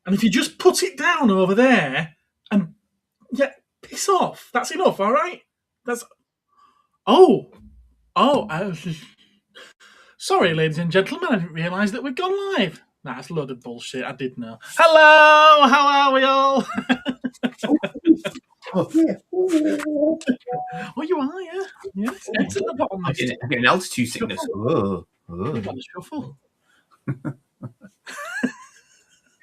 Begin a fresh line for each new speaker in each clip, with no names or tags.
And if you just put it down over there and piss off. That's enough, all right? That's sorry, ladies and gentlemen, I didn't realise that we'd gone live. Nah, that's a load of bullshit. I did know. Hello, how are we all? You are, yeah. Yes, it's at the bottom.
I'm getting altitude sickness.
Shuffle. Shuffle.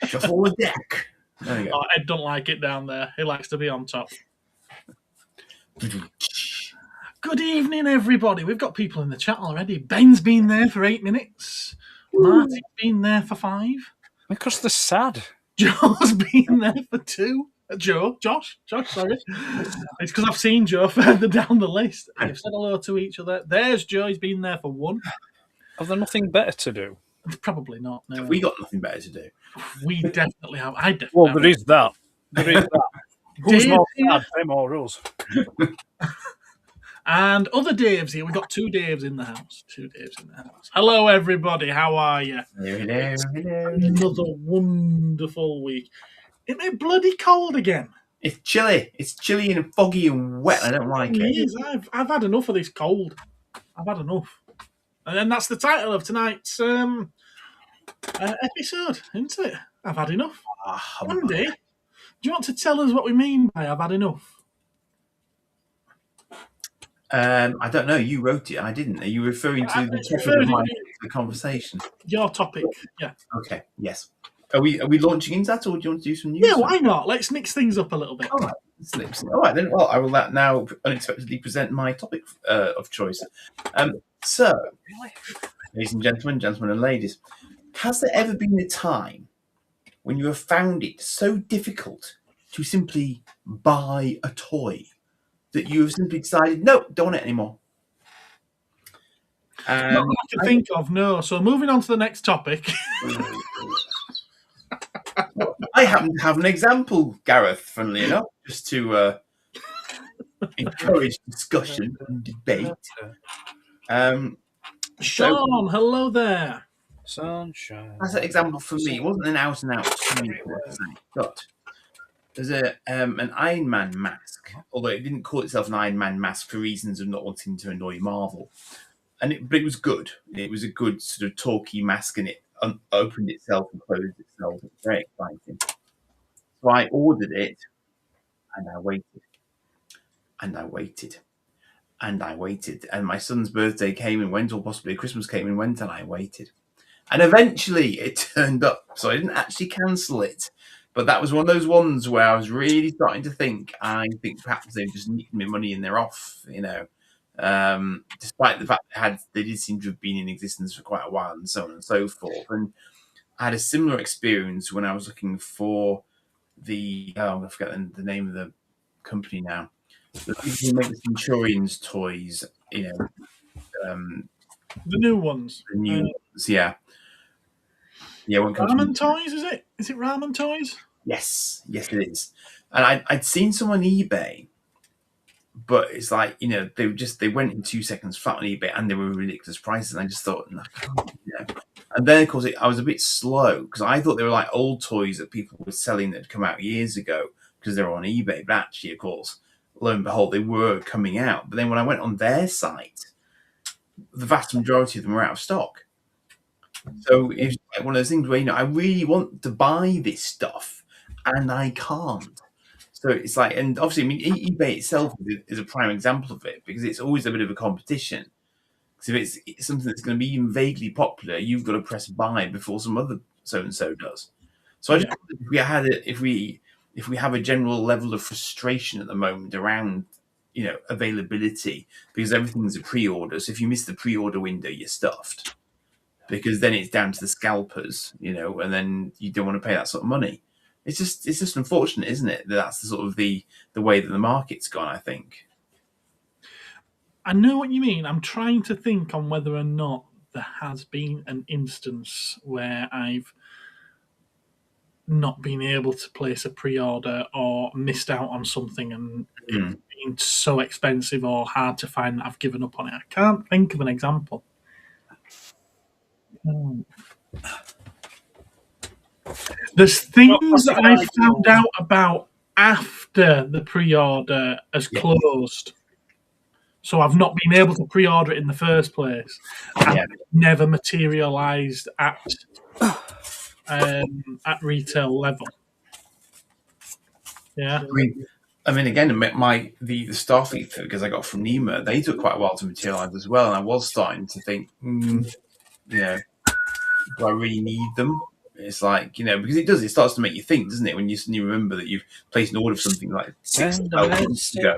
Shuffle the deck. There you go.
Ed don't like it down there. He likes to be on top. Good evening, everybody. We've got people in the chat already. Ben's been there for 8 minutes. Marty's been there for 5.
Because they're sad.
Joe's been there for 2. Josh, sorry. It's because I've seen Joe further down the list. They've said hello to each other. There's Joe. He's been there for 1.
Have they nothing better to do?
Probably not. No.
Have we got nothing better to do?
We definitely have. I definitely
Well,
have.
there is that. There is that. Who's more sad, them or us?
And other Daves here. We've got 2 Daves in the house. 2 Daves in the house. Hello, everybody. How are you?
Hello.
Another wonderful week. Isn't it bloody cold again?
It's chilly. It's chilly and foggy and wet. I don't like it.
It is. I've had enough of this cold. I've had enough. And then that's the title of tonight's episode, isn't it? I've had enough. Andy, do you want to tell us what we mean by I've had enough?
I don't know. You wrote it. I didn't. Are you referring to the topic of the conversation?
Your topic, yeah.
Okay. Yes. Are we launching into that, or do you want to do some news?
Yeah, why not? Let's mix things up a little bit.
All right. All right then. Well, I will now unexpectedly present my topic of choice. So, ladies and gentlemen and ladies, has there ever been a time when you have found it so difficult to simply buy a toy that you have simply decided, no, don't want it anymore?
Not that I can think of, no. So moving on to the next topic.
I happen to have an example, Gareth, funnily enough, just to encourage discussion and debate.
Sean, hello there.
Sunshine.
That's an example for me. It wasn't an out-and-out toy, but there's an Iron Man mask, although it didn't call itself an Iron Man mask for reasons of not wanting to annoy Marvel. But it was good. It was a good sort of talky mask, and it opened itself and closed itself. It was very exciting. So I ordered it, and I waited, and I waited, and I waited. And my son's birthday came and went, or possibly Christmas came and went, and I waited. And eventually it turned up. So I didn't actually cancel it. But that was one of those ones where I was really starting to think, I think perhaps they've just nicked me money and they're off, you know. Despite the fact they did seem to have been in existence for quite a while and so on and so forth. And I had a similar experience when I was looking for I'm going to forget the name of the company now. The people who make the Centurions toys, you know.
The new ones.
The new ones, yeah. Yeah,
Ramen Toys, is it? Is it Ramen Toys?
Yes, it is. And I'd seen some on eBay, but it's like, you know, they went in 2 seconds flat on eBay and they were ridiculous prices. And I just thought, no, yeah. And then, of course, I was a bit slow because I thought they were like old toys that people were selling that had come out years ago because they were on eBay. But actually, of course, lo and behold, they were coming out. But then when I went on their site, the vast majority of them were out of stock. So it's like one of those things where, you know, I really want to buy this stuff and I can't. So it's like, and obviously, I mean, eBay itself is a prime example of it because it's always a bit of a competition. Because if it's something that's going to be even vaguely popular, you've got to press buy before some other so-and-so does. So I just wondered if we have a general level of frustration at the moment around, you know, availability because everything's a pre-order. So if you miss the pre-order window, you're stuffed. Because then it's down to the scalpers, you know, and then you don't want to pay that sort of money. It's just unfortunate, isn't it? That's the sort of the way that the market's gone, I think.
I know what you mean. I'm trying to think on whether or not there has been an instance where I've not been able to place a pre-order or missed out on something and it's been so expensive or hard to find that I've given up on it. I can't think of an example. There's things that I found out about after the pre-order has closed. So I've not been able to pre-order it in the first place. And it never materialised at retail level. Yeah.
I mean, again, the Starfleet figures I got from Nema, they took quite a while to materialise as well, and I was starting to think, do I really need them? It's like, because it starts to make you think, doesn't it? When you suddenly remember that you've placed an order for something like 6 to 12 months ago.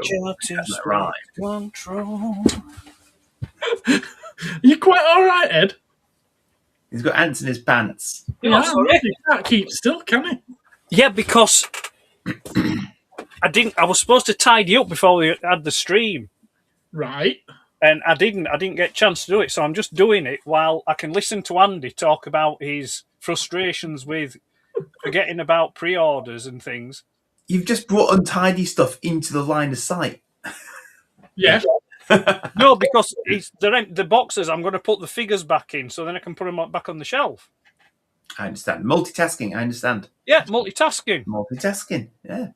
You quite all right, Ed?
He's got ants in his pants.
Yeah, he can't keep still, can he?
Yeah, because I was supposed to tidy up before we had the stream.
Right.
And I didn't get a chance to do it, so I'm just doing it while I can listen to Andy talk about his frustrations with forgetting about pre-orders and things.
You've just brought untidy stuff into the line of sight.
Yeah.
No, because the boxes, I'm going to put the figures back in, so then I can put them back on the shelf.
I understand. Multitasking, I understand.
Yeah, multitasking.
Multitasking, yeah.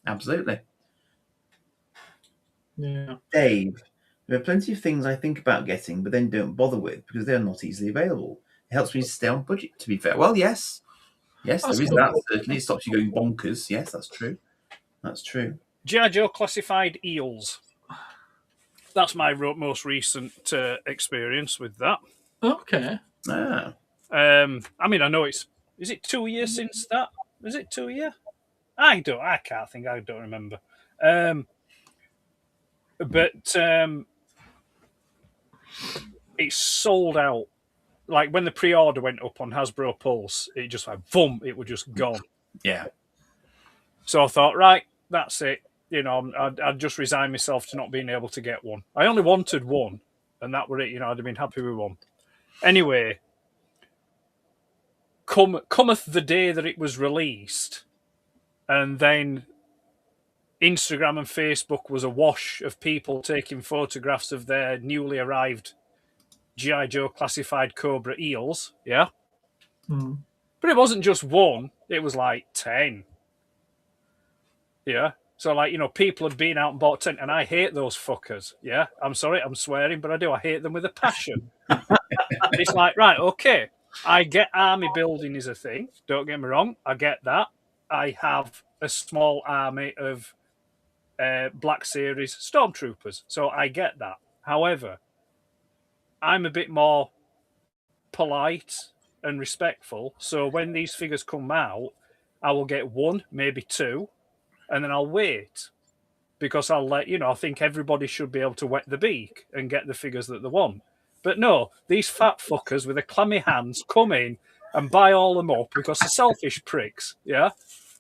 Absolutely.
Yeah.
Dave, there are plenty of things I think about getting, but then don't bother with because they are not easily available. It helps me to stay on budget, to be fair. Well, yes. Yes, there is that, certainly. It stops you going bonkers. Yes, that's true. That's true.
G.I. Joe classified eels. That's my most recent experience with that.
Okay.
Ah.
I mean, I know is it 2 years since that? Is it 2 years? I don't remember. But it's sold out. Like when the pre-order went up on Hasbro Pulse, it just like boom, it was just gone.
Yeah.
So I thought, right, that's it. I'd just resign myself to not being able to get one. I only wanted one, and that were it. I'd have been happy with one. Anyway, cometh the day that it was released, and then Instagram and Facebook was awash of people taking photographs of their newly arrived G.I. Joe classified Cobra eels, yeah?
Mm.
But it wasn't just one, it was like 10. Yeah? So, people had been out and bought 10, and I hate those fuckers, yeah? I'm sorry, I'm swearing, but I do. I hate them with a passion. It's like, right, okay, I get army building is a thing, don't get me wrong, I get that. I have a small army of Black Series Stormtroopers, so I get that. However, I'm a bit more polite and respectful, so when these figures come out, I will get one, maybe two, and then I'll wait because I think everybody should be able to wet the beak and get the figures that they want. But no, these fat fuckers with the clammy hands come in and buy all them up because they're selfish pricks, yeah?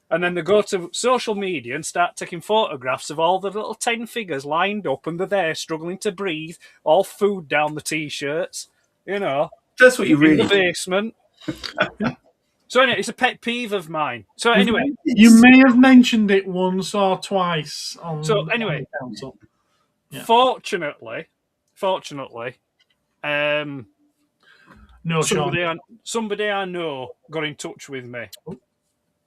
And then they go to social media and start taking photographs of all the little 10 figures lined up and they're there struggling to breathe, all food down the T-shirts,
That's what you really
in the basement. So anyway, it's a pet peeve of mine. So anyway,
you may have mentioned it once or twice on.
So anyway,
on the yeah.
Fortunately,
no,
somebody I know got in touch with me,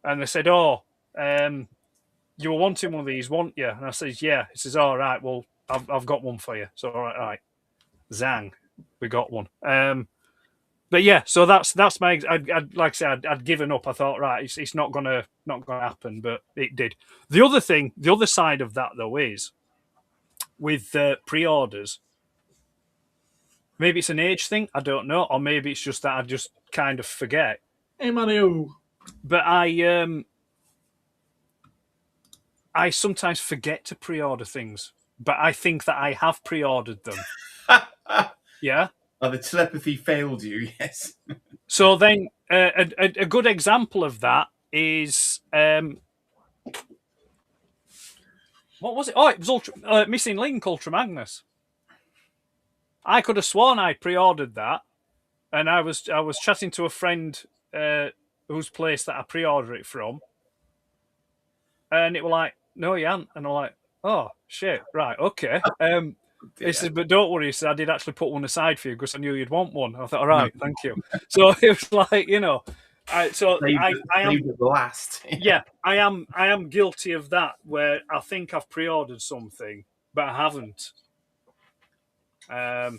and they said, "Oh, you were wanting one of these, weren't you?" And I said, "Yeah." He says, "All right, well, I've got one for you." So all right, zang, we got one. But yeah, so that's my. I'd like I said, I'd given up. I thought, right, it's not gonna happen, but it did. The other side of that though is with pre-orders. Maybe it's an age thing, I don't know, or maybe it's just that I just kind of forget.
Hey, Mario.
But I sometimes forget to pre-order things, but I think that I have pre-ordered them. Yeah.
Oh, the telepathy failed you, yes.
So then a good example of that is... what was it? Oh, it was Missing Link Ultra Magnus. I could have sworn I pre-ordered that, and I was chatting to a friend whose place that I pre-ordered it from, and it was like, no, you haven't. And I'm like, oh, shit, right, okay. He said, but don't worry, he said, I did actually put one aside for you because I knew you'd want one. I thought, all right, thank you. So it was like, I am
the last.
yeah, I am guilty of that. Where I think I've pre-ordered something, but I haven't. But I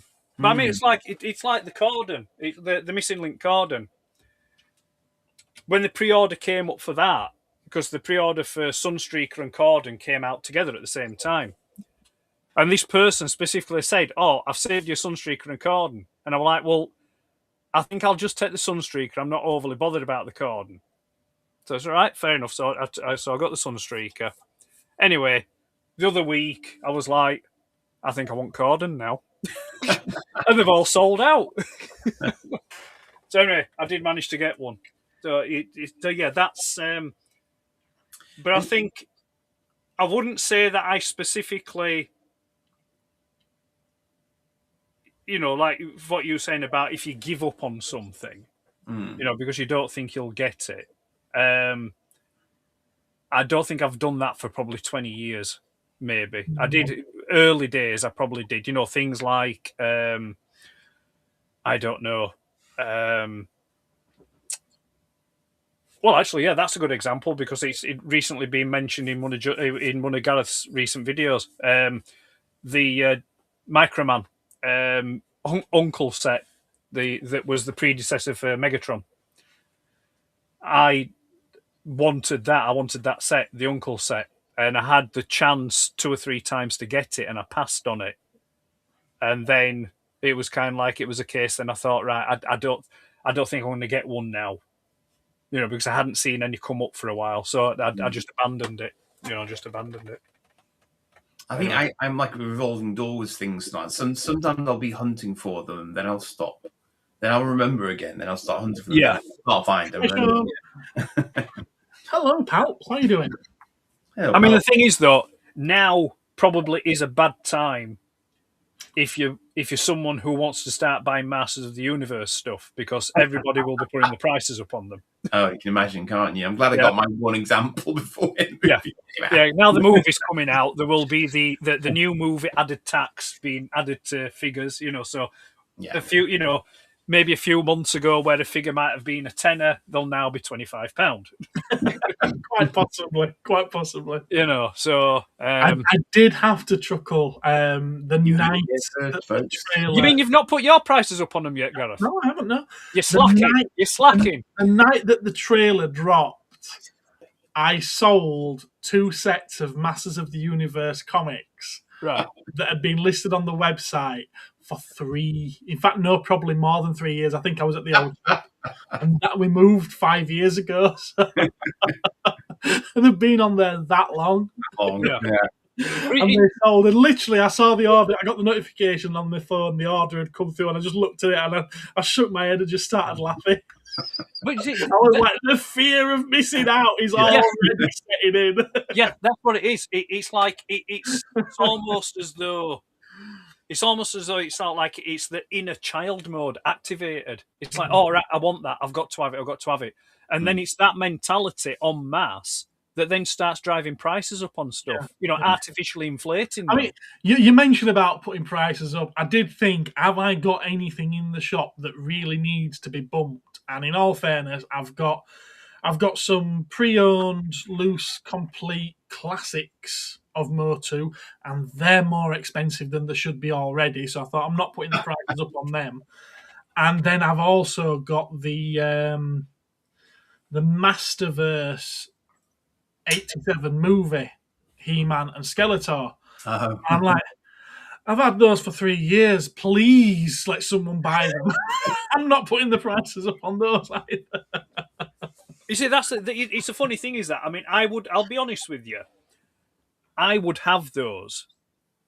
mean, it's like the cordon, the missing link cordon. When the pre-order came up for that, because the pre-order for Sunstreaker and cordon came out together at the same time, and this person specifically said, "Oh, I've saved you Sunstreaker and cordon," and I'm like, "Well, I think I'll just take the Sunstreaker. I'm not overly bothered about the cordon." So it's all right, fair enough. So I got the Sunstreaker. Anyway, the other week I was like, I think I want cordon now, and they've all sold out. So anyway, I did manage to get one. So yeah, that's. But I think I wouldn't say that I specifically, like what you were saying about if you give up on something, because you don't think you'll get it. I don't think I've done that for probably 20 years, maybe. I did early days, I probably did. Things like, I don't know. Well, actually, yeah, that's a good example because it's recently been mentioned in one of Gareth's recent videos. The Microman Uncle set, that was the predecessor for Megatron. I wanted that. I wanted that set, the Uncle set, and I had the chance 2 or 3 times to get it, and I passed on it. And then it was kind of like it was a case. Then I thought, right, I don't think I'm going to get one now, because I hadn't seen any come up for a while. So I just abandoned it. Just abandoned it.
I think I'm like a revolving door with things now. Sometimes I'll be hunting for them, then I'll stop. Then I'll remember again. Then I'll start hunting for them.
Yeah,
I'll find them.
Hello, pal. How are you doing?
Hello,
I mean,
pal.
the thing is, though, now probably is a bad time if you're someone who wants to start buying Masters of the Universe stuff, because everybody will be putting the prices up on them.
Oh, you can imagine, can't you? I'm glad I got my one example before.
Yeah. Now the movie's coming out. There will be the new movie added tax being added to figures. So a few, maybe a few months ago where a figure might have been a tenner, they'll now be £25.
Quite possibly.
So
I did have to chuckle. The night the trailer.
You mean you've not put your prices up on them yet, Gareth?
No, I haven't. No,
you're slacking.
The night that the trailer dropped, I sold 2 sets of Masters of the Universe comics,
right,
that had been listed on the website for 3. In fact, no, probably more than 3 years. I think I was at the old shop, and that we moved 5 years ago. So. And they've been on there that long.
Yeah.
And they sold. And literally, I saw the order. I got the notification on my phone. The order had come through, and I just looked at it, and I shook my head and just started laughing.
But
I was like, the fear of missing out is already setting in.
Yeah, that's what it is. It's like it's almost as though it's not like it's the inner child mode activated. It's like, oh, right, I want that. I've got to have it. And then it's that mentality en masse that then starts driving prices up on stuff, artificially inflating them.
I mean, you mentioned about putting prices up. I did think, have I got anything in the shop that really needs to be bumped? And in all fairness, I've got some pre-owned, loose, complete classics of Motu, and they're more expensive than they should be already. So I thought, I'm not putting the prices up on them. And then I've also got the Masterverse 87 movie, He-Man and Skeletor. I'm like, I've had those for 3 years. Please let someone buy them. I'm not putting the prices up on those either.
You see, it's a funny thing, is that, I mean, I'll be honest with you, I would have those,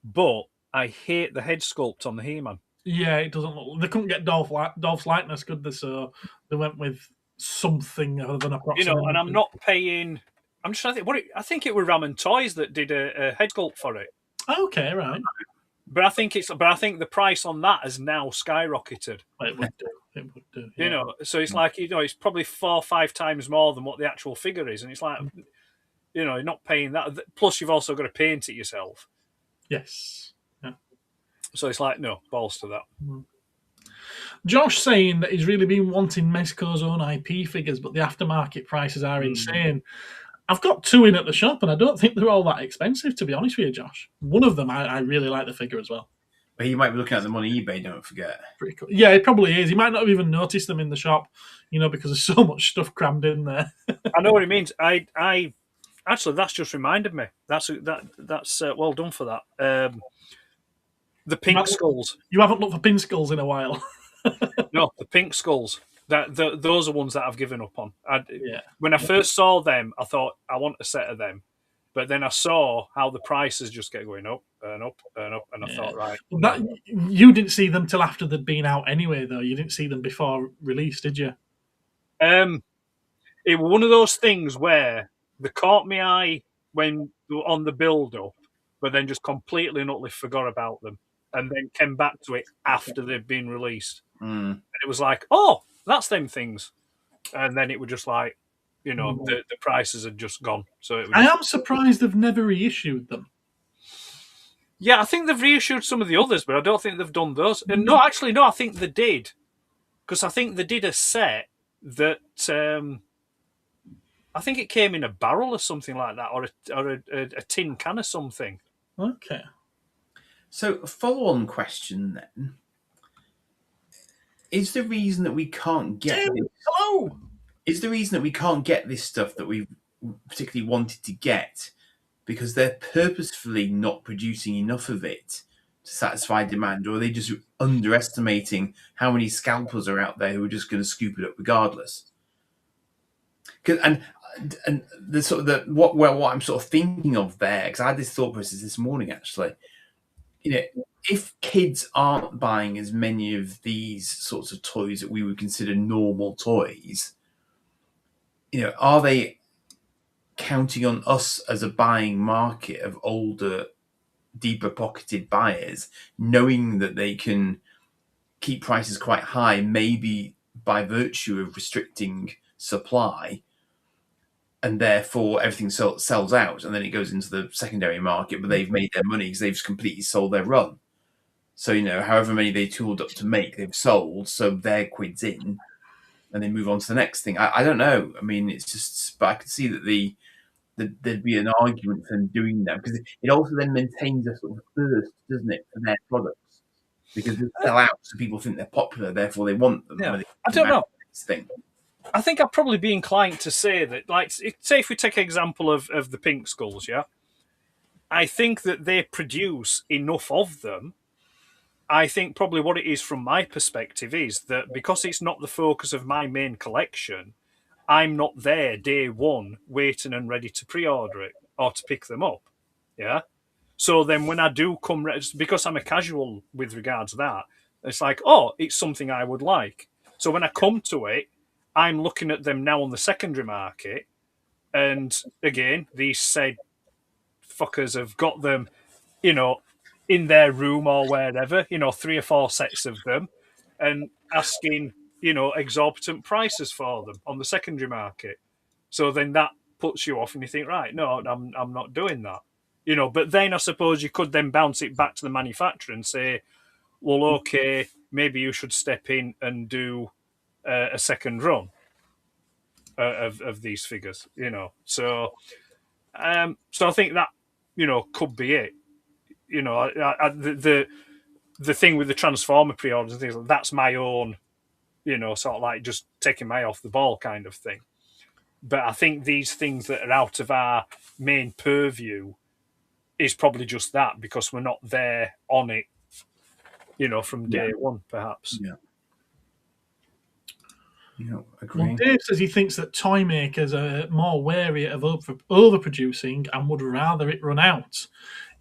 but I hate the head sculpt on the He-Man.
Yeah, it doesn't look. They couldn't get Dolph's likeness, could they? So they went with something other than a proxy.
And I'm not paying. I'm just trying to think. I think it was Ram and Toys that did a head sculpt for it.
Okay, right.
But I think the price on that has now skyrocketed.
It would do. Yeah.
So it's like, it's probably 4 or 5 times more than what the actual figure is, and it's like, you're not paying that. Plus, you've also got to paint it yourself.
Yes. Yeah.
So it's like, no, balls to that.
Josh saying that he's really been wanting Mexico's own IP figures, but the aftermarket prices are insane. I've got 2 in at the shop, and I don't think they're all that expensive, to be honest with you, Josh. One of them, I really like the figure as well.
But he might be looking at them on eBay, don't forget.
Pretty cool. Yeah, it probably is. He might not have even noticed them in the shop, because there's so much stuff crammed in there.
I know what he means. I actually, that's just reminded me. That's well done for that. The pink skulls.
You haven't looked for pink skulls in a while.
No, the pink skulls. Those are ones that I've given up on. When I first saw them, I thought I want a set of them. But then I saw how the prices just get going up and up and up, and I thought, right.
You didn't see them till after they'd been out anyway, though. You didn't see them before release, did you?
It was one of those things where they caught my eye when they were on the build-up, but then just completely and utterly forgot about them, and then came back to it after they'd been released. And it was like, oh, that's them things. And then it was just like, the prices had just gone. So I
am surprised they've never reissued them.
Yeah, I think they've reissued some of the others, but I don't think they've done those. And no, I think they did. Because I think they did a set that I think it came in a barrel or something like that, or a tin can or something.
Okay.
So, a follow-on question then. Is the reason that we can't get Is the reason that we can't get this stuff that we particularly wanted to get because they're purposefully not producing enough of it to satisfy demand, or are they just underestimating how many scalpers are out there who are just going to scoop it up regardless? And the sort of what I'm sort of thinking of there, because I had this thought process this morning actually. If kids aren't buying as many of these sorts of toys that we would consider normal toys, are they counting on us as a buying market of older, deeper pocketed buyers, knowing that they can keep prices quite high, maybe by virtue of restricting supply, and therefore everything sells out, and then it goes into the secondary market, but they've made their money because they've completely sold their run. So, however many they tooled up to make, they've sold, so their quid's in, and they move on to the next thing. I don't know. I mean, it's just, but I could see that there'd be an argument for them doing that, because it also then maintains a sort of thirst, doesn't it, for their products? Because they sell out, so people think they're popular, therefore they want them.
Yeah. I don't know. Thing. I think I'd probably be inclined to say that, like, say if we take an example of the pink skulls, yeah? I think that they produce enough of them. I think probably what it is from my perspective is that because it's not the focus of my main collection, I'm not there day one waiting and ready to pre-order it or to pick them up, yeah? So then when I do come, because I'm a casual with regards to that, it's like, oh, it's something I would like. So when I come to it, I'm looking at them now on the secondary market, and again, these said fuckers have got them, in their room or wherever, 3 or 4 sets of them, and asking, exorbitant prices for them on the secondary market. So then that puts you off, and you think, right, no, I'm not doing that, But then I suppose you could then bounce it back to the manufacturer and say, well, okay, maybe you should step in and do a second run of these figures, So, so I think that could be it. The thing with the Transformer pre-orders and things like that's my own, sort of like just taking my eye off the ball kind of thing. But I think these things that are out of our main purview is probably just that, because we're not there on it, from day one, perhaps.
Yeah. Agree.
Well, Dave says he thinks that toy makers are more wary of overproducing and would rather it run out,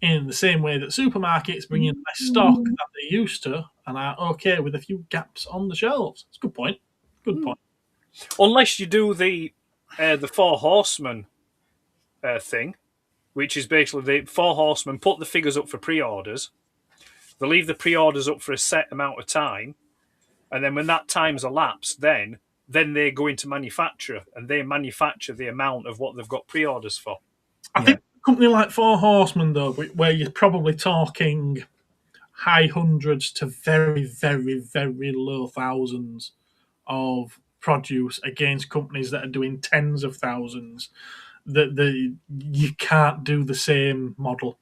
in the same way that supermarkets bring in less stock than they used to and are okay with a few gaps on the shelves. It's a good point. Good point.
Unless you do the 4 horsemen thing, which is basically the 4 horsemen put the figures up for pre-orders. They leave the pre-orders up for a set amount of time, and then when that time's elapsed, then they go into manufacture, and they manufacture the amount of what they've got pre-orders for.
I think a company like 4 Horsemen, though, where you're probably talking high hundreds to very, very, very low thousands of produce against companies that are doing tens of thousands. You can't do the same model.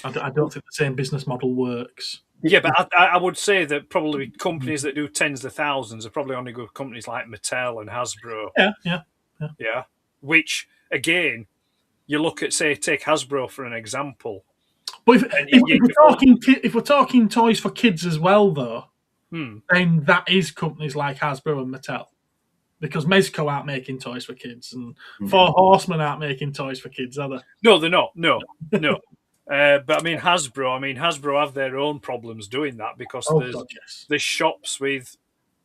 I don't think the same business model works.
Yeah, but I would say that probably companies that do tens of thousands are probably only good companies like Mattel and Hasbro.
Yeah.
Which, again, you look at, say, take Hasbro for an example.
But if we're talking toys for kids as well, though, then that is companies like Hasbro and Mattel. Because Mezco aren't making toys for kids, and Four Horsemen aren't making toys for kids, are they?
No, they're not. No. But I mean, Hasbro have their own problems doing that because there's shops with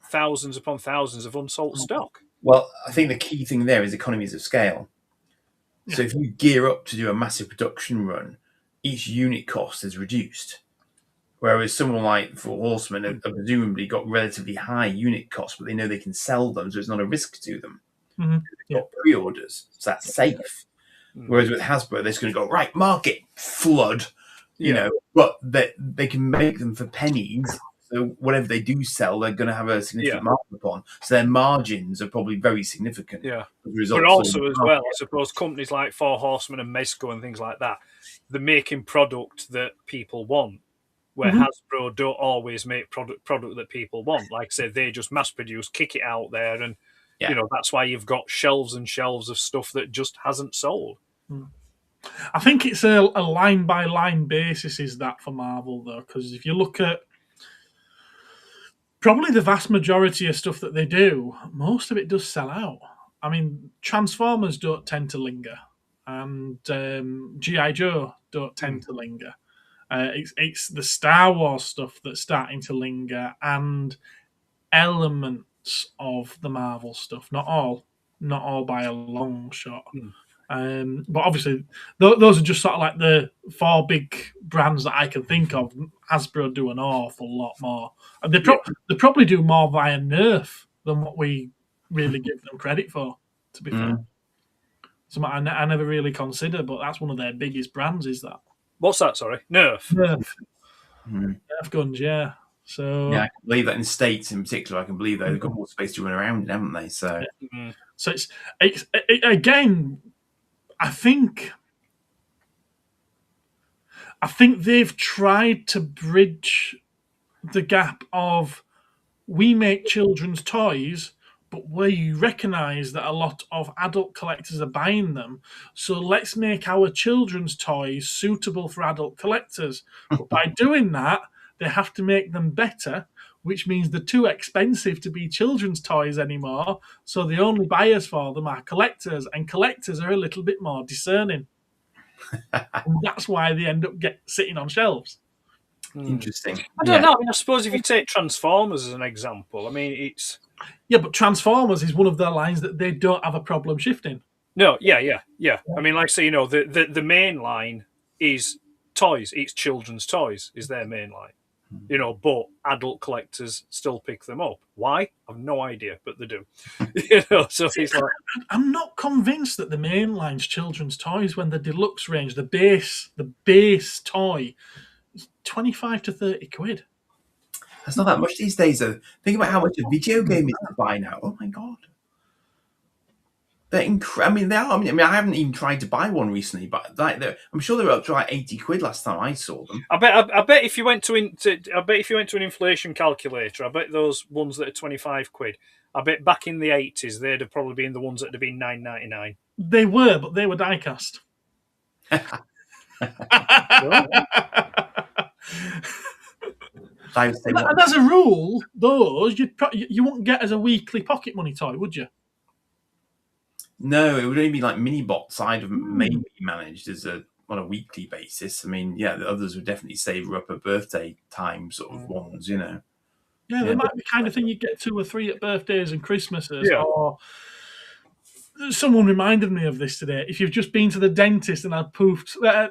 thousands upon thousands of unsold stock.
Well, I think the key thing there is economies of scale. Yeah. So if you gear up to do a massive production run, each unit cost is reduced. Whereas someone like Four Horsemen have presumably got relatively high unit costs, but they know they can sell them, so it's not a risk to them. They've got pre-orders, so that's safe. Whereas with Hasbro, they're just going to go, right, market, flood, you know, but they can make them for pennies. So whatever they do sell, they're going to have a significant markup on. So their margins are probably very significant.
Yeah. But also as well, I suppose companies like Four Horsemen and Mezco and things like that, they're making product that people want. Where Hasbro don't always make product that people want. Like I said, they just mass produce, kick it out there, and you know that's why you've got shelves and shelves of stuff that just hasn't sold.
I think it's a line by line basis, is that for Marvel though? Because if you look at probably the vast majority of stuff that they do, most of it does sell out. I mean, Transformers don't tend to linger, and G.I. Joe don't tend to linger. It's the Star Wars stuff that's starting to linger, and elements of the Marvel stuff. Not all by a long shot. But obviously, those are just sort of like the four big brands that I can think of. Hasbro do an awful lot more, and they probably do more via Nerf than what we really give them credit for. To be fair, something I never really consider, but that's one of their biggest brands. Is that?
What's that? Sorry, Nerf.
Nerf guns, yeah. So
I can believe that in States in particular. I can believe that they've got more space to run around in, haven't they? So,
so it's again. I think they've tried to bridge the gap of we make children's toys, but we recognise that a lot of adult collectors are buying them. So let's make our children's toys suitable for adult collectors. But by doing that, they have to make them better, which means they're too expensive to be children's toys anymore. So the only buyers for them are collectors, and collectors are a little bit more discerning. And that's why they end up sitting on shelves.
Interesting.
I don't know. I mean, I suppose if you take Transformers as an example, I mean, it's...
Yeah, but Transformers is one of their lines that they don't have a problem shifting.
No, yeah. I mean, like I say, you know, the main line is toys. It's children's toys is their main line. You know, but adult collectors still pick them up. Why? I've no idea, but they do. You know, so it's like...
I'm not convinced that the main line's children's toys when the deluxe range, the base toy, is 25 to 30 quid.
That's not that much these days, though. Think about how much a video game is to buy now. Oh my god, they're I mean, they are. I mean, I haven't even tried to buy one recently, but I'm sure they were up to like 80 quid last time I saw them.
I bet if you went to an inflation calculator, I bet those ones that are 25 quid. I bet back in the 80s they'd have probably been the ones that would have been $9.99.
They were, but they were die cast. And as a rule, those you wouldn't get as a weekly pocket money toy, would you?
No, it would only be like mini bots I'd have maybe managed on a weekly basis. I mean, yeah, the others would definitely save up at birthday time sort of ones, you know.
Yeah, they might be the kind of thing you get 2 or 3 at birthdays and Christmases.
Yeah.
Or someone reminded me of this today. If you've just been to the dentist and had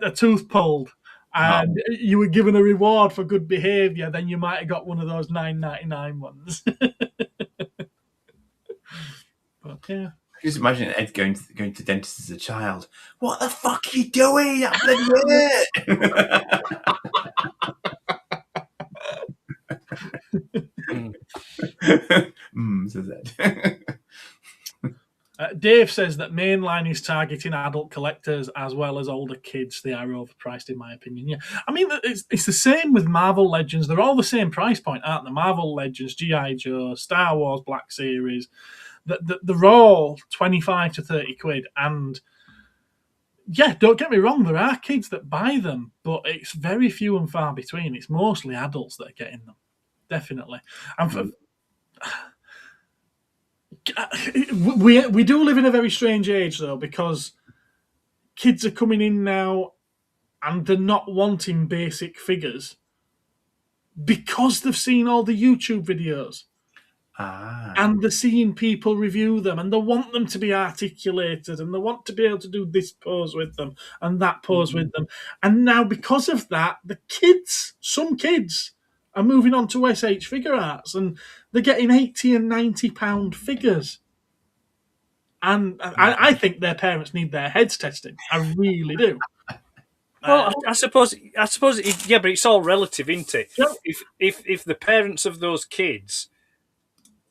a tooth pulled, and you were given a reward for good behaviour, then you might have got one of those $9.99 ones. But yeah.
Just imagine Ed going to the dentist as a child. What the fuck are you doing? Says Ed.
Dave says that Mainline is targeting adult collectors as well as older kids. They are overpriced, in my opinion. Yeah, I mean, it's the same with Marvel Legends. They're all the same price point, aren't they? Marvel Legends, G.I. Joe, Star Wars Black Series. They're all 25 to 30 quid. And yeah, don't get me wrong, there are kids that buy them, but it's very few and far between. It's mostly adults that are getting them. Definitely. And we do live in a very strange age, though, because kids are coming in now and they're not wanting basic figures because they've seen all the YouTube videos. And they're seeing people review them, and they want them to be articulated, and they want to be able to do this pose with them and that pose with them. And now, because of that, some kids are moving on to SH Figure Arts, and they're getting £80 and £90 figures. And I think their parents need their heads tested. I really do.
Well, I suppose, but it's all relative, isn't it?
Yeah.
If the parents of those kids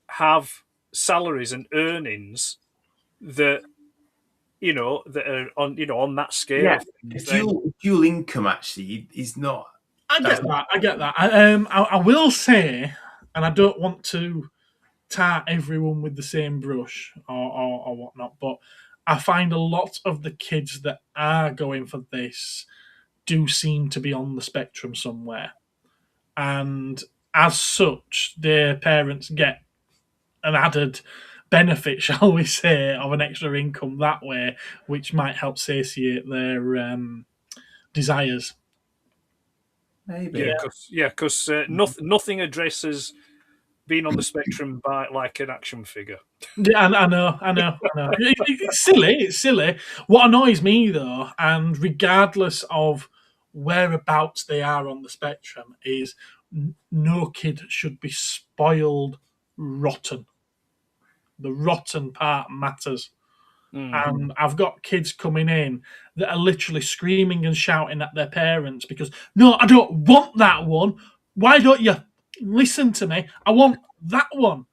have salaries and earnings that are on that scale.
Yeah, dual income actually is not.
I get that. I will say, and I don't want to tar everyone with the same brush or whatnot, but I find a lot of the kids that are going for this do seem to be on the spectrum somewhere, and as such, their parents get an added benefit, shall we say, of an extra income that way, which might help satiate their desires.
Maybe.
Because nothing addresses being on the spectrum by like an action figure.
Yeah, I know. It's silly. What annoys me, though, and regardless of whereabouts they are on the spectrum, is no kid should be spoiled rotten. The rotten part matters. And I've got kids coming in that are literally screaming and shouting at their parents because, no, I don't want that one. Why don't you listen to me? I want that one.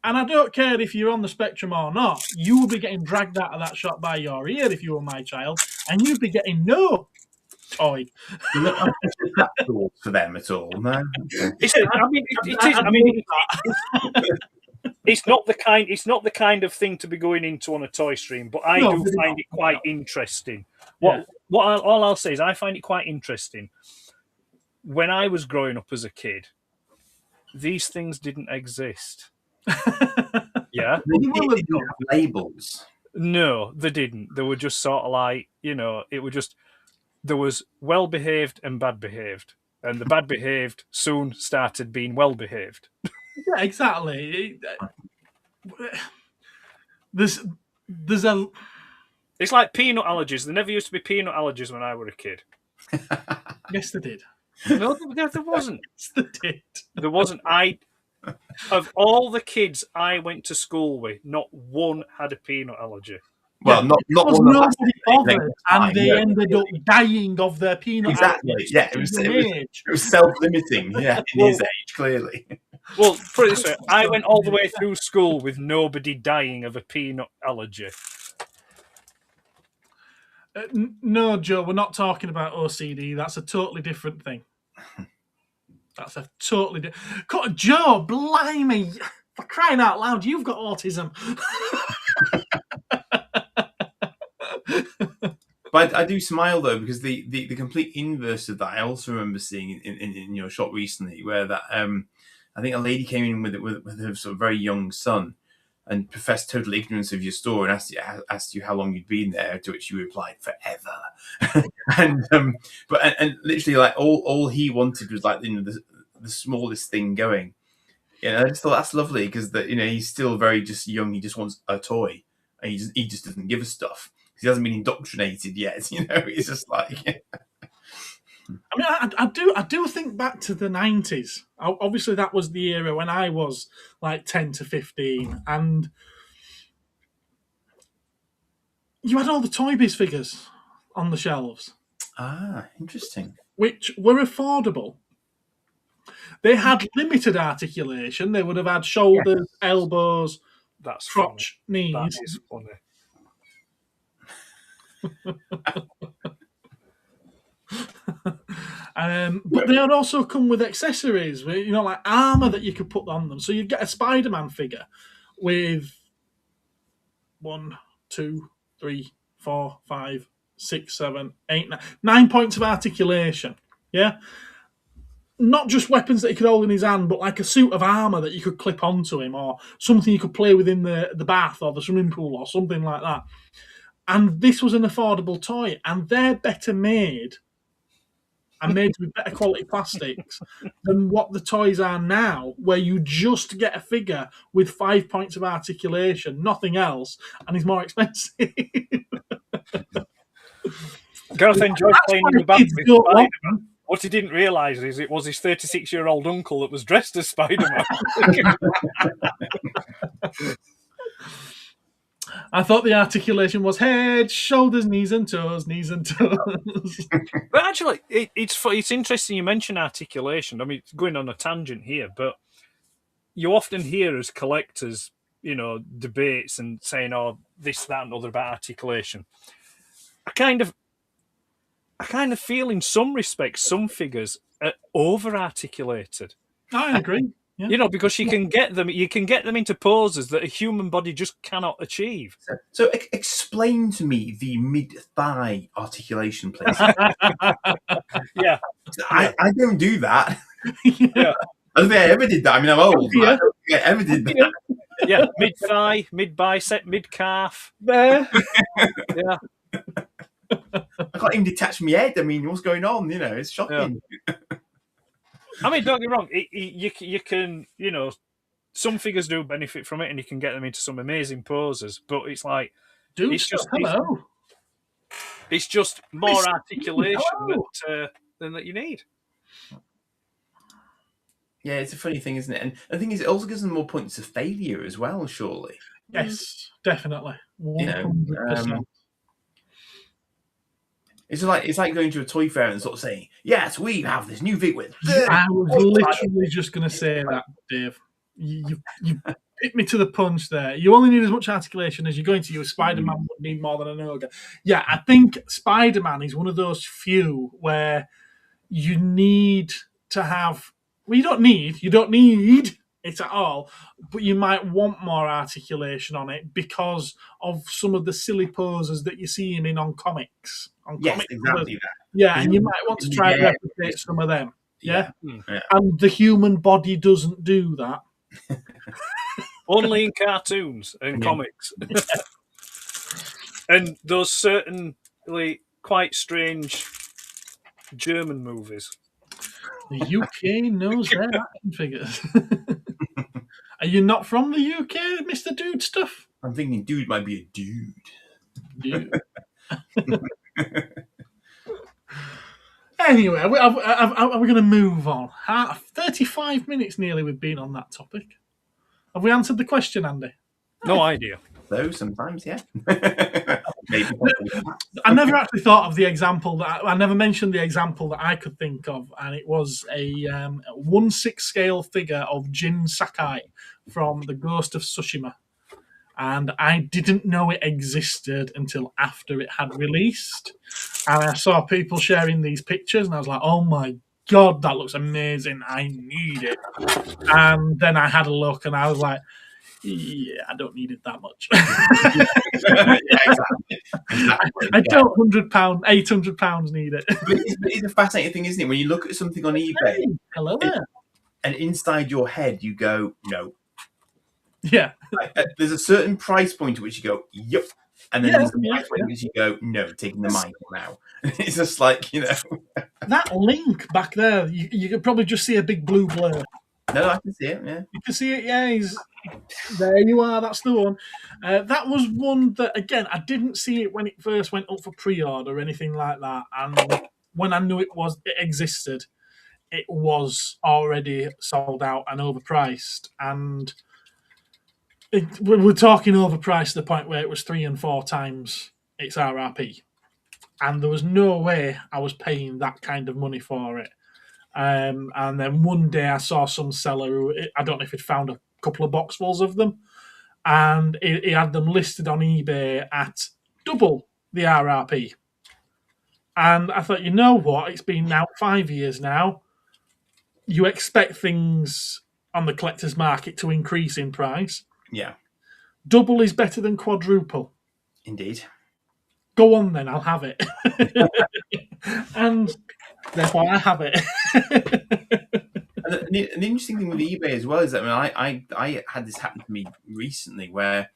And I don't care if you're on the spectrum or not. You would be getting dragged out of that shop by your ear if you were my child, and you'd be getting no toy.
Not for them at all. No.
It's not the kind of thing to be going into on a toy stream, but I do find it quite interesting. All I'll say is I find it quite interesting. When I was growing up as a kid, these things didn't exist. Yeah,
they didn't have labels.
No, they didn't. They were just sort of like, it were just, there was well behaved and bad behaved, and the bad behaved soon started being well behaved.
Yeah, exactly. There's a.
It's like peanut allergies. There never used to be peanut allergies when I was a kid.
Yes, they did.
No, there wasn't.
Yes, they did.
There wasn't. Of all the kids I went to school with, not one had a peanut allergy.
Well, not one.
Nobody bothered, and they ended up dying of their peanut.
Exactly.
Allergies.
Yeah, it was self-limiting. Yeah, in his age, clearly.
Well, put it this way: I went all the way through school with nobody dying of a peanut allergy.
No, Joe, we're not talking about OCD. That's a totally different thing. That's a totally different. Joe, blimey! For crying out loud, you've got autism.
But I do smile though, because the complete inverse of that I also remember seeing in your shop recently, where that I think a lady came in with her sort of very young son and professed total ignorance of your store and asked you how long you'd been there, to which you replied forever. and literally like all he wanted was like the smallest thing going. I just thought that's lovely, because he's still very just young. He just wants a toy, and he just doesn't give us stuff. He hasn't been indoctrinated yet. He's just like.
I mean, I do think back to the 90s. Obviously, that was the era when I was like 10 to 15, and you had all the Toy Biz figures on the shelves.
Ah, interesting.
Which were affordable. They had limited articulation. They would have had shoulders, elbows, crotch, knees.
That is funny.
But they would also come with accessories, like armor that you could put on them. So you'd get a Spider-Man figure with 1, 2, 3, 4, 5, 6, 7, 8, 9 points of articulation. Yeah. Not just weapons that he could hold in his hand, but like a suit of armor that you could clip onto him, or something you could play with in the bath or the swimming pool or something like that. And this was an affordable toy, and they're better made and made with better quality plastics than what the toys are now, where you just get a figure with 5 points of articulation, nothing else, and is more expensive.
Gareth enjoyed playing in the bath with Spider-Man. What he didn't realise is it was his 36-year-old uncle that was dressed as Spider-Man.
I thought the articulation was head, shoulders, knees and toes, knees and toes.
But actually, it's interesting you mention articulation. I mean, it's going on a tangent here, but you often hear as collectors, debates and saying, "Oh, this, that, and other about articulation." I kind of feel, in some respects, some figures are over-articulated.
I agree. Yeah.
Because you can get them into poses that a human body just cannot achieve.
So explain to me the mid-thigh articulation, please.
Yeah.
I don't do that.
Yeah.
I don't think I ever did that. I mean, I'm old.
Yeah.
I don't think I ever did that.
Yeah, mid-thigh, mid-bicep, mid-calf.
There.
Yeah.
I can't even detach my head. I mean, what's going on? It's shocking.
Yeah. I mean, don't get me wrong. You can, some figures do benefit from it, and you can get them into some amazing poses. But it's like, it's just more articulation than that you need.
Yeah, it's a funny thing, isn't it? And the thing is, it also gives them more points of failure as well, surely.
Yes, definitely. 100%.
It's like going to a toy fair and sort of saying, "Yes, we have this new figure with."
I was literally just going to say that, Dave. You hit me to the punch there. You only need as much articulation as you're going to use. Spider-Man would need more than an ogre. Yeah, I think Spider-Man is one of those few where you need to have. Well, you don't need it at all, but you might want more articulation on it because of some of the silly poses that you see him in on comics.
Yes, exactly that.
Yeah, and you might want to try and replicate some of them. Yeah? And the human body doesn't do that.
Only in cartoons and comics. And those certainly quite strange German movies.
The UK knows their action figures. Are you not from the UK, Mr. Dude Stuff?
I'm thinking dude might be a dude.
Dude. Anyway, are we going to move on? 35 minutes nearly we've been on that topic. Have we answered the question, Andy?
No idea.
Though sometimes, yeah. Maybe.
I never actually thought of the example that I never mentioned the example that I could think of, and it was a 1/6 scale figure of Jin Sakai from The Ghost of Tsushima. And I didn't know it existed until after it had released. And I saw people sharing these pictures, and I was like, oh my God, that looks amazing. I need it. And then I had a look, and I was like, yeah, I don't need it that much.
Exactly.
I don't £100, £800 need it.
But it's a fascinating thing, isn't it? When you look at something on eBay,
Hey, hello there.
And inside your head, you go, no.
Yeah.
There's a certain price point at which you go, yep. And then there's a price point at which you go, no, taking the mic now. It's just like,
That link back there, you could probably just see a big blue blur.
No, I can see it, yeah.
You can see it, yeah. There you are, that's the one. That was one that, again, I didn't see it when it first went up for pre-order or anything like that. And when I knew it existed, it was already sold out and overpriced. And we're talking overpriced to the point where it was 3 and 4 times its RRP. And there was no way I was paying that kind of money for it. And then one day I saw some seller who, I don't know if he'd found a couple of boxfuls of them, and he had them listed on eBay at double the RRP. And I thought, you know what? It's been now 5 years now. You expect things on the collector's market to increase in price.
Yeah.
Double is better than quadruple.
Indeed.
Go on then, I'll have it. And therefore I have it.
And the interesting thing with eBay as well is that I had this happen to me recently where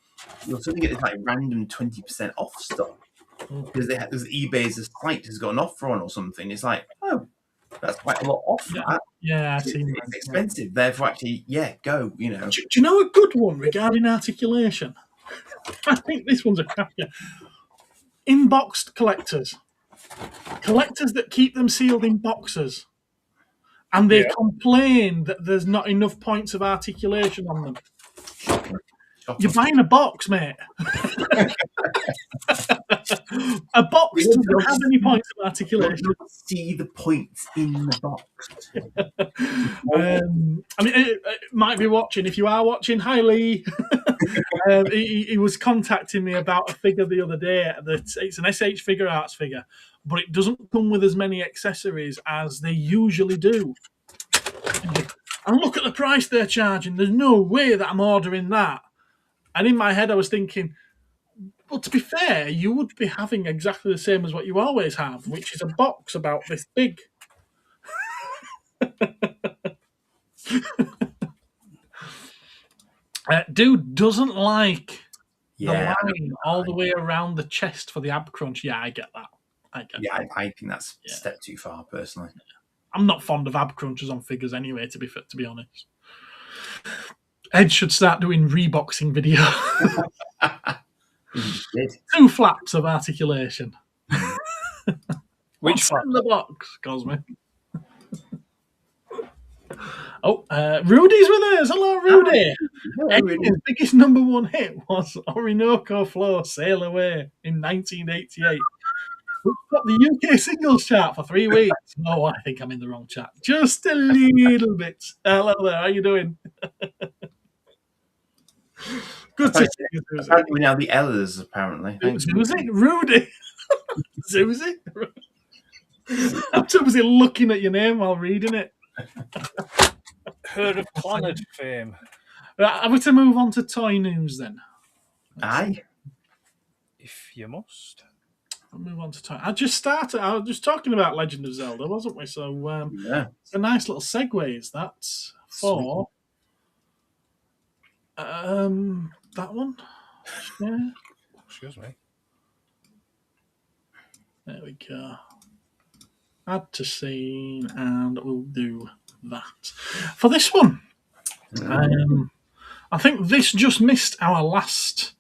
you'll suddenly get this like random 20% off stuff because eBay's site has got an offer on or something. It's like, oh, that's quite a lot off that.
Yeah, I've seen
it's expensive. Therefore, actually, go. You know.
Do you know a good one regarding articulation? I think this one's a cracker. Inboxed collectors that keep them sealed in boxes, and they complain that there's not enough points of articulation on them. You're buying a box, mate. A box doesn't have any points of articulation.
You don't see the points in the box.
I mean, it might be watching. If you are watching, hi Lee. He was contacting me about a figure the other day. That it's an SH Figure Arts figure, but it doesn't come with as many accessories as they usually do. And look at the price they're charging. There's no way that I'm ordering that. And in my head, I was thinking, well, to be fair, you would be having exactly the same as what you always have, which is a box about this big. Dude doesn't like the line all the way around the chest for the ab crunch. Yeah, I get that.
I think that's a step too far, personally.
I'm not fond of ab crunches on figures anyway, to be honest. Ed should start doing reboxing video. 2 flaps of articulation.
Which flap?
In the box, Cosme. Oh, Rudy's with us. Hello, Rudy. His biggest #1 hit was Orinoco Flow Sail Away in 1988. Which got the UK singles chart for 3 weeks. Oh, I think I'm in the wrong chat. Just a little bit. Hello there. How you doing? Good to see you, Susie.
Apparently, now the Ellers, apparently.
Susie? Rudy? Susie? I'm too busy looking at your name while reading it.
Heard of Planet fame.
Right, are we to move on to toy news then?
Aye.
If you must.
I'll move on to toy. I was just talking about Legend of Zelda, wasn't we? So it's a nice little segue, is that? For that one? Yeah.
Excuse me.
There we go. Add to scene, and we'll do that. For this one, I think this just missed our last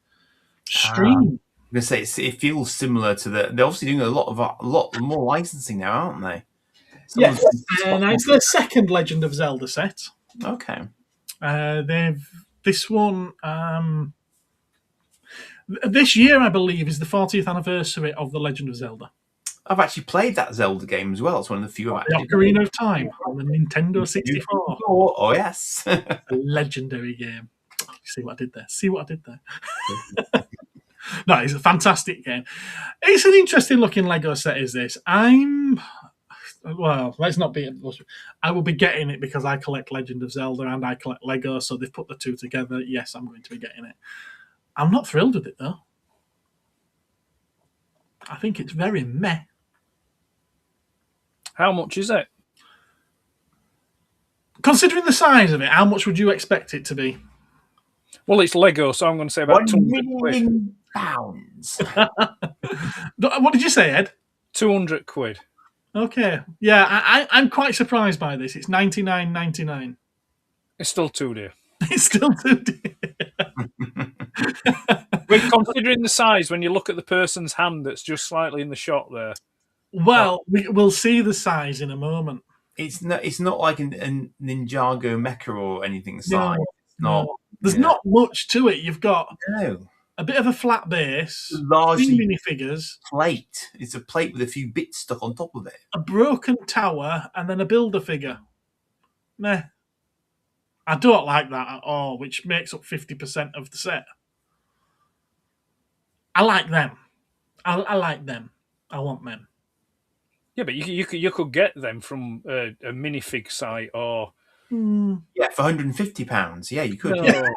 stream.
I'm going to say it feels similar to they're obviously doing a lot more licensing now, aren't they?
Yes, it's their second Legend of Zelda set.
Okay.
This one this year, I believe, is the 40th anniversary of the Legend of Zelda.
I've actually played that Zelda game as well. It's one of the few.
The Ocarina of Time on the Nintendo 64.
Oh yes,
a legendary game. See what I did there? No, it's a fantastic game. It's an interesting looking Lego set. Is this? Let's not be. I will be getting it because I collect Legend of Zelda and I collect Lego, so they've put the two together. Yes, I'm going to be getting it. I'm not thrilled with it though. I think it's very meh.
How much is it?
Considering the size of it, how much would you expect it to be?
Well, it's Lego, so I'm going to say about £200.
What did you say, Ed?
200 quid.
Okay. Yeah, I'm quite surprised by this. It's $99.99.
It's still too dear.
It's still too dear.
But considering the size, when you look at the person's hand that's just slightly in the shot there.
Well, we'll see the size in a moment.
It's not like a Ninjago mecha or anything size.
No. There's not much to it. You've got a bit of a flat base,
Largely
3 minifigures,
plate. It's a plate with a few bits stuck on top of it.
a broken tower, and then a builder figure. Meh. I don't like that at all, which makes up 50% of the set. I like them. I like them. I want them.
Yeah, but you could get them from a minifig site or
Yeah, for £150. Yeah, you could.
no.
Yeah.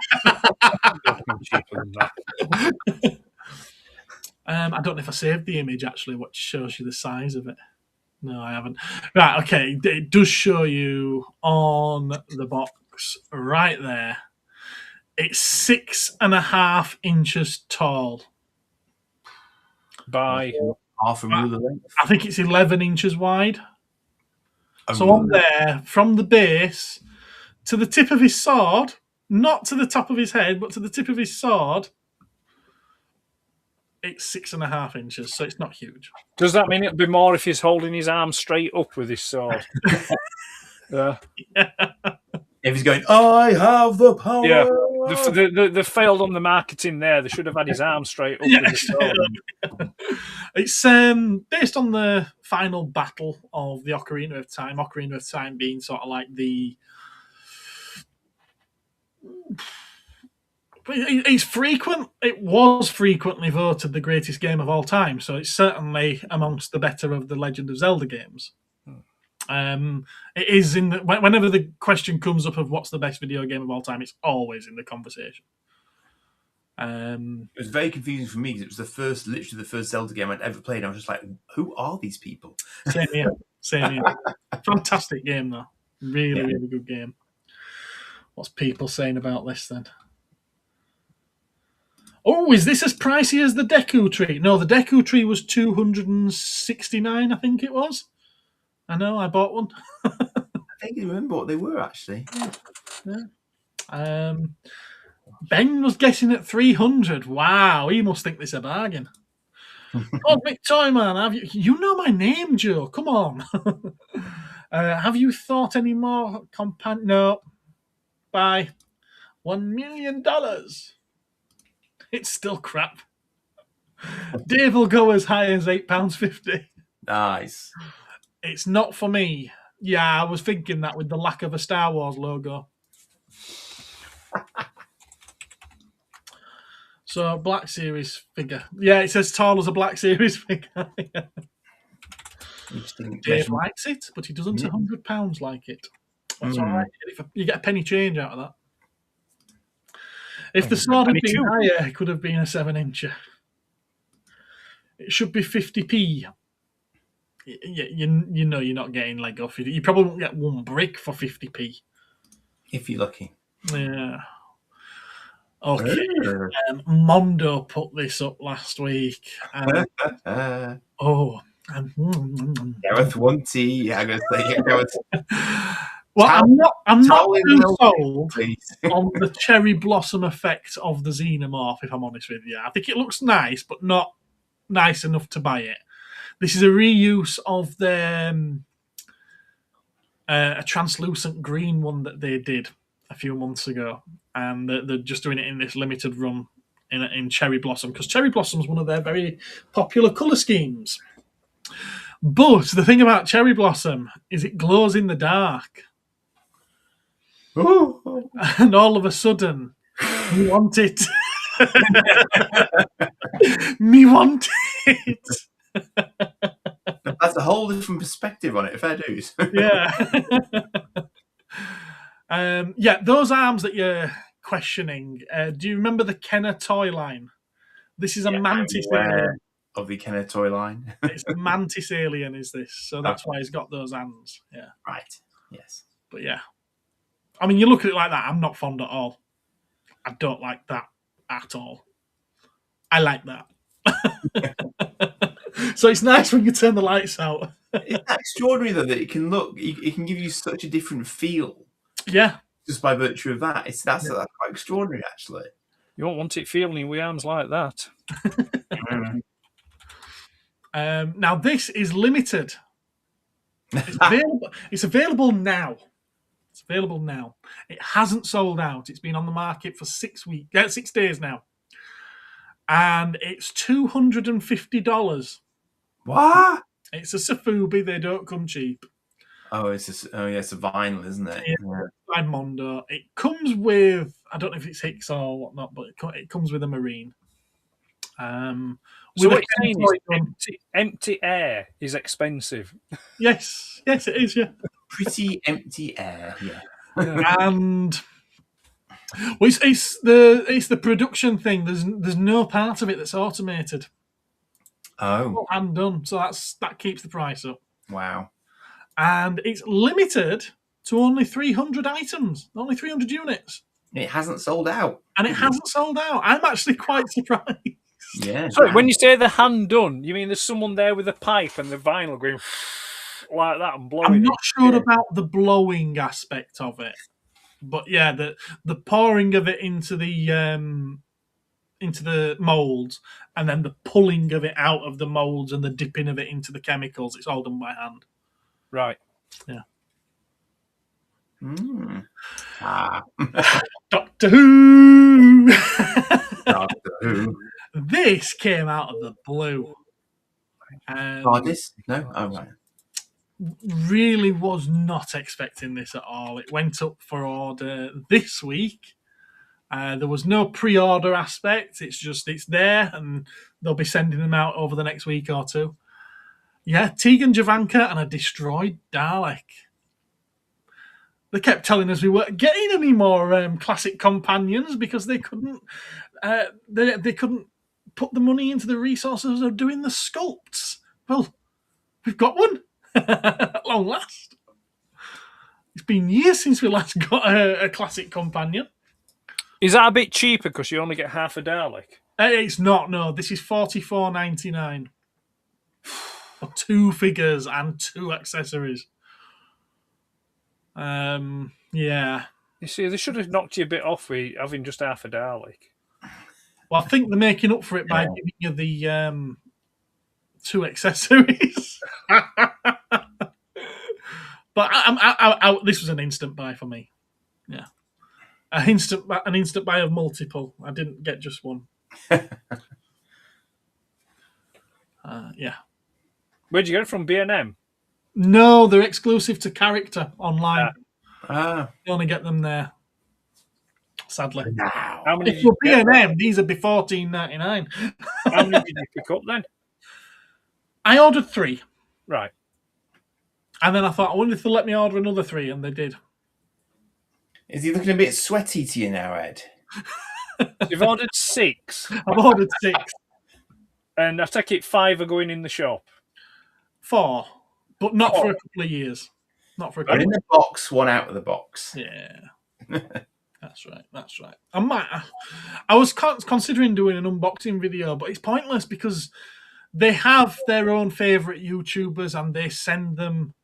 Cheaper than that.
I don't know if I saved the image actually, which shows you the size of it. No, I haven't. Right, okay. It does show you on the box right there. It's 6.5 inches tall.
By
Half a ruler length.
I think it's 11 inches wide. So on there, from the base to the tip of his sword, not to the top of his head, but to the tip of his sword, it's 6.5 inches, so it's not huge.
Does that mean it'll be more if he's holding his arm straight up with his sword? Yeah.
If he's going, I have the power.
Yeah. They failed on the marketing there. They should have had his arm straight up with his sword.
It's based on the final battle of the Ocarina of Time. Ocarina of Time being sort of like the... It's frequent. It was frequently voted the greatest game of all time, so it's certainly amongst the better of the Legend of Zelda games. It is in the, whenever the question comes up of what's the best video game of all time, it's always in the conversation.
It was very confusing for me because it was literally the first Zelda game I'd ever played. I was just like, who are these people?
Same here. Fantastic game though. Really good game. What's people saying about this then? Oh, is this as pricey as the Deku Tree? No, the Deku Tree was $269, I think it was. I know, I bought one.
I think you remember what they were actually.
Yeah. Ben was guessing at 300. Wow, he must think this a bargain. Cosmic Toy Man, you know my name, Joe? Come on. Have you thought any more? No. Bye. $1 million. It's still crap. Dave will go as high as £8.50.
Nice.
It's not for me. Yeah, I was thinking that with the lack of a Star Wars logo. So, Black Series figure. Yeah, it's as tall as a Black Series figure. Dave likes it, but he doesn't £100 like it. That's all right. You get a penny change out of that. If the sword had been higher, it could have been a 7-incher. It should be 50p. You know you're not getting Lego. You probably won't get one brick for 50p.
If you're lucky.
Yeah. Okay. Mondo put this up last week.
Gareth one tea. I'm going to say Gareth.
Well, I'm not too sold on the cherry blossom effect of the Xenomorph, if I'm honest with you. I think it looks nice, but not nice enough to buy it. This is a reuse of the a translucent green one that they did a few months ago, and they're just doing it in this limited run in cherry blossom, because cherry blossom is one of their very popular colour schemes. But the thing about cherry blossom is it glows in the dark. Ooh. And all of a sudden, me want it. Me want it.
That's a whole different perspective on it, fair dues.
Yeah, those arms that you're questioning, do you remember the Kenner toy line? This is a mantis alien.
Of the Kenner toy line.
It's a mantis alien, is this? So that's why he's got those hands. Yeah.
Right. Yes.
But yeah. I mean, you look at it like that, I'm not fond at all. I don't like that at all. I like that. So it's nice when you turn the lights out.
It's extraordinary, though, that it can give you such a different feel.
Yeah.
Just by virtue of that. That's quite extraordinary, actually.
You won't want it feeling with arms like that.
Now, this is limited. It's available now. It's available now. It hasn't sold out. It's been on the market for 6 days now. and it's $250.
What?
It's a Safubi. They don't come cheap.
Oh, it's a vinyl, isn't it?
Yeah. Dezimondo. It comes with, I don't know if it's Hicks or whatnot, but it comes with a Marine.
So what you're saying is empty air is expensive.
Yes, it is. Yeah,
pretty empty air. Yeah,
and well, it's the production thing. There's no part of it that's automated.
Oh,
and done. So that keeps the price up.
Wow.
And it's limited to only 300 items, only 300 units.
It hasn't sold out.
And it hasn't sold out. I'm actually quite surprised.
Yeah.
Sorry, when you say the hand done, you mean there's someone there with a pipe and the vinyl going like that and blowing?
I'm not sure about the blowing aspect of it, but yeah, the pouring of it into the molds and then the pulling of it out of the molds and the dipping of it into the chemicals. It's all done by hand.
Right.
Yeah.
Doctor Who. Doctor Who.
This came out of the blue.
TARDIS? No? Oh, right.
Really was not expecting this at all. It went up for order this week. There was no pre-order aspect. It's there, and they'll be sending them out over the next week or two. Yeah, Tegan Javanka and a destroyed Dalek. They kept telling us we weren't getting any more classic companions because they couldn't. They couldn't put the money into the resources of doing the sculpts. Well, we've got one at long last. It's been years since we last got a classic companion.
Is that a bit cheaper because you only get half a Dalek?
It's not. No, this is $44.99 for 2 figures and 2 accessories. Yeah.
You see, they should have knocked you a bit off with having just half a Dalek.
Well, I think they're making up for it by giving you the 2 accessories. But this was an instant buy for me. Yeah, an instant buy of multiple. I didn't get just one. Yeah.
Where'd you get it from? B&M?
No, they're exclusive to Character online.
You
only get them there. Sadly.
Wow.
How many
if you're B&M, these would be $14.99.
How many did you pick up then?
I ordered 3.
Right.
And then I thought, I wonder if they'll let me order another 3, and they did.
Is he looking a bit sweaty to you now, Ed?
You've ordered 6.
I've ordered 6.
And I take it 5 are going in the shop.
4. But not for a couple of years. Not for a couple.
One in the box, one out of the box.
Yeah. That's right. I was considering doing an unboxing video, but it's pointless because they have their own favourite YouTubers and they send them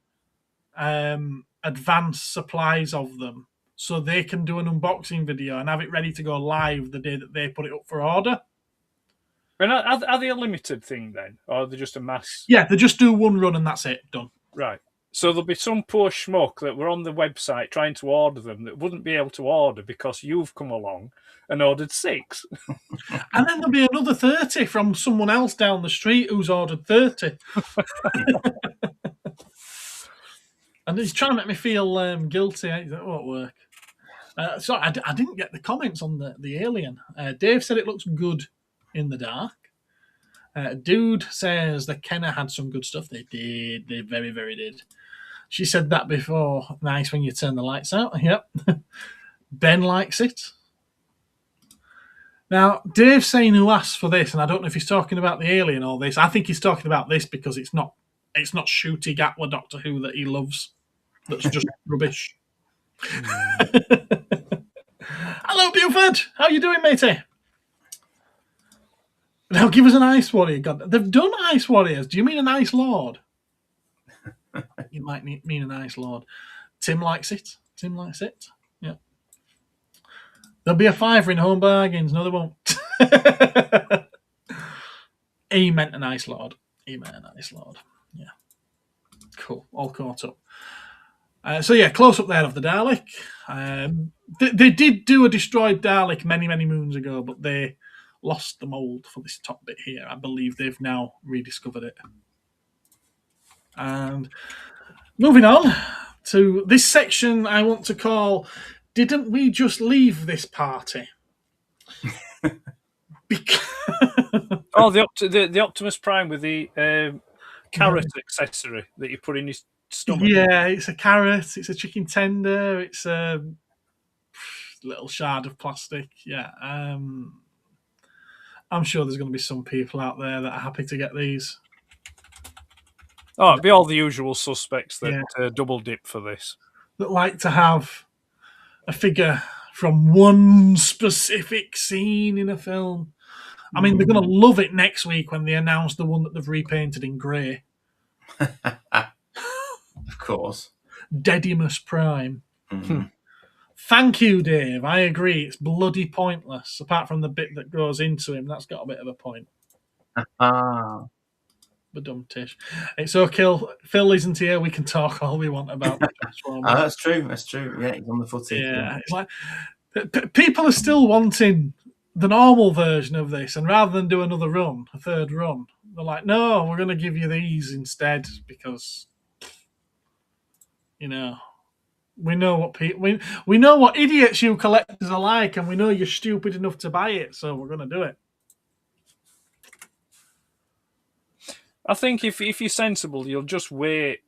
advanced supplies of them so they can do an unboxing video and have it ready to go live the day that they put it up for order.
And are they a limited thing then? Or are they just a mass?
Yeah, they just do one run and that's it. Done.
Right. So there'll be some poor schmuck that were on the website trying to order them that wouldn't be able to order because you've come along and ordered 6.
And then there'll be another 30 from someone else down the street who's ordered 30. And he's trying to make me feel guilty. It won't work. So I didn't get the comments on the Alien. Dave said it looks good in the dark. Dude says the Kenner had some good stuff. They did. They very, very did. She said that before. Nice when you turn the lights out. Yep. Ben likes it. Now, Dave's saying who asked for this, and I don't know if he's talking about the Alien or this. I think he's talking about this because it's not shooty Gatler Doctor Who that he loves. That's just rubbish. Hello, Buford. How you doing, matey? Now give us an Ice Warrior. God, they've done Ice Warriors. Do you mean an Ice Lord? You might mean an Ice Lord. Tim likes it. Yeah. There'll be a $5 in home bargains. No, there won't. He meant an Ice Lord. Yeah. Cool. All caught up. So yeah, close up there of the Dalek. They did do a destroyed Dalek many, many moons ago, but they lost the mould for this top bit here. I believe they've now rediscovered it. And moving on to this section, I want to call "Didn't We Just Leave This Party?"
Oh, the Optimus Prime with the carrot accessory that you put in his stomach.
Yeah, it's a carrot, it's a chicken tender, it's a little shard of plastic. Yeah, I'm sure there's going to be some people out there that are happy to get these.
Oh, it'd be all the usual suspects that double dip for this.
That like to have a figure from one specific scene in a film. I mean, they're going to love it next week when they announce the one that they've repainted in grey.
Of course.
Dedimus Prime.
Mm-hmm.
Thank you, Dave. I agree. It's bloody pointless. Apart from the bit that goes into him, that's got a bit of a point. Badumtish. It's okay. Phil isn't here. We can talk all we want about Transformers.
That's true. That's true. Yeah, he's on the footy.
Yeah, it's like people are still wanting the normal version of this, and rather than do another run, a third run, they're like, "No, we're going to give you these instead because we know what we know what idiots you collectors are like, and we know you're stupid enough to buy it, so we're going to do it."
I think if you're sensible, you'll just wait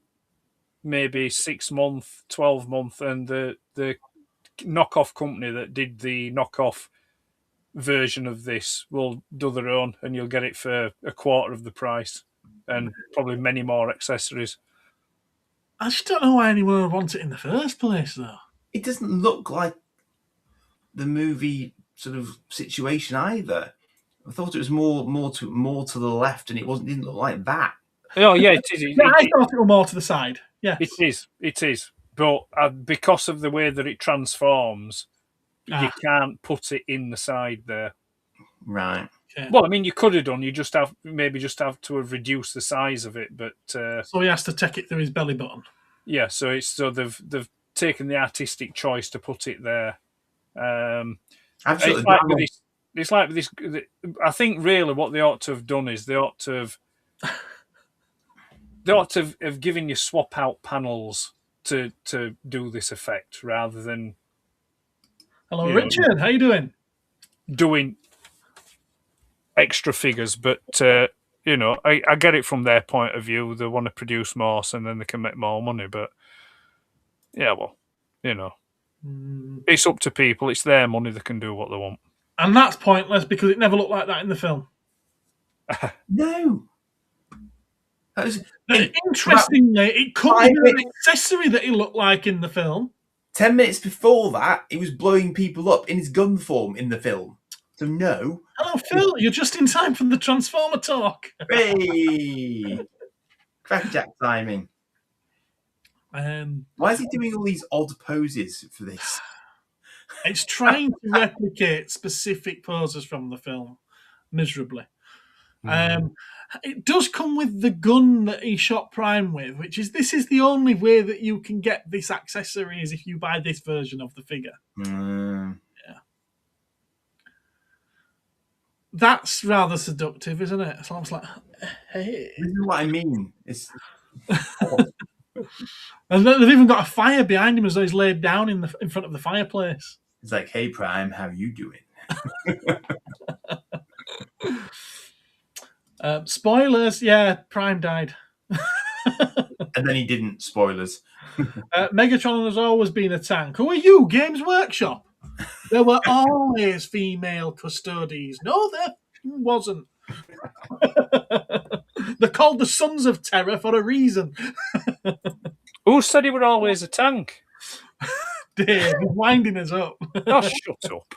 maybe 6 months, 12 months, and the knockoff company that did the knockoff version of this will do their own, and you'll get it for a quarter of the price and probably many more accessories.
I just don't know why anyone would want it in the first place, though.
It doesn't look like the movie sort of situation either. I thought it was more to the left, and didn't look like that.
Oh yeah, it is.
I thought it was more to the side. Yeah,
it is. But because of the way that it transforms, you can't put it in the side there.
Right.
Okay.
Well, I mean, you could have done. You just have to have reduced the size of it, but
so he has to take it through his belly button.
Yeah, so they've taken the artistic choice to put it there.
Absolutely.
It's like this. I think really what they ought to have done is they ought to have given you swap out panels to do this effect rather than.
Hello, Richard. How you doing?
Doing extra figures, but I get it from their point of view. They want to produce more, so then they can make more money. But yeah, well, it's up to people. It's their money. They can do what they want.
And that's pointless because it never looked like that in the film.
No.
Interestingly, it could be an accessory that he looked like in the film.
10 minutes before that, he was blowing people up in his gun form in the film. So no.
Hello, Phil. You're just in time for the Transformer talk.
Hey! Crackjack timing. Why is he doing all these odd poses for this?
It's trying to replicate specific poses from the film miserably. It does come with the gun that he shot Prime with, this is the only way that you can get this accessory is if you buy this version of the figure. Yeah. That's rather seductive, isn't it? So I was like, hey.
This is what I mean. It's
and they've even got a fire behind him as though he's laid down in front of the fireplace.
It's like, hey, Prime, how you doing?
Spoilers, yeah, Prime died.
And then he didn't, spoilers.
Megatron has always been a tank. Who are you, Games Workshop? There were always female custodies. No, there wasn't. They're called the Sons of Terror for a reason.
Who said he were always a tank?
Dave, he's winding us up.
Oh, shut up.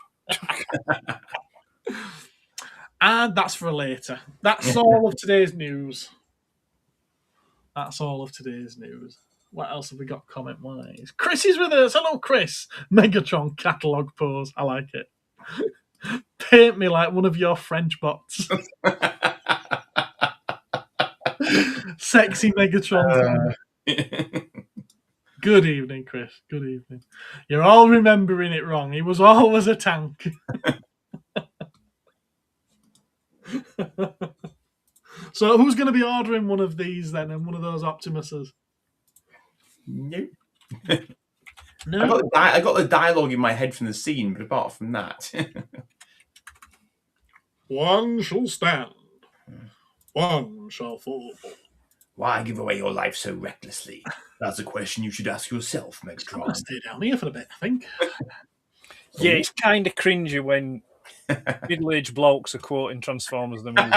And that's for later. That's all of today's news. What else have we got comment-wise? Chris is with us. Hello, Chris. Megatron catalogue pose. I like it. Paint me like one of your French bots. Sexy Megatron. Good evening, Chris. Good evening. You're all remembering it wrong. He was always a tank. So who's going to be ordering one of these then, and one of those Optimuses?
No.
No.
I got the dialogue in my head from the scene, but apart from that,
one shall stand, one shall fall.
Why give away your life so recklessly? That's a question you should ask yourself,
I'm
Megatron.
going to stay down here for a bit, I think.
Yeah, it's kind of cringy when middle-aged blokes are quoting Transformers the movie.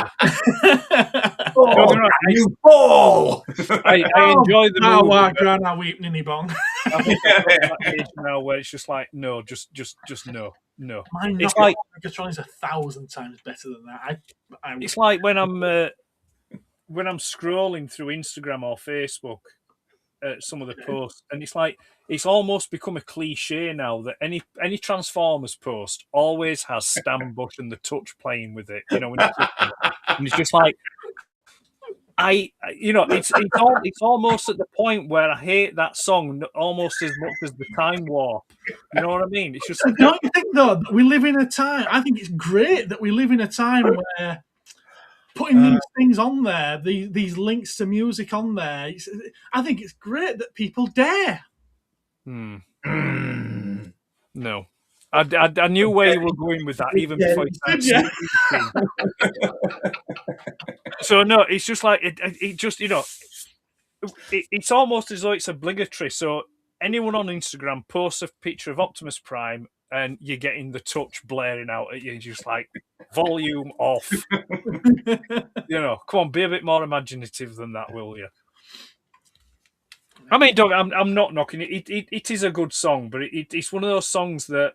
You fall!
I enjoy the movie.
Wow, Gran, I weep, Ninny Bong.
I think I'm at that age now where it's just like, no, just no. It's like
Megatron is 1,000 times better than that.
It's like when I'm scrolling through Instagram or Facebook at some of the posts, and it's like it's almost become a cliche now that any Transformers post always has Stan Bush and the Touch playing with it. You know, and it's just like it's almost at the point where I hate that song almost as much as the Time Warp. You know what I mean? It's just
don't you think though that we live in a time? I think it's great that we live in a time where putting these things on there, these links to music on there. I think it's great that people dare.
No. I knew where you were going with that even before you started. So no, it's just like it just it's almost as though it's obligatory. So anyone on Instagram posts a picture of Optimus Prime and you're getting the Touch blaring out at you, just like volume off. Come on, be a bit more imaginative than that, will you? I mean, I'm not knocking it. It is a good song, but it's one of those songs that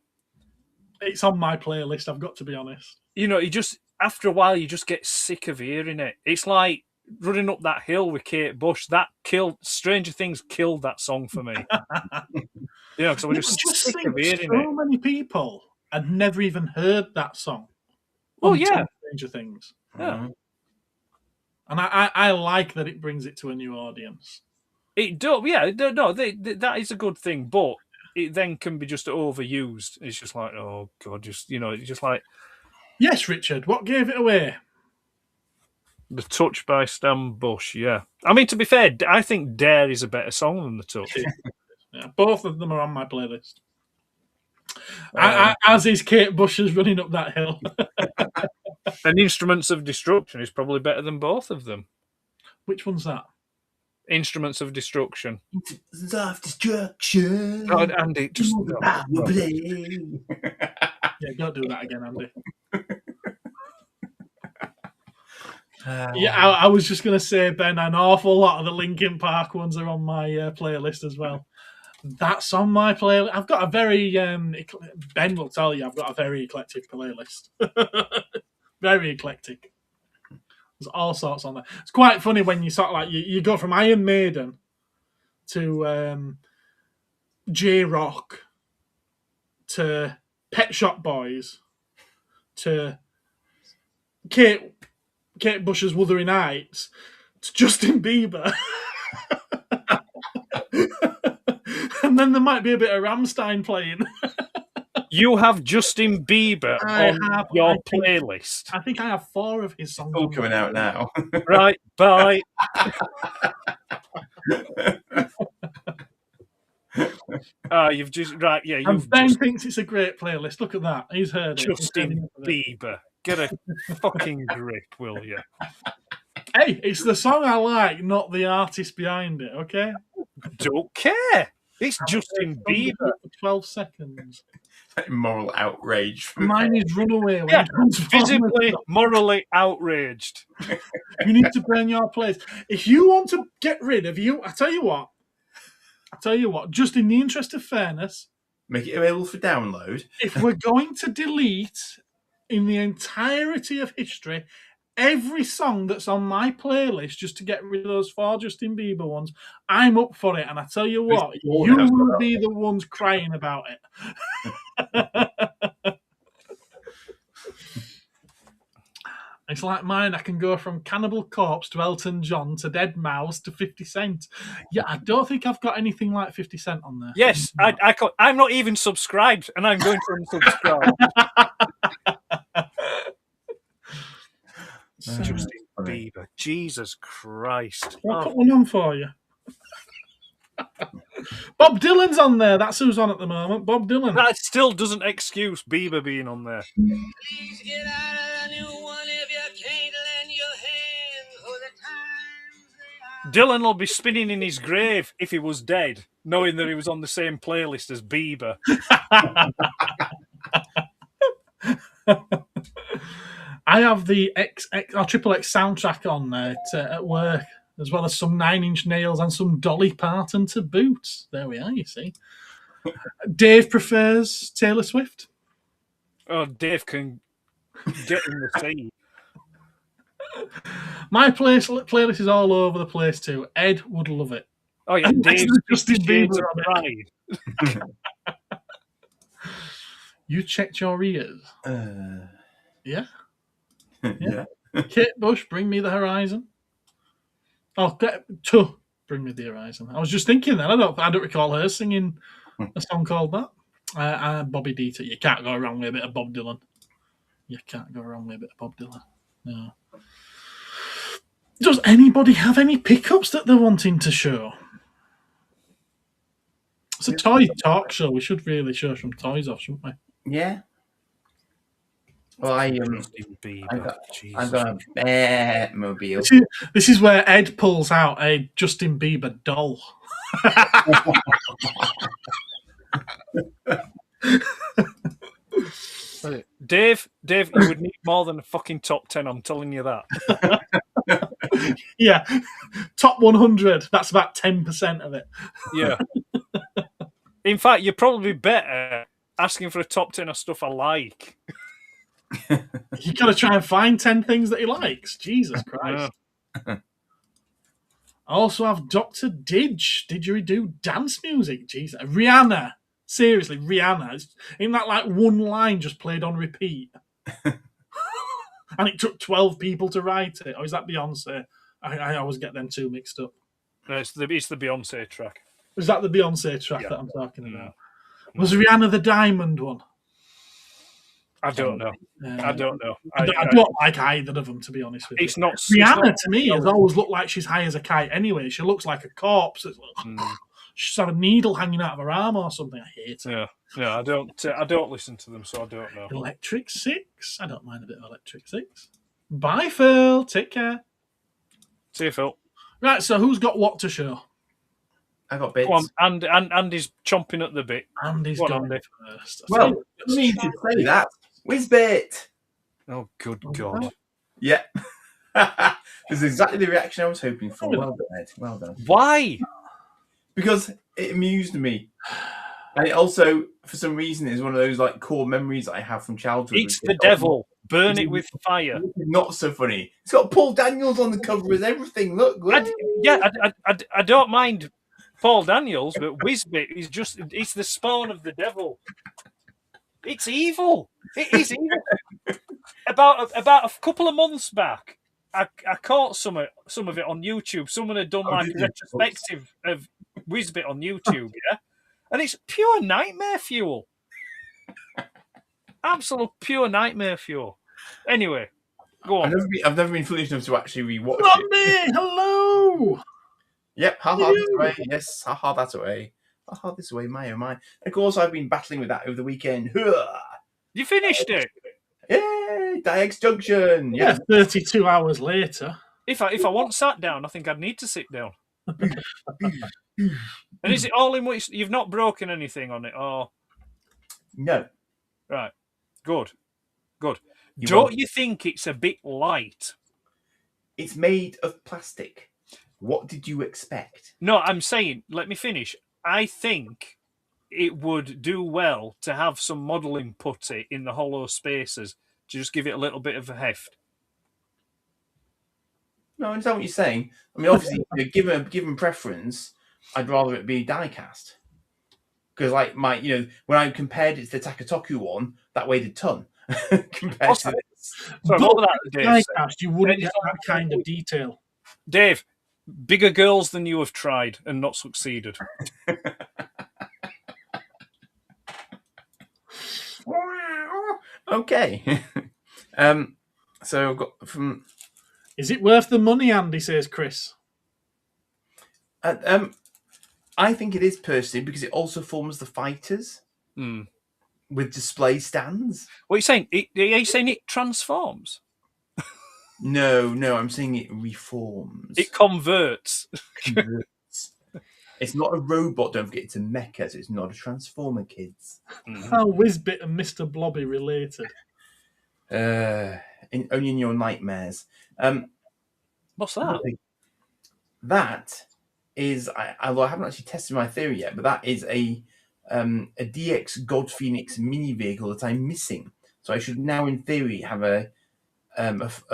it's on my playlist. I've got to be honest.
You just after a while you just get sick of hearing it. It's like Running Up That Hill with Kate Bush. That killed Stranger Things. Killed that song for me. Because I was just sick of hearing it.
So many people had never even heard that song.
Oh yeah,
Stranger Things.
Yeah,
and I like that it brings it to a new audience.
It does. Yeah, no, that is a good thing, but it then can be just overused. It's just like, oh god, it's just like.
Yes, Richard. What gave it away?
The Touch by Stan Bush. Yeah, I mean, to be fair, I think Dare is a better song than The Touch.
Yeah, both of them are on my playlist. As is Kate Bush's Running Up That Hill.
And Instruments of Destruction is probably better than both of them.
Which one's that?
Instruments of Destruction.
Instruments of Destruction.
God, Andy, just
yeah, don't do that again, Andy. Yeah, I was just going to say, Ben, an awful lot of the Linkin Park ones are on my playlist as well. That's on my playlist. I've got a very Ben will tell you I've got a very eclectic playlist. Very eclectic. There's all sorts on there. It's quite funny when you sort of like you go from Iron Maiden to J-Rock to Pet Shop Boys to Kate Bush's Wuthering Heights to Justin Bieber. And then there might be a bit of Rammstein playing.
You have Justin Bieber on your playlist.
I think I have 4 of his songs.
All coming out now.
Right, bye. You've just right, yeah.
Ben thinks it's a great playlist. Look at that. He's heard it.
Justin Bieber. Get a fucking grip, will you?
Hey, it's the song I like, not the artist behind it. Okay.
Don't care. It's Justin Bieber.
For 12 seconds.
Moral outrage.
Mine is Runaway.
Yeah, visibly, morally outraged.
You need to burn your place. If you want to get rid of you, I tell you what, just in the interest of fairness,
make it available for download.
If we're going to delete in the entirety of history every song that's on my playlist just to get rid of those 4 Justin Bieber ones, I'm up for it. And I tell you what, you will be the ones crying about it. It's like mine. I can go from Cannibal Corpse to Elton John to Dead Mouse to 50 Cent. Yeah, I don't think I've got anything like 50 Cent on there.
Yes, I'm not even subscribed, and I'm going to unsubscribe. Justin Bieber. Jesus Christ.
I'll put one on for you. Bob Dylan's on there. That's who's on at the moment. Bob Dylan.
That still doesn't excuse Bieber being on there.
Please get out of the new one if you can't lend your hand for the times they are.
Dylan will be spinning in his grave if he was dead, knowing that he was on the same playlist as Bieber.
I have the Triple X soundtrack on at work, as well as some Nine Inch Nails and some Dolly Parton to boot. There we are, you see. Dave prefers Taylor Swift.
Oh, Dave can get in the sea.
My playlist is all over the place too. Ed would love it.
Oh yeah, Dave's
Justin Bieber
on
on it. You checked your ears? Yeah?
Yeah.
Kate Bush, Bring Me the Horizon. Oh, to Bring Me the Horizon. I was just thinking that. I don't recall her singing a song called that. Bobby Dieter. You can't go wrong with a bit of Bob Dylan. You can't go wrong with a bit of Bob Dylan. No. Does anybody have any pickups that they're wanting to show? It's a toy talk show. We should really show some toys off, shouldn't we?
Yeah. Well, I've got a Batmobile.
This is where Ed pulls out a Justin Bieber doll.
Dave, you would need more than a fucking top 10, I'm telling you that.
Yeah, top 100. That's about 10% of it.
Yeah. In fact, you're probably better asking for a top 10 of stuff I like.
You got to try and find 10 things that he likes. Jesus Christ.
Yeah.
I also have Dr. Didgeridoo dance music. Jesus. Rihanna. Seriously, Rihanna. Isn't that like one line just played on repeat? And it took 12 people to write it. Or is that Beyonce? I always get them two mixed up.
No, it's the Beyonce track.
Is that the Beyonce track that I'm talking about? Was Rihanna the diamond one?
I don't know. I don't know.
I don't like either of them, to be honest with you.
It's not
Rihanna, to me, has always looked like she's high as a kite anyway. She looks like a corpse. She's had a needle hanging out of her arm or something. I hate it.
Yeah. I don't listen to them, so I don't know.
Electric Six. I don't mind a bit of Electric Six. Bye, Phil. Take care.
See you, Phil.
Right, so who's got what to show?
I got bits.
Go on, Andy's chomping at the bit.
Andy's going first.
Well, you need to say that. Whizbit.
Oh, good God.
Yeah. This is exactly the reaction I was hoping for. Well done, Ed. Well done.
Why?
Because it amused me. And it also, for some reason, is one of those like core memories that I have from childhood.
It's the devil. Burn it with fire.
Not so funny. It's got Paul Daniels on the cover as everything. Look.
I don't mind Paul Daniels, but Whizbit is it's the spawn of the devil. It's evil. It is evil. About a couple of months back, I caught some of it on YouTube. Someone had done like a retrospective of Whizbit on YouTube, yeah? And it's pure nightmare fuel. Absolute pure nightmare fuel. Anyway, go on.
I've never been foolish enough to actually rewatch
it. Hello.
Yep, haha, this way. Yes, haha, that way. Haha, this way, my oh my. Of course, I've been battling with that over the weekend.
You finished it?
Yay, Diax Junction.
Yeah, 32 hours later.
If I want sat down, I think I'd need to sit down. And is it all in which you've not broken anything on it, or
no?
Right, good. Don't you think it's a bit light?
It's made of plastic. What did you expect?
No, I'm saying, let me finish. I think it would do well to have some modelling putty in the hollow spaces to just give it a little bit of a heft.
No, I understand what you're saying. I mean, obviously, given preference, I'd rather it be die-cast. Because, like, when I compared it to the Takatoku one, that weighed a ton compared to this.
Sorry, what was that, Dave?
Die-cast, you wouldn't get that kind of detail.
Dave, bigger girls than you have tried and not succeeded.
Okay. So I've got
Is it worth the money, Andy, says Chris?
I think it is personally because it also forms the fighters with display stands.
What are you saying? Are you saying it transforms?
No, I'm saying it reforms.
It converts.
It's not a robot, don't forget, it's a mecha, so it's not a transformer, kids.
How Whizbit and Mr. Blobby related?
Only in your nightmares.
What's that?
That is, although I haven't actually tested my theory yet, but that is a DX God Phoenix mini vehicle that I'm missing. So I should now, in theory, have a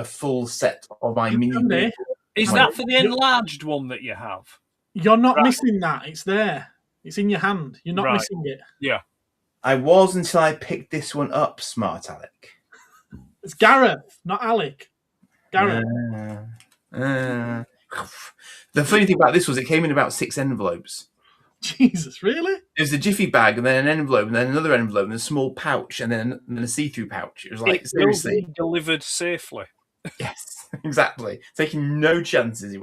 full set of my mini vehicle.
Is that for the enlarged one that you have?
You're not missing that. It's there. It's in your hand. You're not missing it.
Yeah.
I was until I picked this one up, smart Alec.
It's Gareth, not Alec. Gareth.
The funny thing about this was it came in about 6 envelopes.
Jesus, really?
It was a jiffy bag, and then an envelope, and then another envelope, and a small pouch, and then a see-through pouch. It was like, seriously.
Will be delivered safely.
Yes, exactly. Taking no chances.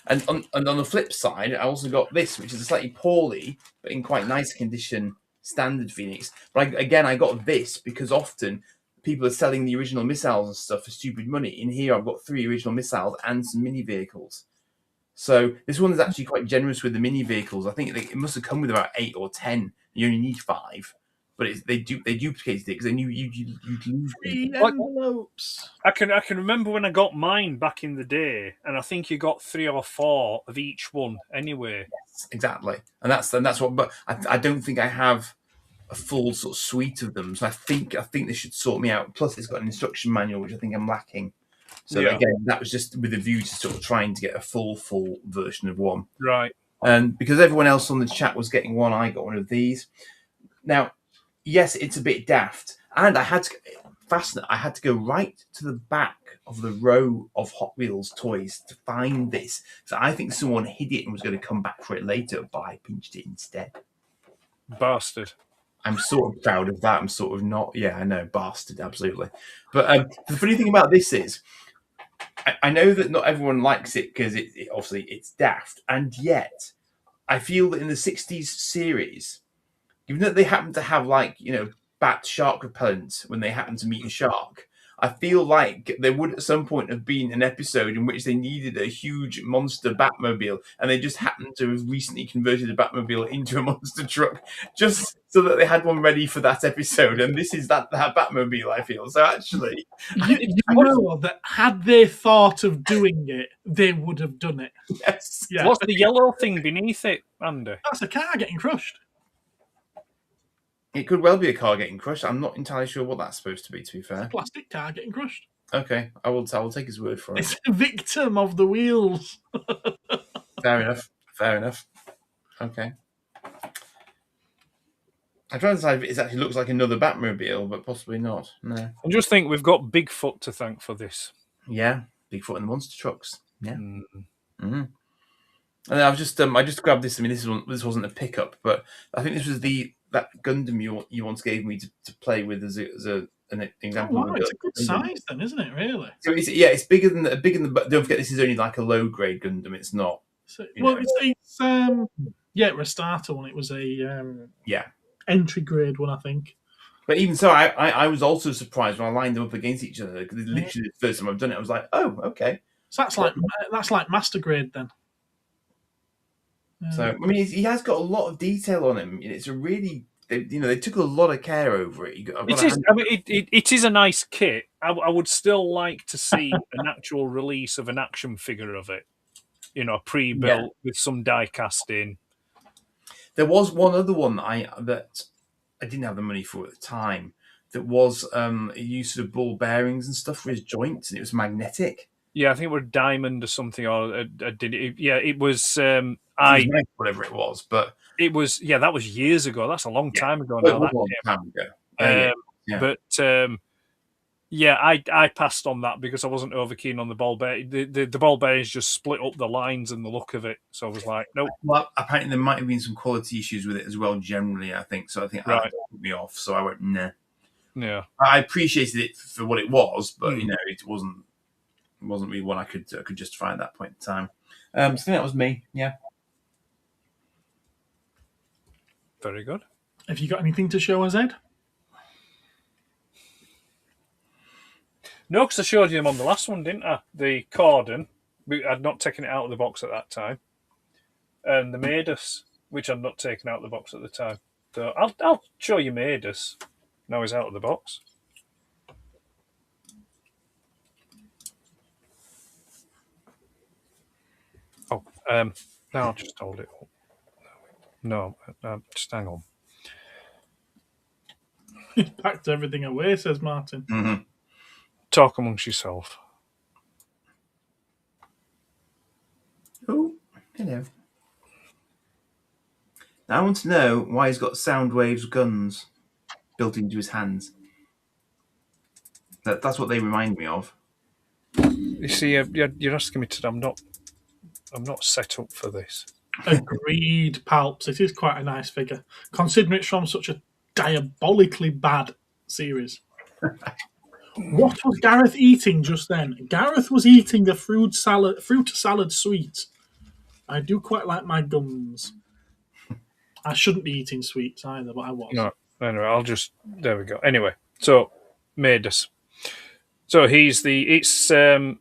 And on the flip side, I also got this, which is a slightly poorly, but in quite nice condition, standard Phoenix. But I got this because often people are selling the original missiles and stuff for stupid money. In here, I've got 3 original missiles and some mini vehicles. So this one is actually quite generous with the mini vehicles. I think it must have come with about 8 or 10. You only need 5. But they duplicated it because they knew you'd lose
3 envelopes.
I can remember when I got mine back in the day, and I think you got 3 or 4 of each one anyway.
Yes, exactly, and that's what. But I don't think I have a full sort of suite of them. So I think they should sort me out. Plus, it's got an instruction manual, which I think I'm lacking. So again, that was just with a view to sort of trying to get a full version of one.
Right.
And because everyone else on the chat was getting one, I got one of these. Now, yes, it's a bit daft, and I had to go right to the back of the row of Hot Wheels toys to find this. So I think someone hid it and was going to come back for it later, but I pinched it instead.
Bastard.
I'm sort of proud of that. I'm sort of not. Yeah, I know, bastard, absolutely. But the funny thing about this is, I know that not everyone likes it because obviously it's daft, and yet I feel that in the 60s series, even though they happen to have bat shark repellents when they happen to meet a shark, I feel like there would at some point have been an episode in which they needed a huge monster Batmobile, and they just happened to have recently converted a Batmobile into a monster truck just so that they had one ready for that episode. And this is that Batmobile, I feel. So actually,
you know that had they thought of doing it, they would have done it.
Yes.
Yeah.
What's the yellow thing beneath it, Andy?
That's a car getting crushed.
It could well be a car getting crushed. I'm not entirely sure what that's supposed to be, to be fair.
A plastic car getting crushed.
Okay, I will take his word for it.
It's a victim of the wheels.
Fair enough. Okay. I'm trying to decide if it actually looks like another Batmobile, but possibly not. No.
I just think we've got Bigfoot to thank for this.
Yeah, Bigfoot and the monster trucks. Yeah. Mm-hmm. And I just grabbed this. I mean, this wasn't a pickup, but I think this was that Gundam you once gave me to play with as an example.
Oh, wow, it's a good size then, isn't it? Really?
So it's bigger than But don't forget, this is only like a low grade Gundam. It's not.
So, it's Restata one. It was a entry grade one, I think.
But even so, I was also surprised when I lined them up against each other because it's literally the first time I've done it. I was like, oh, okay.
So that's like master grade then.
So I mean, he has got a lot of detail on him. It's a really, they took a lot of care over it.
It is a nice kit. I would still like to see an actual release of an action figure of it. Pre-built with some die casting.
There was one other one that I didn't have the money for at the time. That was it used sort of ball bearings and stuff for his joints, and it was magnetic.
Yeah, I think it was diamond or something. Or it was.
Whatever it was, but
it was. Yeah, that was years ago. That's a long time ago now. I passed on that because I wasn't over keen on the ball bearing. The ball bearings just split up the lines and the look of it. So I was like, nope.
Well, apparently there might have been some quality issues with it as well. Generally, I think so. I think that put me off. So I went, nah.
Yeah,
I appreciated it for what it was, but it wasn't. wasn't really one I could justify at that point in time. So I think that was me. Yeah.
Very good.
Have you got anything to show us, Ed?
No, because I showed you them on the last one, didn't I? The cordon. I'd not taken it out of the box at that time. And the Maidus, which I'd not taken out of the box at the time. So I'll show you Maidus. Now he's out of the box. Oh, now I'll just hold it up. No, just hang on.
Packed everything away, says Martin.
Mm-hmm.
Talk amongst yourself.
Oh, hello. Now I want to know why he's got Soundwave's guns built into his hands. That's what they remind me of.
You see, you're asking me to. I'm not set up for this.
Agreed, Palps. It is quite a nice figure, considering it's from such a diabolically bad series. What was Gareth eating just then? Gareth was eating a fruit salad sweet. I do quite like my gums. I shouldn't be eating sweets either, but I was.
No, anyway, there we go. Anyway, so Maidus. So it's a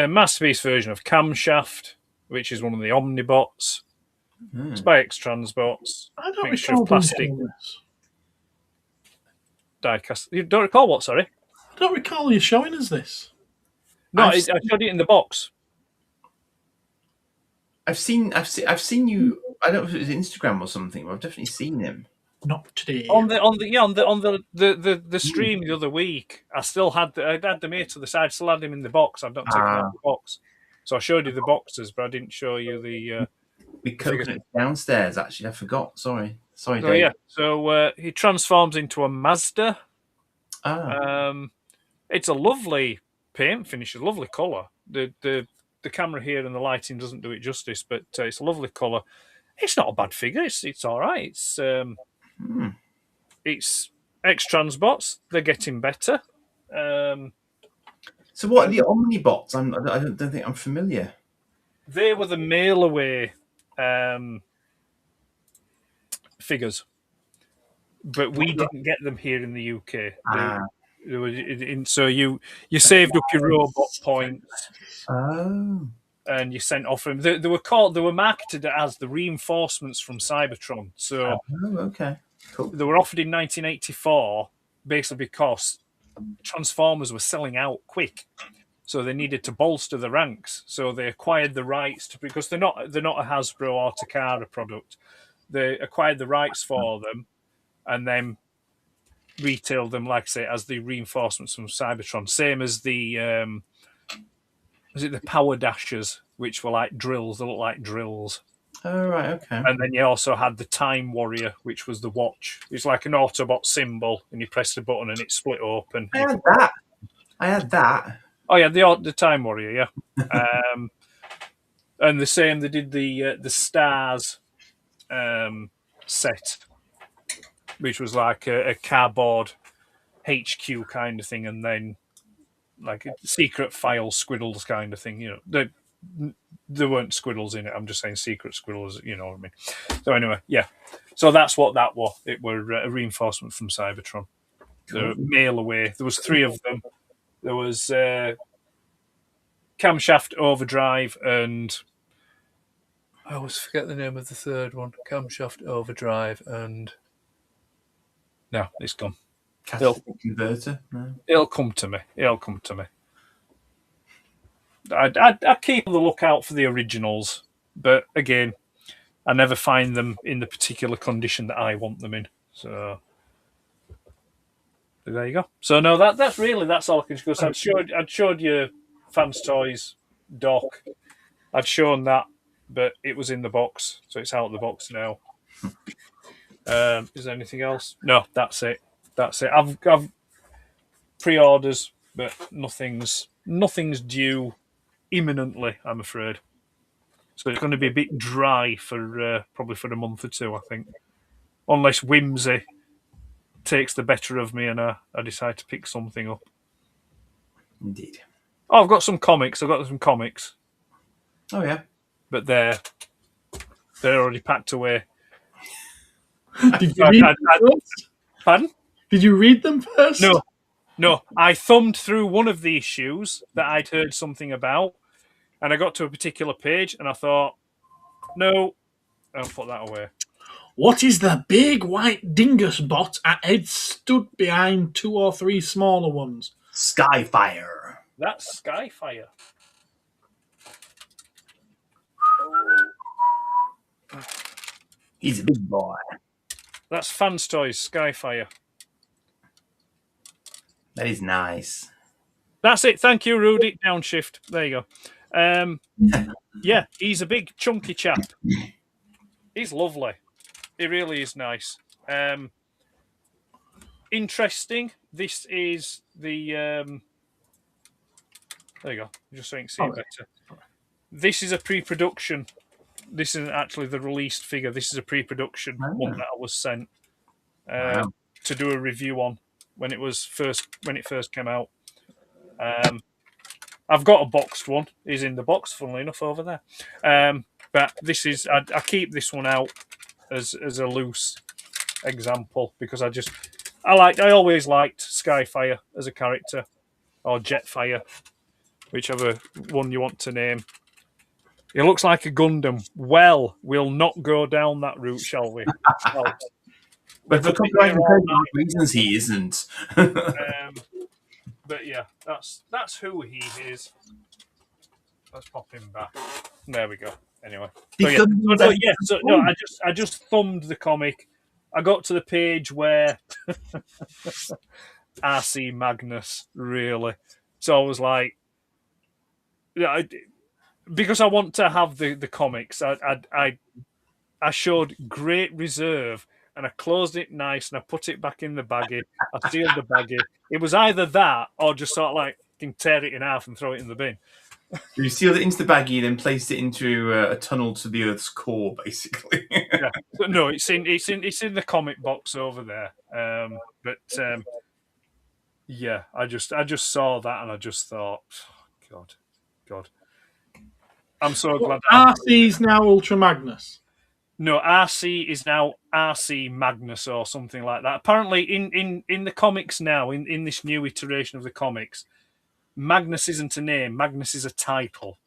masterpiece version of Camshaft, which is one of the Omnibots. It's by X-Transbots.
I don't
Mixture
recall
of plastic
this.
diecast. You don't recall what? Sorry.
I don't recall you showing us this.
No, I showed it in the box.
I've seen you. I don't know if it was Instagram or something, but I've definitely seen him.
Not today.
On the stream the other week, I had the mate to the side. Still had him in the box. I've not taken out the box, so I showed you the boxes, but I didn't show you the.
We coconut downstairs. Actually, I forgot. Sorry, Dave.
Yeah. So he transforms into a Mazda. It's a lovely paint finish, a lovely colour. The camera here and the lighting doesn't do it justice, but it's a lovely colour. It's not a bad figure. It's all right. It's X-Transbots. They're getting better.
So what are the Omnibots? I don't think I'm familiar.
They were the mail away figures, but we didn't get them here in the UK. So you saved up your robot points.
Oh.
And you sent off them. They were marketed as the reinforcements from Cybertron. So
okay, cool.
They were offered in 1984, basically because Transformers were selling out quick, so they needed to bolster the ranks. So they acquired the rights because they're not a Hasbro or Takara product. They acquired the rights for them, and then retailed them, like I say, as the reinforcements from Cybertron. Same as the the Power Dashers, which were like drills. They look like drills.
Oh, right, okay.
And then you also had the Time Warrior, which was the watch. It's like an Autobot symbol, and you press the button and it split open.
I had that.
Oh yeah, the Time Warrior, yeah. And the same, they did the Stars set, which was like a cardboard HQ kind of thing, and then like a secret file squiddles kind of thing. You know, there weren't squiddles in it. I'm just saying secret squiddles. You know what I mean? So anyway, yeah. So that's what that was. It were a reinforcement from Cybertron. The mail away. There was 3 of them. There was Camshaft Overdrive and I always forget the name of the third one. Camshaft Overdrive and no, it's gone.
Catalytic converter. No.
It'll come to me. I keep on the lookout for the originals, but again, I never find them in the particular condition that I want them in. So there you go. So no, that's all I can show. So I'd showed you Fans Toys doc. I'd shown that, but it was in the box, so it's out of the box now. Is there anything else? No, that's it. I've pre-orders, but nothing's due imminently, I'm afraid. So it's going to be a bit dry for probably for a month or 2, I think, unless whimsy takes the better of me and I decide to pick something up.
Indeed.
Oh, I've got some comics.
Oh yeah.
But they're already packed away.
Did you read them first?
Pardon?
Did you read them first?
No. I thumbed through one of the issues that I'd heard something about, and I got to a particular page, and I thought, no, I'll put that away.
What is the big white dingus bot at Ed stood behind 2 or 3 smaller ones?
Skyfire.
That's Skyfire.
He's a big boy.
That's Fans Toys Skyfire.
That is nice.
That's it. Thank you, Rudy. Downshift. There you go. Yeah, he's a big chunky chap. He's lovely. He really is nice. Interesting. This is the. There you go. Just so you can see it better. This is a pre-production. This isn't actually the released figure. This is a pre-production one that I was sent to do a review on when it first came out. I've got a boxed one. He's in the box, funnily enough, over there. But this is I keep this one out as a loose example because I always liked Skyfire as a character, or Jetfire, whichever one you want to name. He looks like a Gundam. Well, we'll not go down that route, shall we?
But for copyright reasons, he isn't.
But yeah, that's who he is. Let's pop him back. There we go. Anyway, I just thumbed the comic. I got to the page where RC Magnus, really. So I was like, because I want to have the comics. I showed great reserve, and I closed it nice, and I put it back in the baggie. I sealed the baggie. It was either that or just sort of like can tear it in half and throw it in the bin.
You sealed it into the baggie, then placed it into a tunnel to the Earth's core, basically.
Yeah. But no, it's in the comic box over there. Yeah, I just saw that and I just thought, oh, God. I'm so glad.
RC's now Ultra Magnus.
No, RC is now RC Magnus or something like that. Apparently, in the comics now, in this new iteration of the comics, Magnus isn't a name. Magnus is a title,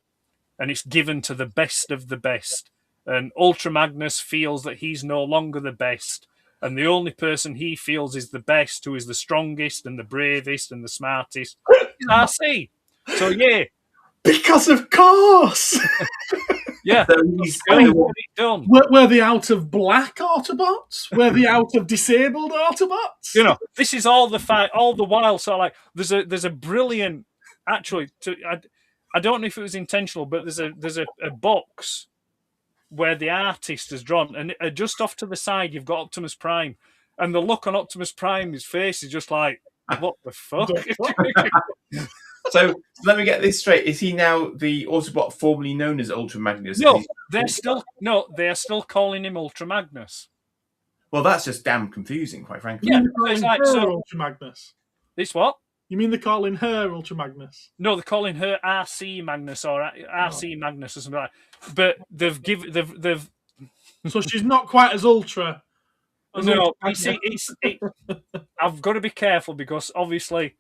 and it's given to the best of the best. And Ultra Magnus feels that he's no longer the best, and the only person he feels is the best, who is the strongest and the bravest and the smartest, is RC. So yeah.
Because of course.
Yeah.
So he's
done.
Were they out of black Autobots? Were they out of disabled Autobots?
You know, this is all the while. So like, there's a brilliant. Actually, I don't know if it was intentional, but there's a box where the artist has drawn, and just off to the side you've got Optimus Prime, and the look on Optimus Prime's face is just like, what the fuck?
So let me get this straight. Is he now the Autobot formerly known as Ultra Magnus?
No, they are still calling him Ultra Magnus.
Well, that's just damn confusing, quite frankly.
Yeah,
It's like Ultra Magnus.
This what?
You mean they're calling her Ultra Magnus?
No, they're calling her RC Magnus or RC Magnus or something like that. But they've
So she's not quite as ultra.
No, you see, I've got to be careful because obviously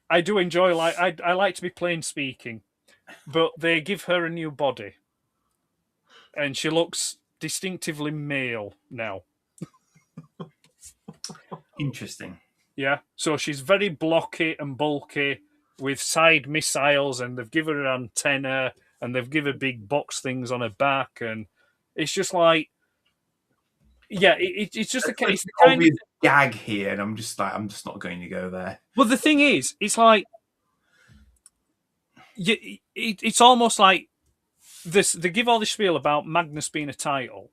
I do enjoy I like to be plain speaking, but they give her a new body, and she looks distinctively male now.
Interesting.
Yeah, so she's very blocky and bulky with side missiles, and they've given her an antenna, and they've given her big box things on her back, and it's just like, yeah, it's just it's the kind of
gag here, and I'm just not going to go there.
Well, the thing is, it's like it's almost like this. They give all this spiel about Magnus being a title,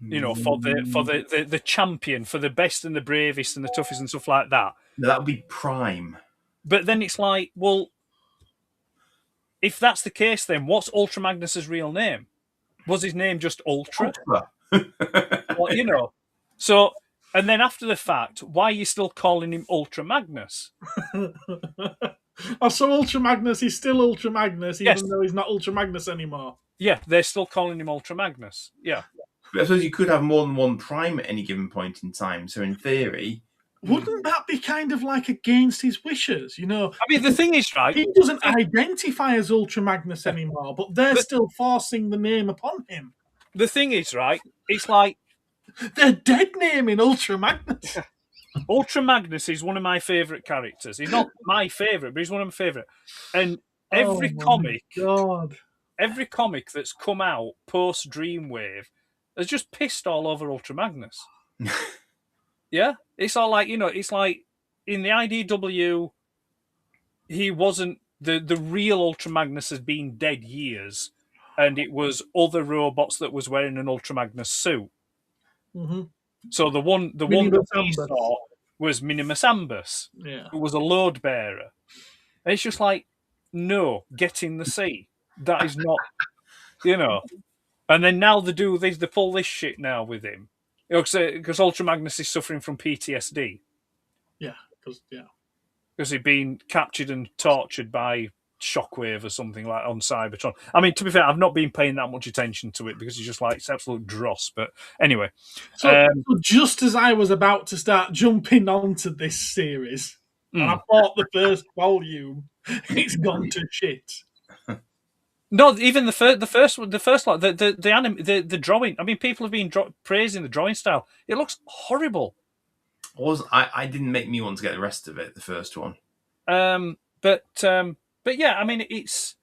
you know, for the champion, for the best and the bravest and the toughest and stuff like that.
No, that would be Prime.
But then it's like, well, if that's the case, then what's Ultra Magnus's real name? Was his name just Ultra?
Ultra.
Well, you know, so And then after the fact, why are you still calling him Ultra Magnus?
Oh, so Ultra Magnus is still Ultra Magnus, even
Yes.
though he's not Ultra Magnus anymore.
Yeah, they're still calling him Ultra Magnus. Yeah.
But I suppose you could have more than one Prime at any given point in time. So in theory,
wouldn't that be kind of like against his wishes? You know,
I mean, the thing is, right?
he doesn't identify as Ultra Magnus anymore, but they're still forcing the name upon him.
The thing is, right? It's like
they're dead naming Ultra Magnus.
Ultra Magnus is one of my favourite characters. He's not my favourite, but he's one of my favourite. And every comic that's come out post Dreamwave has just pissed all over Ultra Magnus. Yeah, it's all like, you know, it's like in the IDW, he wasn't the real Ultra Magnus has been dead years, and it was other robots that was wearing an Ultra Magnus suit.
Mm-hmm.
So the one that we saw was Minimus Ambus, who was a load bearer. And it's just like, no, get in the sea. That is not, you know. And then now they do this, they pull this shit now with him, you know, because Ultra Magnus is suffering from PTSD.
Yeah,
because he'd been captured and tortured by Shockwave or something like on Cybertron. I mean, to be fair, I've not been paying that much attention to it because he's just like, it's absolute dross. But anyway.
So just as I was about to start jumping onto this series, and I bought the first volume, it's gone to shit.
No, even the first one, like the drawing. I mean, people have been praising the drawing style. It looks horrible.
I didn't make me want to get the rest of it, the first one.
But yeah, I mean, it's.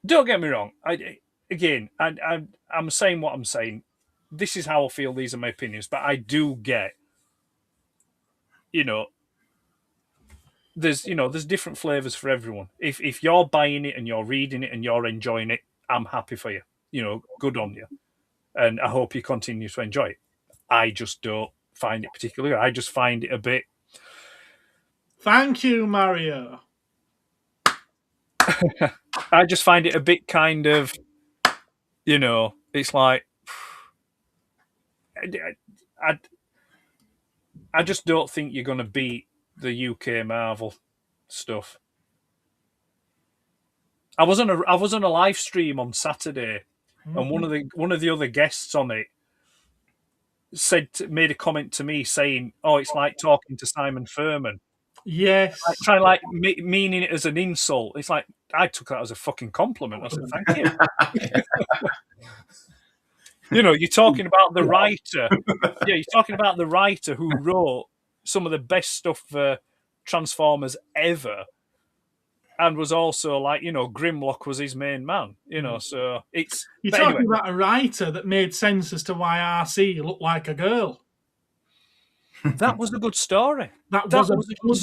Don't get me wrong. I'm saying what I'm saying. This is how I feel. These are my opinions, but I do get. You know, there's different flavors for everyone. If you're buying it and you're reading it and you're enjoying it, I'm happy for you. You know, good on you, and I hope you continue to enjoy it. I just don't find it particularly. I just find it a bit.
Thank you, Mario.
I just find it a bit kind of, you know, it's like I just don't think you're going to beat the UK Marvel stuff. I was on a live stream on Saturday, and one of the other guests on it made a comment to me saying, "Oh, it's like talking to Simon Furman."
Yes,
meaning it as an insult. It's like I took that as a fucking compliment. I said, "Thank you." You know, you're talking about the writer. Yeah, you're talking about the writer who wrote some of the best stuff for Transformers ever, and was also like, you know, Grimlock was his main man. You know, so it's
you're talking about a writer that made sense as to why RC looked like a girl.
That was a good story.
That was a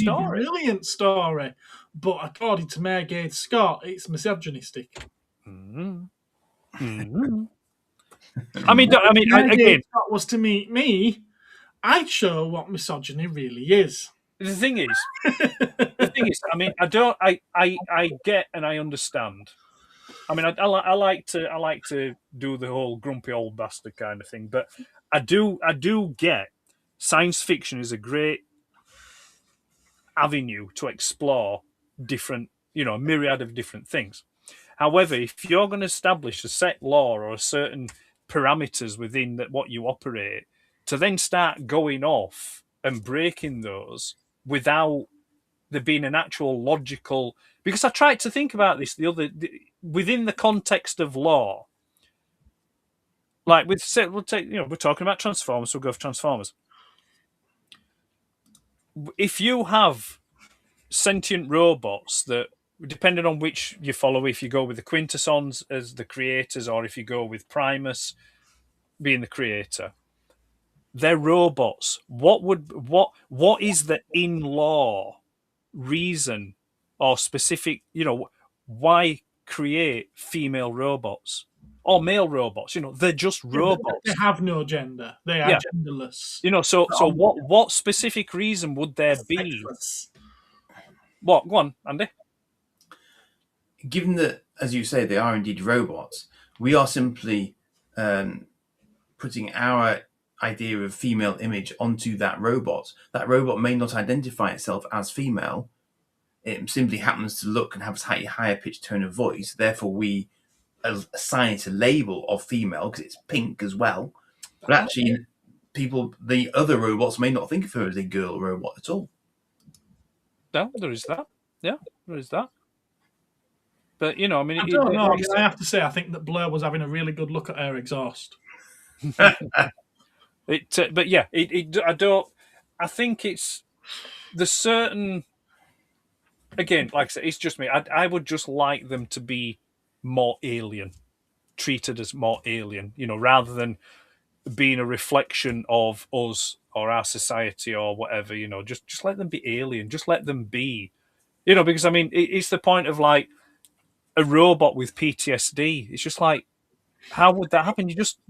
brilliant story. But according to Mayor Gates Scott, it's misogynistic.
Mm-hmm. Mm-hmm. I mean, again,
Scott was to meet me, I'd show what misogyny really is.
The thing is, I mean, I get and I understand. I mean, I like to do the whole grumpy old bastard kind of thing, but I do get science fiction is a great avenue to explore different, you know, a myriad of different things. However, if you're going to establish a set law or a certain parameters within what you operate, to then start going off and breaking those without there being an actual logical, because I tried to think about this within the context of law. Like we're talking about Transformers, so we'll go for Transformers. If you have sentient robots that, depending on which you follow, if you go with the Quintessons as the creators, or if you go with Primus being the creator, they're robots. What is the in law reason or specific, you know, why create female robots or male robots? You know, they're just robots.
They have no gender. They are genderless.
You know, so what specific reason would there be? What? Go on, Andy.
Given that, as you say, they are indeed robots, we are simply putting our idea of female image onto that robot. That robot may not identify itself as female. It simply happens to look and have a slightly higher pitched tone of voice. Therefore, we assign it a label of female because it's pink as well. But actually, the other robots may not think of her as a girl robot at all.
No, there is that. Yeah, there is that. But, you know, I mean...
I don't know. I have to say, I think that Blur was having a really good look at her exhaust.
But yeah, I don't... I think it's... There's certain... Again, like I said, it's just me. I would just like them to be more alien. Treated as more alien, you know, rather than being a reflection of us or our society or whatever, you know. Just let them be alien. Just let them be. You know, because, I mean, it's the point of, like, a robot with PTSD. It's just like, how would that happen? You just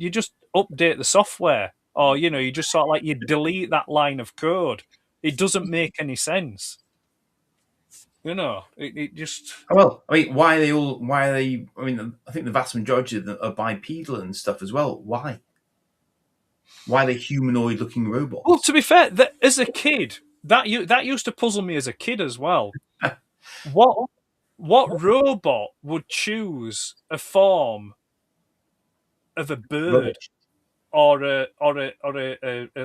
update the software, or you know, you just sort of like you delete that line of code. It doesn't make any sense. You know, it just.
Well, I mean, why are they? I mean, I think the vast majority of them are bipedal and stuff as well. Why? Why are they humanoid-looking robots?
Well, to be fair, as a kid, that used to puzzle me as a kid as well. What robot would choose a form of a bird or a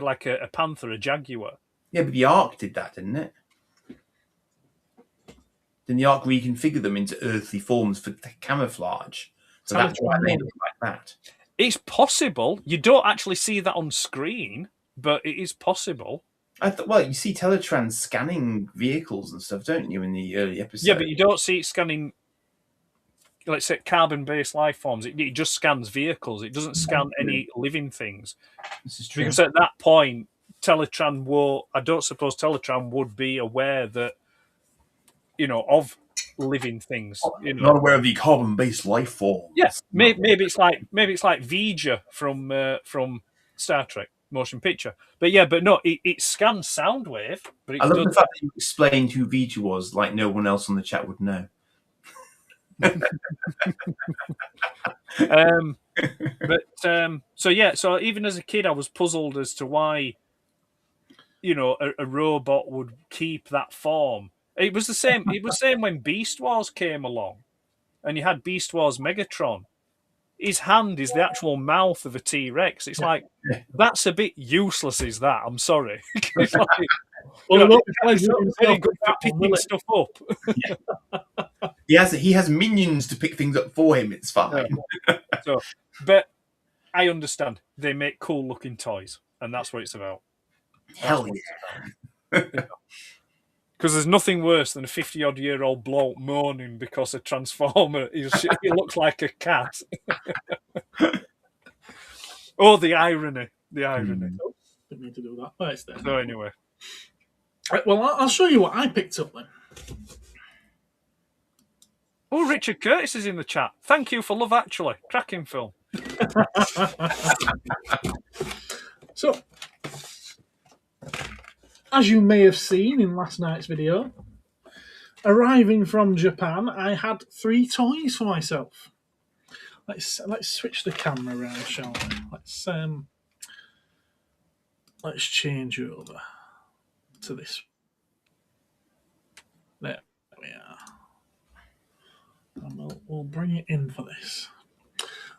like a panther, a jaguar?
Yeah, but the Ark did that, didn't it? Then the Ark reconfigured them into earthly forms for camouflage. So that's why they look like that.
It's possible. You don't actually see that on screen, but it is possible.
Well, you see Teletrans scanning vehicles and stuff, don't you, in the early episodes?
Yeah, but you don't see it scanning, let's say, carbon-based life forms. It just scans vehicles. It doesn't scan any living things.
This is true.
Because at that point, I don't suppose Teletran would be aware that, you know, of living things. You know.
Not aware of the carbon-based life forms.
Yes, maybe it's like Vija from Star Trek motion picture. But yeah, but no, it scans sound wave. But
I love the fact that you explained who Vija was, like no one else on the chat would know. So
even as a kid, I was puzzled as to why, you know, a robot would keep that form. It was the same. It was the same when Beast Wars came along, and you had Beast Wars Megatron. His hand is the actual mouth of a T-Rex. It's like, that's a bit useless, is that? I'm sorry. It's like, it's not very good for picking stuff up.
Yeah. He has minions to pick things up for him. It's fine.
Yeah. But I understand. They make cool-looking toys, and that's what it's about.
Hell yeah.
Because there's nothing worse than a 50-odd-year-old bloke moaning because a Transformer he looks like a cat. Oh, the irony. The irony.
Didn't mean to do that. But it's there.
So anyway.
Right, well, I'll show you what I picked up then.
Oh, Richard Curtis is in the chat. Thank you for Love Actually. Cracking film.
So, as you may have seen in last night's video, arriving from Japan, I had 3 toys for myself. Let's switch the camera around, shall we? Let's change over to this. There we are. And we'll bring it in for this.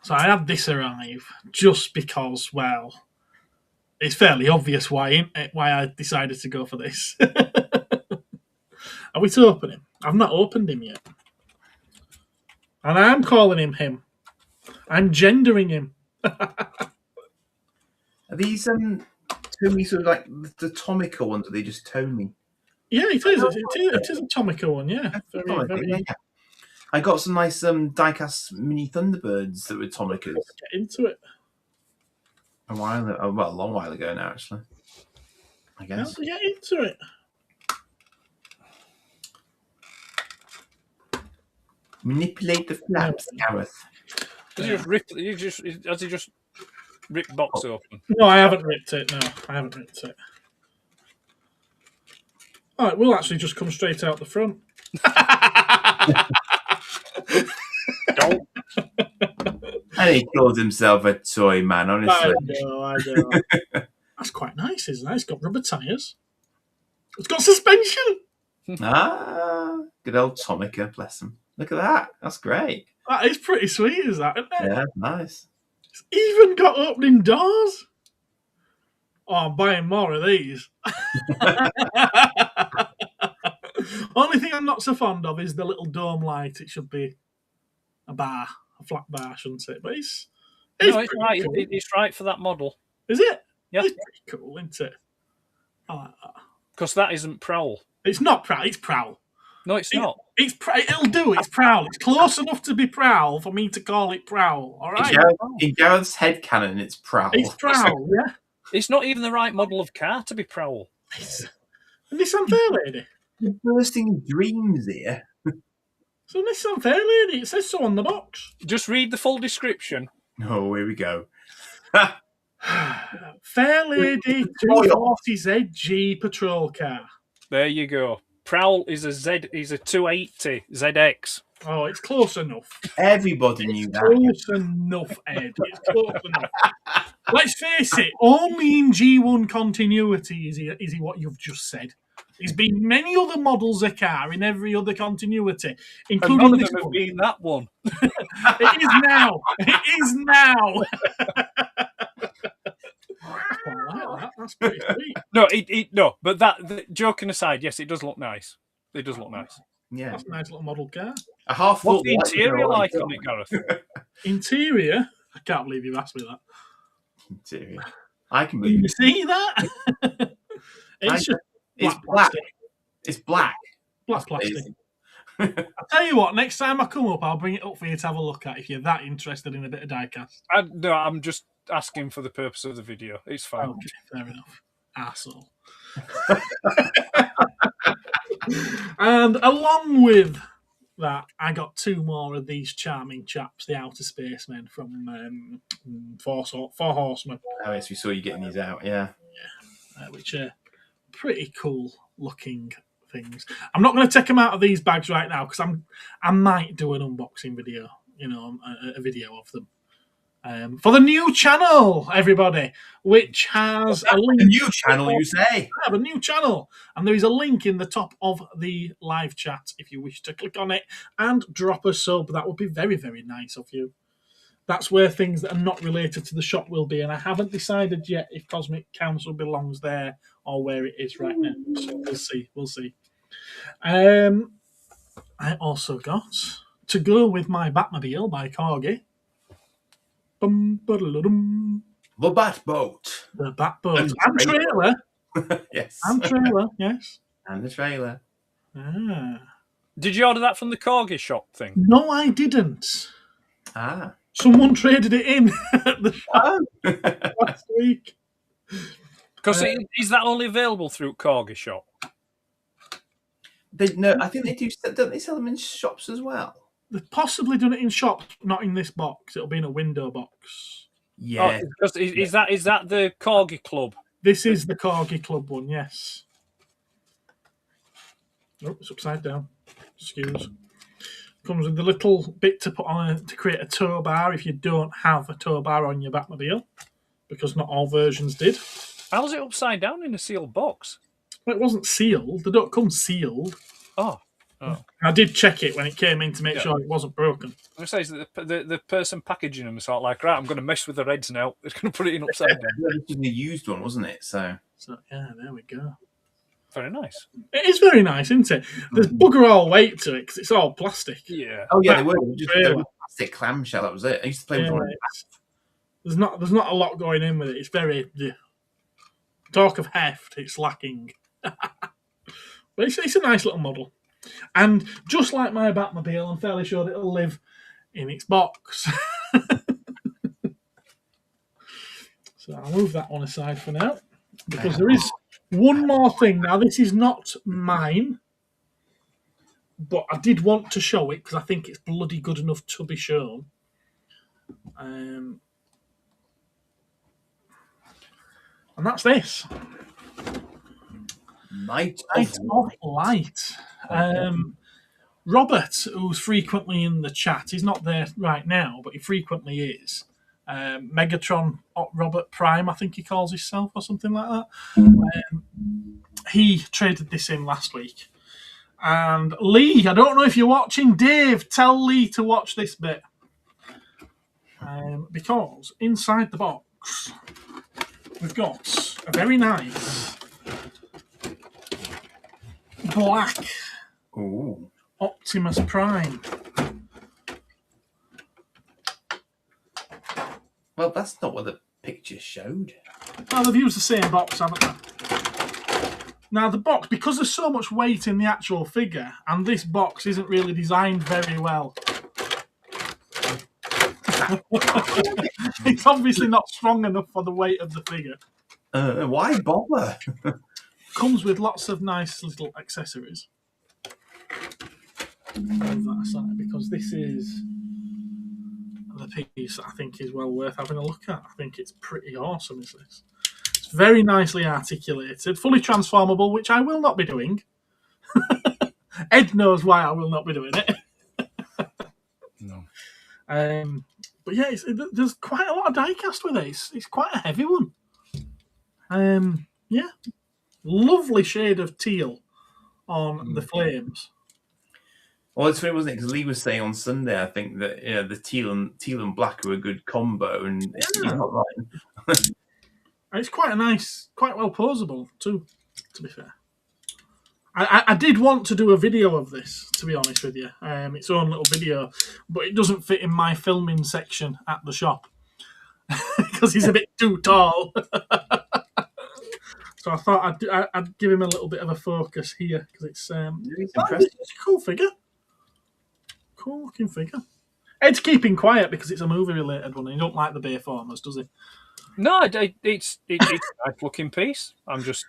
So I had this arrive just because, well, it's fairly obvious why I decided to go for this. Are we to open him? I've not opened him yet. And I'm calling him him. I'm gendering him.
Are these Tommy sort of like the Tomica ones, or are they just Tony?
Yeah, it is. It is a Tomica one, yeah. Very...
I got some nice diecast mini Thunderbirds that were Tomicas.
Let's get into it.
A long while ago now, actually. I guess.
How to get into it?
Manipulate the flaps, Gareth.
Has he just ripped the box open?
No, I haven't ripped it. No, I haven't ripped it. Oh, it will actually just come straight out the front.
And he calls himself a toy man, honestly.
I know. That's quite nice, isn't it? It's got rubber tyres. It's got suspension.
Good old Tomica, bless him. Look at that. That's great.
That is pretty sweet, is that, isn't it?
Yeah, nice.
It's even got opening doors. Oh, I'm buying more of these. Only thing I'm not so fond of is the little dome light. It should be a flat bar, shouldn't it? But it's
right.
cool.
It's right for that model.
Is it?
Yeah.
It's pretty cool, isn't it? I like that.
Because that isn't Prowl.
It's not Prowl. It's Prowl.
No, it's not.
It'll do. It's Prowl. It's close enough to be Prowl for me to call it Prowl. All right.
In Gareth's headcanon, it's Prowl.
It's Prowl. Yeah.
It's not even the right model of car to be Prowl.
It's a Nissan Fairlady.
You're bursting dreams here.
It's a Nissan Fairlady. It says so on the box.
Just read the full description.
Oh, here we go.
Fairlady 240 ZG patrol car.
There you go. Prowl is a 280 ZX.
Oh, it's close enough.
Everybody knew that.
Close enough, Ed. It's close enough. Let's face it, only in G1 continuity is he what you've just said. There's been many other models of car in every other continuity, including
none of
this
them have
one.
been that one.
It is now. It is now. I like that. That's pretty sweet.
No, but joking aside, yes, it does look nice. It does look nice.
Yeah,
that's a nice little model car.
A half
What's
foot.
the interior like on it, Gareth?
Interior? I can't believe you've asked me that.
Interior. I can
believe you see that. It's
black. It's black.
Black plastic. I'll tell you what, next time I come up, I'll bring it up for you to have a look at if you're that interested in a bit of diecast.
No, I'm just asking for the purpose of the video. It's fine.
Okay, fair enough. Arsehole. And along with that, I got two more of these charming chaps, the Outer Spacemen from Four Horsemen.
Oh, yes, we saw you getting these out, yeah.
Which are pretty cool looking things. I'm not going to take them out of these bags right now because I might do an unboxing video, a video of them. For the new channel, everybody, which has a link.
A new channel, you say?
I have a new channel, and there is a link in the top of the live chat if you wish to click on it and drop a sub. That would be very, very nice of you. That's where things that are not related to the shop will be, and I haven't decided yet if Cosmic Council belongs there or where it is right now. So we'll see. I also got, to go with my Batmobile by Corgi, the
Bat Boat.
The Bat Boat. And trailer.
Yes.
And trailer, yes.
And the trailer.
Did you order that from the Corgi shop thing?
No, I didn't. Someone traded it in at the shop last week.
Because is that only available through Corgi shop?
No, I think they do. Don't they sell them in shops as well?
They've possibly done it in shops, not in this box. It'll be in a window box.
Yeah.
Oh, is that the Corgi Club?
This is the Corgi Club one, yes. Oh, it's upside down. Excuse. Comes with the little bit to put on to create a tow bar if you don't have a tow bar on your Batmobile, because not all versions did.
How's it upside down in a sealed box?
Well, it wasn't sealed. They don't come sealed.
Oh.
I did check it when it came in to make sure it wasn't broken.
I say the person packaging them is sort of like, right, I'm going to mess with the reds now. It's going to put it in upside down.
It was a used one, wasn't it? So
yeah, there we go.
Very nice.
It is very nice, isn't it? There's bugger all weight to it because it's all plastic.
Yeah.
Oh yeah, they were just a plastic clamshell. That was it. I used to play with one.
There's not a lot going in with it. It's very talk of heft. It's lacking, but it's a nice little model. And just like my Batmobile, I'm fairly sure it'll live in its box. So I'll move that one aside for now because there is one more thing. Now, this is not mine, but I did want to show it because I think it's bloody good enough to be shown. And that's this.
Night
of Light. Robert, who's frequently in the chat, he's not there right now, but he frequently is. Megatron Robert Prime, I think he calls himself, or something like that. He traded this in last week. And Lee, I don't know if you're watching. Dave, tell Lee to watch this bit. Because inside the box, we've got a very nice black Optimus Prime.
Well, that's not what the picture showed.
Well, they've used the same box, haven't they? Now, the box, because there's so much weight in the actual figure, and this box isn't really designed very well. It's obviously not strong enough for the weight of the figure.
Why bother?
Comes with lots of nice little accessories. Leave that aside, because this is the piece that I think is well worth having a look at. I think it's pretty awesome, is this? It's very nicely articulated, fully transformable, which I will not be doing. Ed knows why I will not be doing it.
No.
But yeah, there's quite a lot of die-cast with it. It's quite a heavy one. Yeah. Lovely shade of teal on the flames.
Well, it's funny, wasn't it? Because Lee was saying on Sunday, I think that the teal and black are a good combo, and he's not right.
It's quite a nice, quite well posable too, to be fair. I did want to do a video of this, to be honest with you. Its own little video, but it doesn't fit in my filming section at the shop because he's a bit too tall. So I thought I'd give him a little bit of a focus here because it's a cool figure. Cool looking figure. Ed's keeping quiet because it's a movie related one. He don't like the Bayformers, does he?
No, it's a nice looking piece. I'm just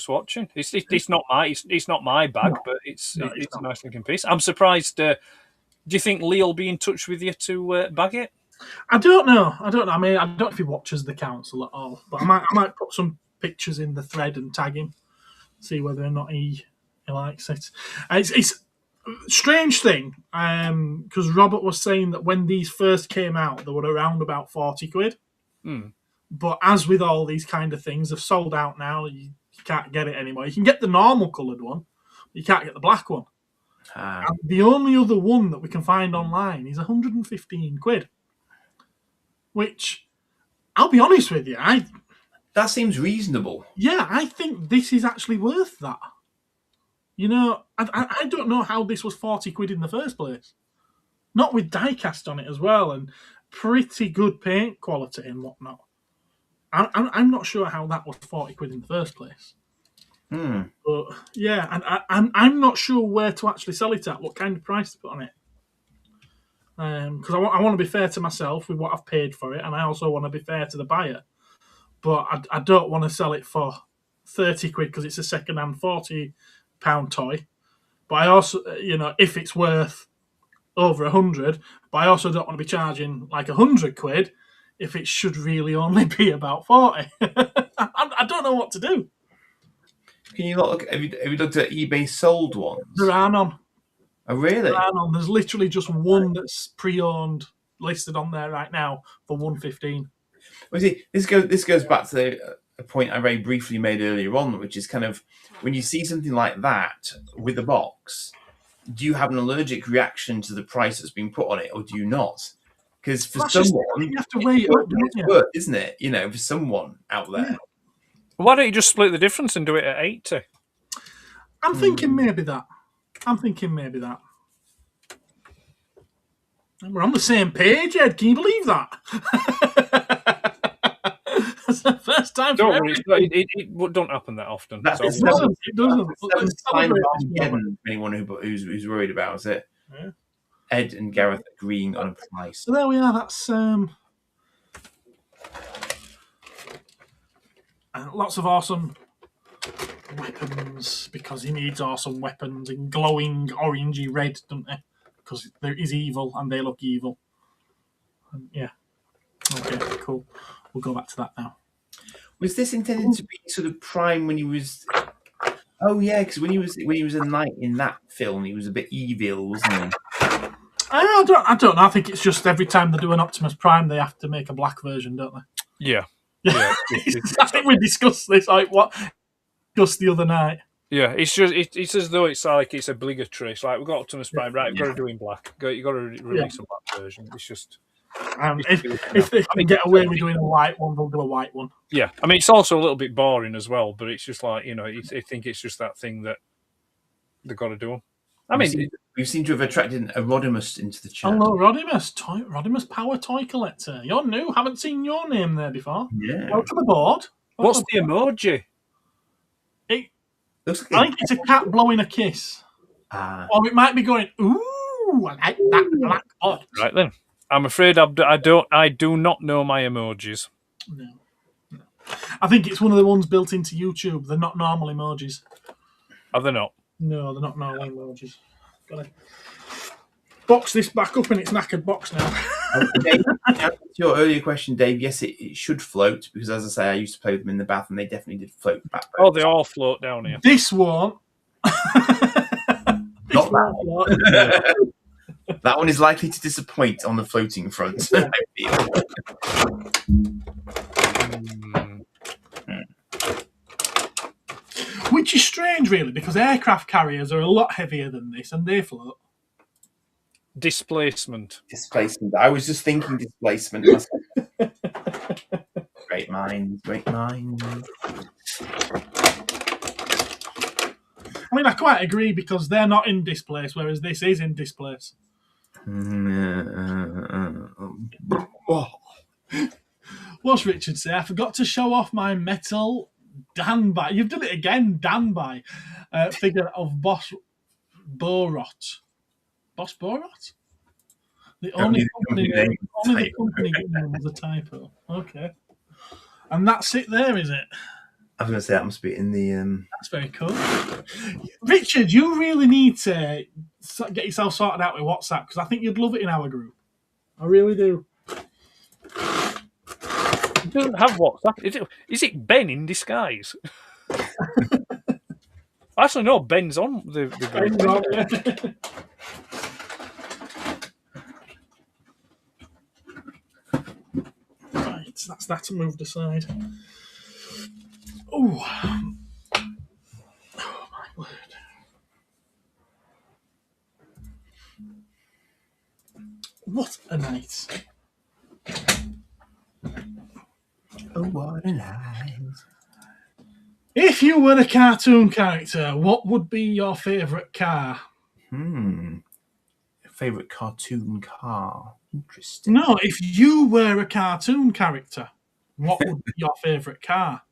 watching. It's not my bag, but it's a nice looking piece. I'm surprised. Do you think Lee will be in touch with you to bag it?
I don't know. I mean, I don't know if he watches the council at all, but I might put some pictures in the thread and tag him, see whether or not he likes it. It's a strange thing because Robert was saying that when these first came out, they were around about 40 quid. But as with all these kind of things, they've sold out now. You can't get it anymore. You can get the normal coloured one, but you can't get the black one. And the only other one that we can find online is 115 quid. Which, I'll be honest with you,
that seems reasonable.
Yeah, I think this is actually worth that. You know, I don't know how this was 40 quid in the first place. Not with die-cast on it as well, and pretty good paint quality and whatnot. I'm not sure how that was 40 quid in the first place. But yeah, and I'm not sure where to actually sell it at, what kind of price to put on it. Because I want to be fair to myself with what I've paid for it, and I also want to be fair to the buyer. But I don't want to sell it for 30 quid because it's a second-hand £40 toy. But I also, if it's worth over 100, but I also don't want to be charging like 100 quid if it should really only be about 40. I don't know what to do.
Can you look? Have you looked at eBay sold ones?
There are none.
Oh, really?
There are none. There's literally just one that's pre-owned listed on there right now for 115.
Well, see, this goes back to a point I very briefly made earlier on, which is kind of when you see something like that with a box, do you have an allergic reaction to the price that's been put on it, or do you not? Because for someone,
you have to weigh it up,
it's worth, isn't it? For someone out there.
Yeah.
Why don't you just split the difference and do it at 80?
I'm thinking maybe that. And we're on the same page, Ed. Can you believe that? That's the first time.
Don't worry, it don't happen that often.
It doesn't. Anyone who's worried about it. Yeah. Edd and Gareth agreeing on a price.
So there we are. That's lots of awesome weapons because he needs awesome weapons in glowing orangey red, don't they? Because there is evil and they look evil. And yeah. Okay, cool. We'll go back to that now.
Was this intended to be sort of Prime when he was Oh yeah, because when he was a knight in that film, he was a bit evil, wasn't he?
I don't know. I think it's just every time they do an Optimus Prime, they have to make a black version, don't they?
Yeah.
I think we discussed this just the other night.
Yeah, it's as though it's obligatory. It's like we've got Optimus Prime, right? We've got to do in black. You've got to release a black version. It's just
if they can get away with doing a white one, they'll do a white one.
Yeah, I mean it's also a little bit boring as well, but it's just like I think it's just that thing that they've got to do. I mean,
we seem to have attracted a Rodimus into the chat.
Hello, Rodimus Power Toy Collector. You're new. Haven't seen your name there before.
Yeah.
Welcome aboard.
What's the emoji?
Looks like
I think it's a cat blowing a kiss. Or it might be going, ooh, I like that black pot.
Right then. I'm afraid I do not know my emojis.
No. I think it's one of the ones built into YouTube. They're not normal emojis.
Are they not?
No, they're not normal emojis. Gotta box this back up in its knackered box now.
Dave, to your earlier question, Dave, yes, it should float because, as I say, I used to play with them in the bath and they definitely did float back.
Oh, they all float down here.
This one.
Not that one. That one is likely to disappoint on the floating front, I feel.
Which is strange, really, because aircraft carriers are a lot heavier than this and they float.
Displacement.
I was just thinking displacement. Great minds.
I mean, I quite agree because they're not in displace, whereas this is in displace. What's Richard say? I forgot to show off my metal Danby. You've done it again, Danby. Figure of Boss Borot. Boss Borot? The only company name was a typo. Okay. And that's it there, is it?
I was going to say that must be in the...
That's very cool. Richard, you really need to get yourself sorted out with WhatsApp because I think you'd love it in our group. I really do.
It doesn't have WhatsApp. Is it Ben in disguise? Actually, no, Ben's on the
Ben's on, yeah. Right, that's that moved aside. Oh my word. What a night.
Oh, what a night.
If you were a cartoon character, what would be your favourite car?
Favourite cartoon car? Interesting.
No, if you were a cartoon character, what would be your favourite car?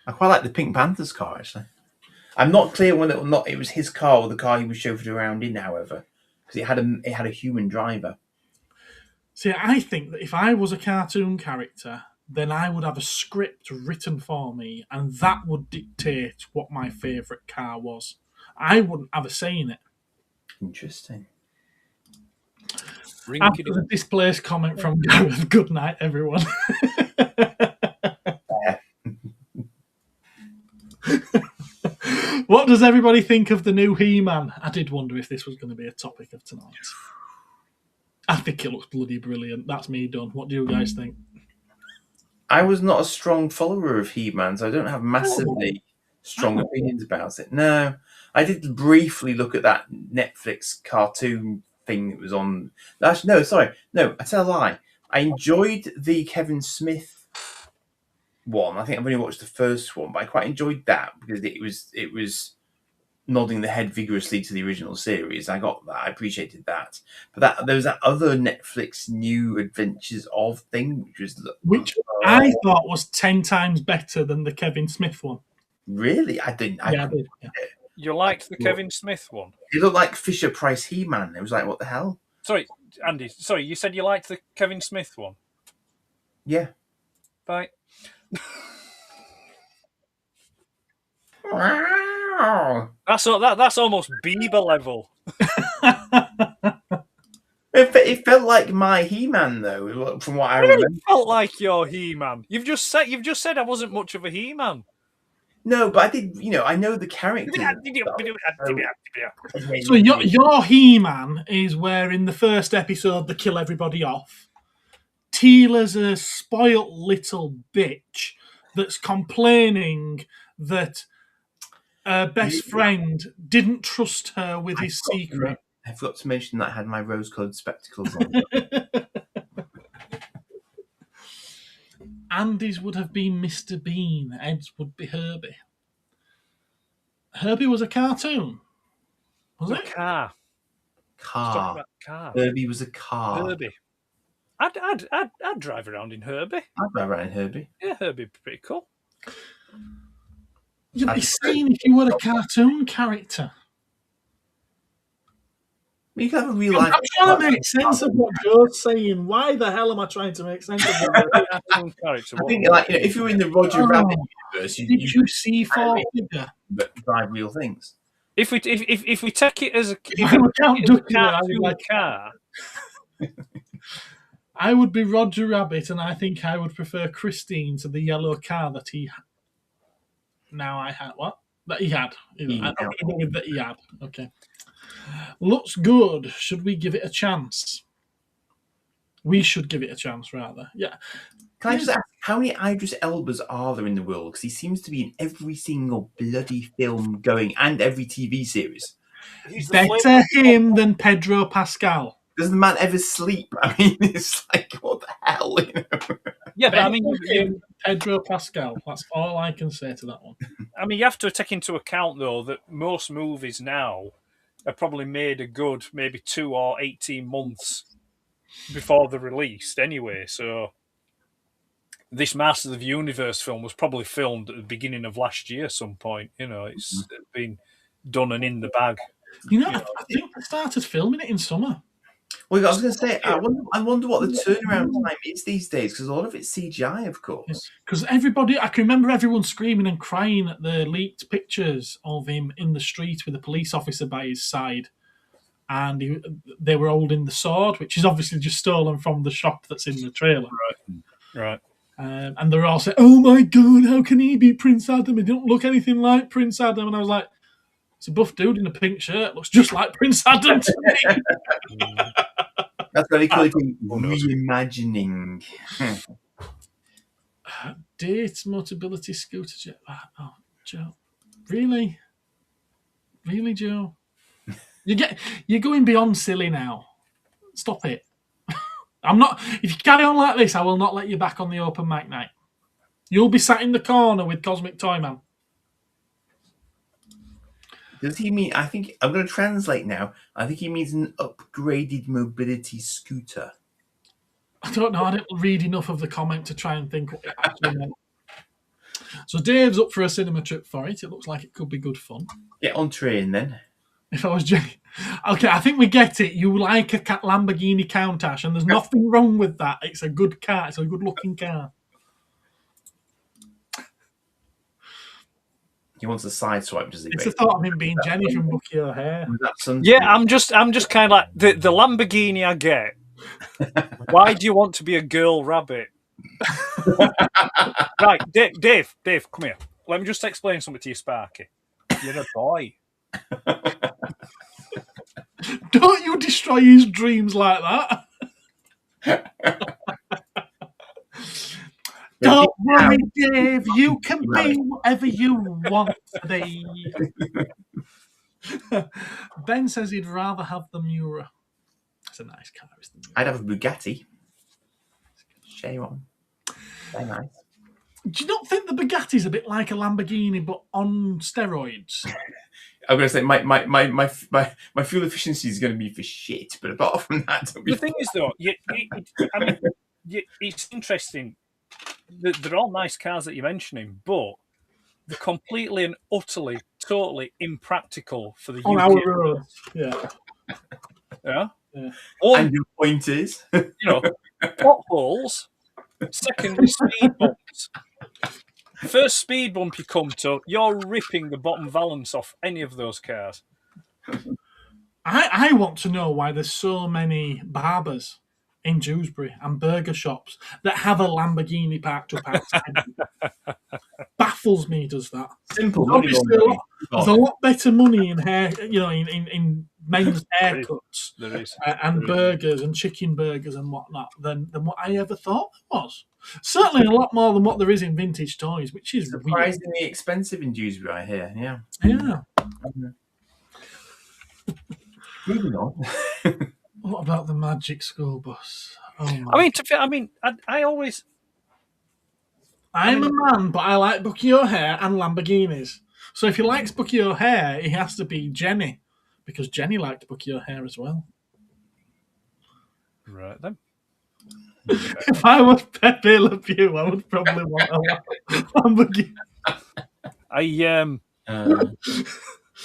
I quite like the Pink Panther's car, actually. I'm not clear whether or not it was his car or the car he was chauffeured around in, however, because it had a human driver.
See, I think that if I was a cartoon character, then I would have a script written for me, and that would dictate what my favourite car was. I wouldn't have a say in it.
Interesting.
After the displaced comment from Gareth, good night, everyone. What does everybody think of the new He-Man? I did wonder if this was going to be a topic of tonight. I think it looks bloody brilliant. That's me done. What do you guys think?
I was not a strong follower of He-Man, so I don't have massively strong opinions about it. No, I did briefly look at that Netflix cartoon thing that was on. Actually, no, sorry. No, I tell a lie. I enjoyed the Kevin Smith one. I think I've only watched the first one, but I quite enjoyed that because it was nodding the head vigorously to the original series. I got that. I appreciated that. But there was that other Netflix New Adventures of thing, which
I thought was 10 times better than the Kevin Smith one.
Really? I didn't.
I did. Yeah.
You liked the Kevin Smith one?
It looked like Fisher Price He-Man. It was like, what the hell?
Sorry, Andy. Sorry, you said you liked the Kevin Smith one?
Yeah.
Bye.
Wow.
That's almost Bieber level.
It felt like my He-Man, though, from what I remember.
It felt like your He-Man. You've just said I wasn't much of a He-Man.
No, but I did. I know the character.
So your He-Man is where in the first episode they kill everybody off. Teela's a spoilt little bitch that's complaining that her best friend didn't trust her with his secret.
I forgot to mention that I had my rose-coloured spectacles on.
Andy's would have been Mr. Bean. Ed's would be Herbie. Herbie was a cartoon. Was it?
Car.
Herbie was a car.
Herbie. I'd drive around in Herbie.
I'd drive around in Herbie.
Yeah, Herbie'd be pretty cool.
You'd be saying if you were a cartoon character.
You can have a real life.
I'm trying to make sense of what Joe's saying. Why the hell am I trying to make sense of what
Cartoon character.
I think, if you're in the Roger Rabbit universe,
did you see four figure?
But drive real things.
If we take it as a car,
I would be Roger Rabbit, and I think I would prefer Christine to the yellow car that he had. Now I had what? That he had. That he had. Okay. Looks good. Should we give it a chance? We should give it a chance, rather. Yeah.
Can I just ask, how many Idris Elbas are there in the world? Because he seems to be in every single bloody film going and every TV series.
Better him than Pedro Pascal.
Does the man ever sleep? I mean, it's like, what the hell?
Yeah, but I mean,
Pedro Pascal. That's all I can say to that one.
I mean, you have to take into account, though, that most movies now are probably made a good maybe 2 or 18 months before they're released anyway. So this Masters of the Universe film was probably filmed at the beginning of last year some point. It's been done and in the bag.
I think they started filming it in summer.
Well, I was going to say, I wonder what the turnaround time is these days, because a lot of it's CGI, of course.
Because I can remember everyone screaming and crying at the leaked pictures of him in the street with a police officer by his side. And they were holding the sword, which is obviously just stolen from the shop that's in the trailer.
Right.
And they were all saying, "Oh my God, how can he be Prince Adam? He don't look anything like Prince Adam." And I was like, it's a buff dude in a pink shirt. Looks just like Prince Adam to me.
That's very cool. Reimagining.
Date Motability Scooter. Oh, Joe. Really? Really, Joe? You're going beyond silly now. Stop it. I'm not. If you carry on like this, I will not let you back on the open mic night. You'll be sat in the corner with Cosmic Toyman.
Does he mean? I think I'm going to translate now. I think he means an upgraded mobility scooter.
I don't know. I didn't read enough of the comment to try and think what it actually meant. So Dave's up for a cinema trip for it. It looks like it could be good fun.
Get on train then.
If I was Jay. Okay, I think we get it. You like a Lamborghini Countach, and there's nothing wrong with that. It's a good car. It's a good-looking car.
He wants a side swipe, does he?
It's the thought of him being Jenny from Bucky O'Hare.
Yeah, I'm just kind of like the Lamborghini I get. Why do you want to be a girl rabbit? Right, Dave, come here. Let me just explain something to you, Sparky. You're a boy.
Don't you destroy his dreams like that. Don't worry, Dave. You can be whatever you want today. Ben says he'd rather have the Miura. It's a nice car, isn't it?
I'd have a Bugatti. Shame on. Very nice.
Do you not think the Bugatti's a bit like a Lamborghini but on steroids?
I'm going to say my fuel efficiency is going to be for shit, but apart from that,
the thing is though, it's interesting. They're all nice cars that you're mentioning, but they're completely and utterly, totally impractical for the
on
UK.
Our roads. Yeah.
And your point is,
potholes. Secondly, speed bumps. First speed bump you come to, you're ripping the bottom valance off any of those cars.
I want to know why there's so many barbers in Dewsbury and burger shops that have a Lamborghini parked up outside. Baffles me, does that?
Simple.
There's a lot better money in hair, in men's haircuts
There is.
and burgers and chicken burgers and whatnot than what I ever thought there was. Certainly a lot more than what there is in vintage toys, which is
surprisingly expensive in Dewsbury, I hear. Yeah.
Yeah.
Moving on.
What about the Magic School Bus? Oh
I always.
I'm a man, but I like Bucky O'Hare and Lamborghinis. So if he likes Bucky O'Hare, he has to be Jenny, because Jenny liked Bucky O'Hare as well.
Right then.
If I was Pepe Le Pew, I would probably want a Lamborghini.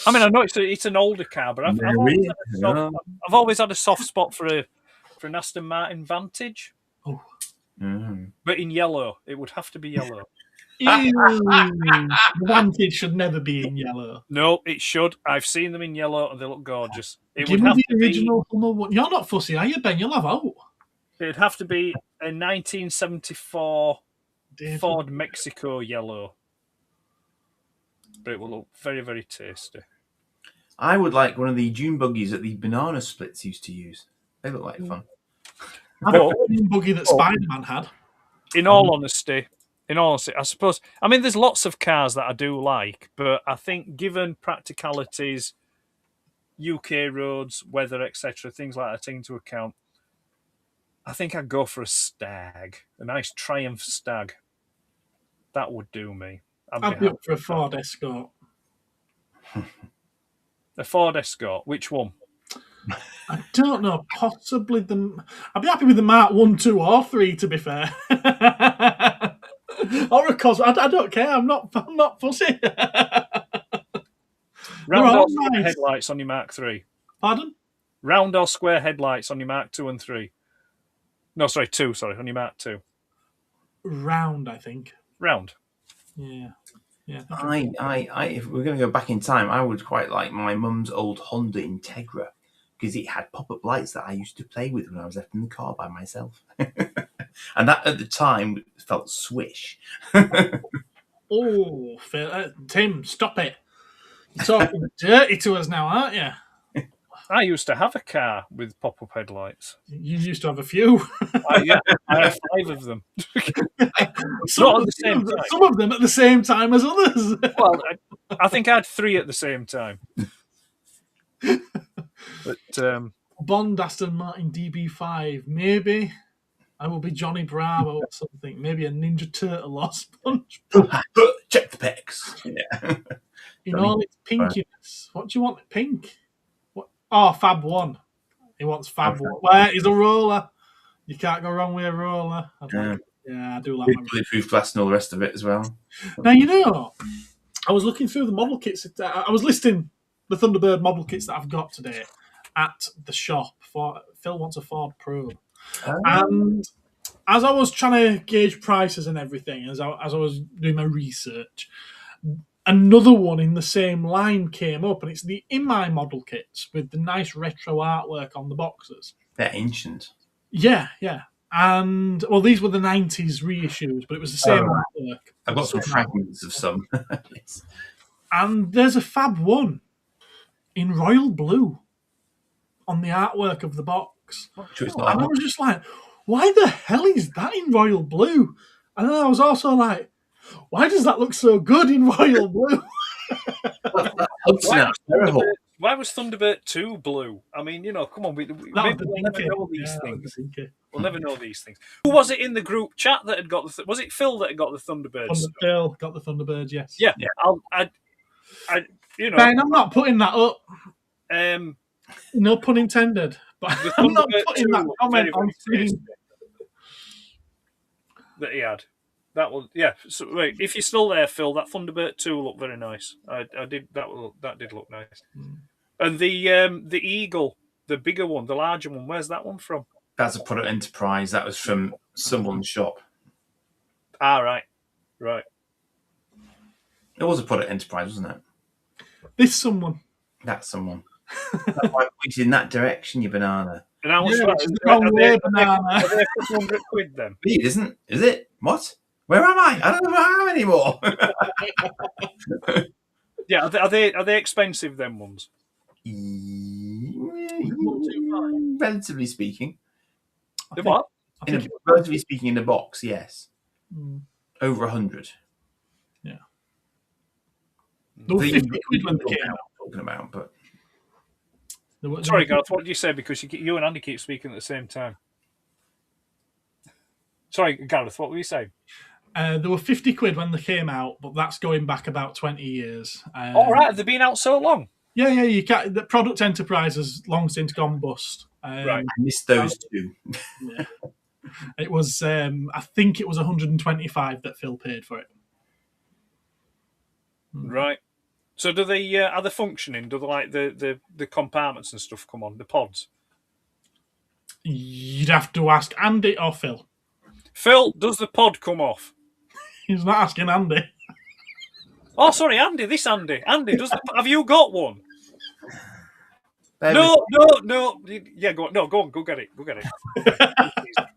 I know it's an older car, but I've always had a soft spot for an Aston Martin Vantage.
Oh.
But in yellow, it would have to be yellow.
The Vantage should never be in yellow.
No, it should. I've seen them in yellow and they look gorgeous.
Give me the original Hummer one. You're not fussy, are you, Ben? You'll have out.
It'd have to be a 1974 Ford Mexico yellow. But it will look very, very tasty.
I would like one of the dune buggies that the banana splits used to use. They look like fun.
I have a dune buggy that Spider-Man had.
In all honesty, I suppose. I mean, there's lots of cars that I do like, but I think given practicalities, UK roads, weather, etc., things like that taken into account, I think I'd go for a Stag, a nice Triumph Stag. That would do me.
I'd be up for a Ford Escort.
A Ford Escort? Which one?
I don't know. Possibly I'd be happy with the Mark 1, 2, or 3, to be fair. Or a Cosworth. I don't care. I'm not fussy.
Round or square headlights on your Mark 3?
Pardon?
Round or square headlights on your Mark 2 and 3? No, sorry, 2. Sorry, on your Mark 2.
Round, I think.
Round.
Yeah.
If we're going to go back in time, I would quite like my mum's old Honda Integra because it had pop-up lights that I used to play with when I was left in the car by myself. And that at the time felt swish.
Oh, Tim, stop it. You're talking dirty to us now, aren't you?
I used to have a car with pop-up headlights.
You used to have a few.
I have 5 of them.
Some of them at the same time as others.
Well, I think I had 3 at the same time. But
Bond Aston Martin DB5, maybe. I will be Johnny Bravo or something. Maybe a Ninja Turtle or SpongeBob.
But check the pecs. Yeah.
In all its pinkiness. What do you want? Pink? What? Oh, Fab 1. He wants Fab 1. Where is a roller? You can't go wrong with a roller. I do like
my bulletproof glass and all the rest of it as well.
Now, you know, I was looking through the model kits. I was listing the Thunderbird model kits that I've got today at the shop. Phil wants a Ford Probe. And as I was trying to gauge prices and everything, as I was doing my research, another one in the same line came up, and it's the In My model kits with the nice retro artwork on the boxes.
They're ancient.
Yeah. And, well, these were the 90s reissues, but it was the same artwork.
I've got some fragments of some. Yes.
And there's a Fab 1 in royal blue on the artwork of the box. And I was just like, why the hell is that in royal blue? And then I was also like, why does that look so good in royal blue?
Why was Thunderbird 2 blue? I mean, you know, come on, we'll never know these things. We'll never know these things. Who was it in the group chat that had got the... Was it Phil that had got the Thunderbirds?
Phil got the Thunderbirds, yes.
Yeah. You know...
Ben, I'm not putting that up. No pun intended. But I'm not putting that comment on screen.
That he had. That will, yeah. So, wait, if you're still there, Phil, that Thunderbird 2 looked very nice. I did that did look nice. And the Eagle, the bigger one, the larger one, where's that one from?
That's a product enterprise. That was from someone's shop.
Ah, right.
It was a product enterprise, wasn't it?
This someone.
That's someone. That's why I pointed in that direction, you banana.
And how much
Yeah,
are
it's the wrong way, banana.
Are they a couple £100 then?
It isn't, is it? What? Where am I? I don't know where I am anymore.
Yeah, are they expensive, them ones?
Relatively speaking.
The what?
Relatively speaking, in the box, yes. Over 100.
Yeah. There were 50 quid when they came out.
Talking about, but
Sorry, Gareth, what did you say? Because you and Andy keep speaking at the same time. Sorry, Gareth, what were you saying?
There were 50 quid when they came out, but that's going back about 20 years.
All right, have they been out so long?
Yeah, you can't. The product enterprise has long since gone bust.
Right,
I missed those two.
Yeah. It was, I think it was 125 that Phil paid for it.
Right. So do they are they functioning? Do they like the compartments and stuff come on, the pods?
You'd have to ask Andy or Phil.
Phil, does the pod come off?
He's not asking Andy.
Oh, sorry, Andy. This Andy. Andy, have you got one? No. Yeah, go on. No, go on. Go get it. Go get it.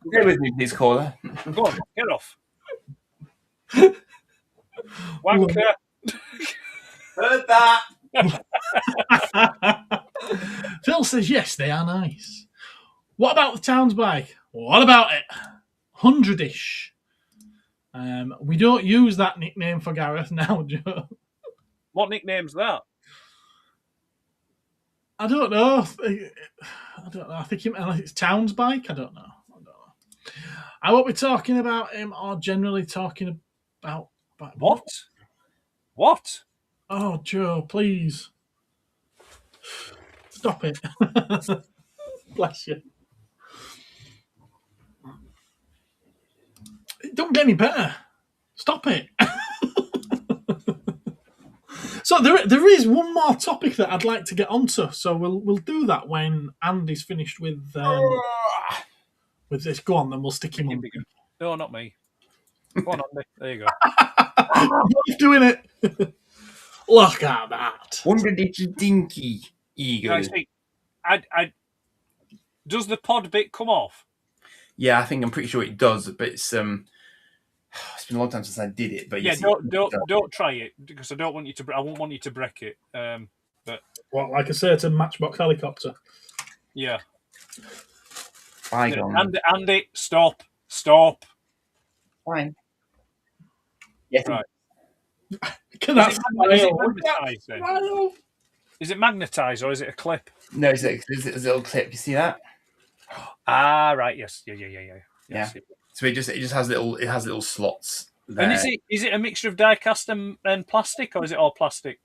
Stay with me, please, caller.
Go on. Get off. Wanker.
Heard that.
Phil says yes, they are nice. What about the Towns bike? What about it? 100-ish. We don't use that nickname for Gareth now, Joe.
What nickname's that?
I don't know. I think it's Towns bike. I don't know. I won't be talking about him or generally talking about
what? What?
Oh, Joe, please. Stop it. Bless you. It don't get any better. Stop it. So there is one more topic that I'd like to get onto. So we'll do that when Andy's finished with this. Go on, then we'll stick him on.
No, not me. Go on, Andy. There you go.
He's doing it. Look at that.
Wonder did you dinky eagle?
Does the pod bit come off?
Yeah, I think I'm pretty sure it does, but it's been a long time since I did it. But
yeah,
yes,
don't try it because I won't want you to break it. But
what, like a certain Matchbox helicopter?
Yeah.
Andy,
stop.
Fine. Yes.
Right.
Is
it magnetized or is it a clip?
No, it's a little clip. You see that?
Ah, right. Yes. Yeah.
Yes. So it just has little slots there.
And is it a mixture of die cast and plastic, or is it all plastic?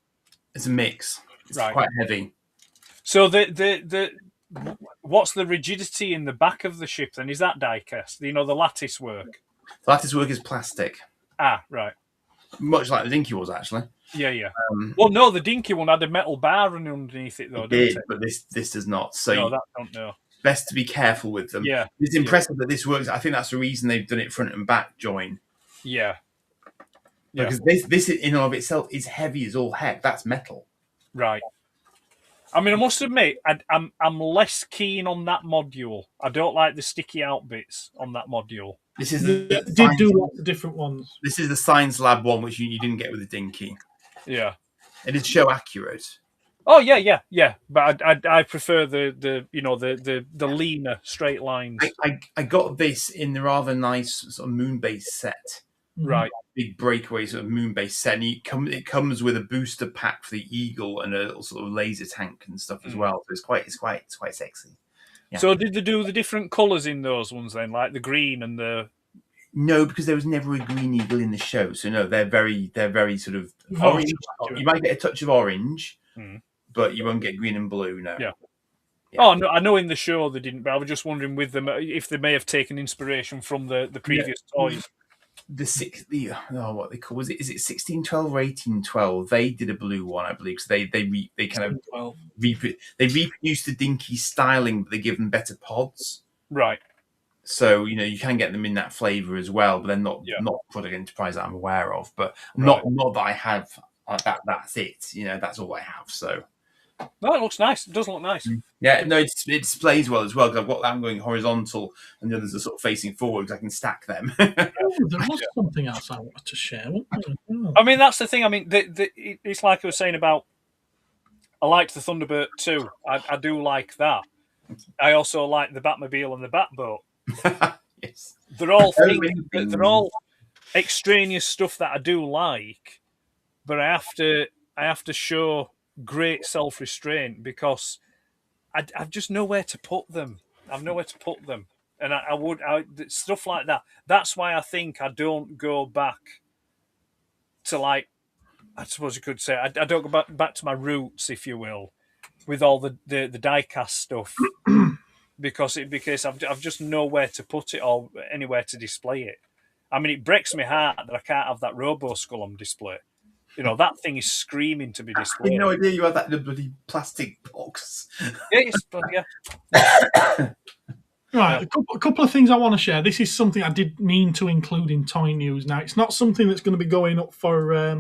It's a mix. It's
right.
Quite heavy.
So the what's the rigidity in the back of the ship then? Is that die cast? The lattice work.
The lattice work is plastic.
Ah, right.
Much like the dinky was, actually.
Yeah. Well, no, the dinky one had a metal bar running underneath it, though.
It did, but this does not. So
no, that don't know.
Best to be careful with them.
Yeah,
it's impressive that this works. I think that's the reason they've done it front and back join.
Yeah.
Because this in and of itself is heavy as all heck. That's metal.
Right. I mean, I must admit, I'm less keen on that module. I don't like the sticky out bits on that module.
This is
did do lots of different ones.
This is the Science Lab one, which you didn't get with the dinky.
Yeah.
It is show accurate.
Oh yeah. But I prefer the leaner straight lines.
I got this in the rather nice sort of Moonbase set.
Right.
Big breakaway sort of Moonbase set. And it comes with a booster pack for the Eagle and a little sort of laser tank and stuff as well. So it's quite sexy. Yeah.
So did they do the different colours in those ones then, like the green and the?
No, because there was never a green eagle in the show. So no, they're very sort of orange. You might get a touch of orange, but you won't get green and blue. No.
Yeah. Oh no, I know in the show they didn't, but I was just wondering with them if they may have taken inspiration from the previous toys.
What they call is it 1612 or 1812? They did a blue one, I believe. So they kind of reproduced the dinky styling, but they give them better pods.
Right.
So you can get them in that flavour as well, but they're not product enterprise that I'm aware of. But not that I have that. That's it. That's all I have. So
No, it looks nice. It does look nice.
Yeah, no, it displays well as well, because I've got that going horizontal and the others are sort of facing forward, because I can stack them.
There was something else I wanted to share.
I mean, that's the thing. I mean, it's like I was saying about, I liked the Thunderbird too. I do like that. I also like the Batmobile and the Batboat.
Yes.
They're all they're all extraneous stuff that I do like, but I have to show great self-restraint, because I've just nowhere to put them. I've nowhere to put them, and I would stuff like that. That's why I think I don't go back to, like, I suppose you could say, I don't go back to my roots, if you will, with all the diecast stuff, because I've just nowhere to put it or anywhere to display it. I mean, it breaks my heart that I can't have that Robo Skull on display. You know, that thing is screaming to be displayed.
I had no idea you had that in a bloody plastic box.
Yes, but yeah.
Right, a couple of things I want to share. This is something I did mean to include in toy news. Now, it's not something that's going to be going up for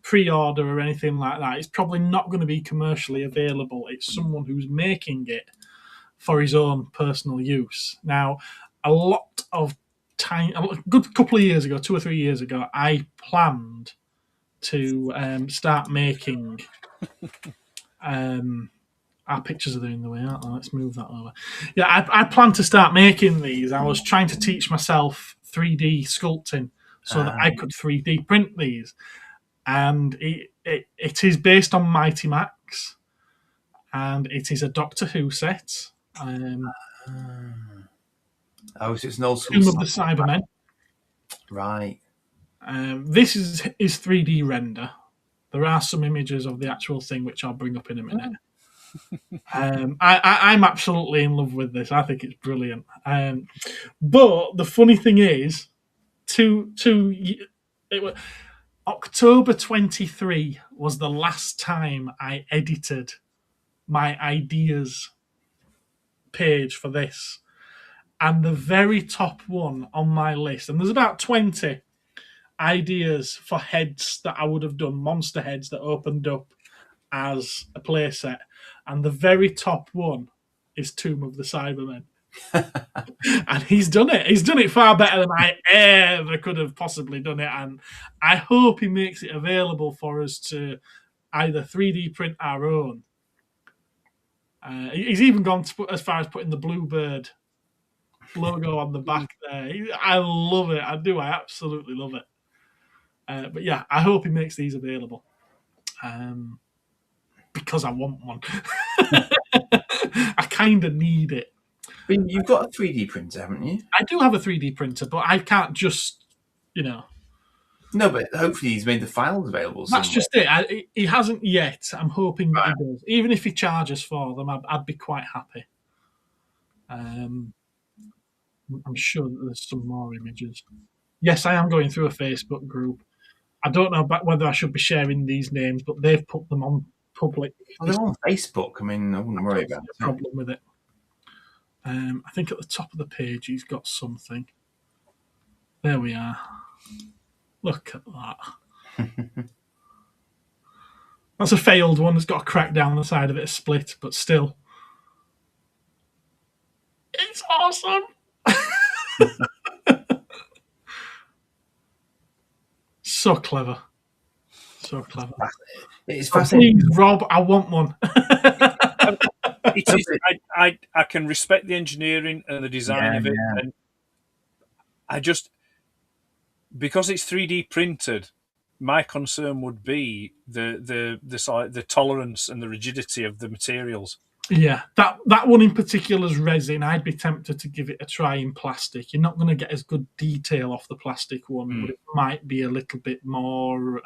pre-order or anything like that. It's probably not going to be commercially available. It's someone who's making it for his own personal use. Now, a good couple of years ago, 2 or 3 years ago, I planned to start making... Our pictures are in the way, aren't they? Let's move that over. Yeah, I planned to start making these. I was trying to teach myself 3D sculpting so that I could 3D print these. And it is based on Mighty Max. And it is a Doctor Who set.
So it's an old school...
Tomb of the Cybermen.
Right.
This is 3D render. There are some images of the actual thing, which I'll bring up in a minute. I'm absolutely in love with this. I think it's brilliant. But the funny thing is, October 23 was the last time I edited my ideas page for this. And the very top one on my list, and there's about 20 ideas for heads that I would have done, monster heads that opened up as a playset, and the very top one is Tomb of the Cybermen. And he's done it. He's done it far better than I ever could have possibly done it, and I hope he makes it available for us to either 3D print our own. He's even gone as far as putting the Bluebird logo on the back there. I love it. I do. I absolutely love it. But yeah, I hope he makes these available. Because I want one. I kind of need it.
But you've got a 3D printer, haven't you?
I do have a 3D printer, but I can't just,
No, but hopefully he's made the files available.
That's just it. He hasn't yet. I'm hoping that he does. Even if he charges for them, I'd be quite happy. I'm sure that there's some more images. Yes, I am going through a Facebook group. I don't know whether I should be sharing these names, but they've put them on public.
Well, they're on Facebook. I mean, I wouldn't worry about it.
Problem with it. I think at the top of the page he's got something. There we are. Look at that. That's a failed one. It's got a crack down the side of it, a split, but still. It's awesome. So clever. So clever.
It's fascinating.
Please, Rob, I want one.
It is, I can respect the engineering and the design of it. Yeah. And I just, because it's 3D printed, my concern would be the tolerance and the rigidity of the materials.
Yeah, that one in particular is resin. I'd be tempted to give it a try in plastic. You're not going to get as good detail off the plastic one, but it might be a little bit more.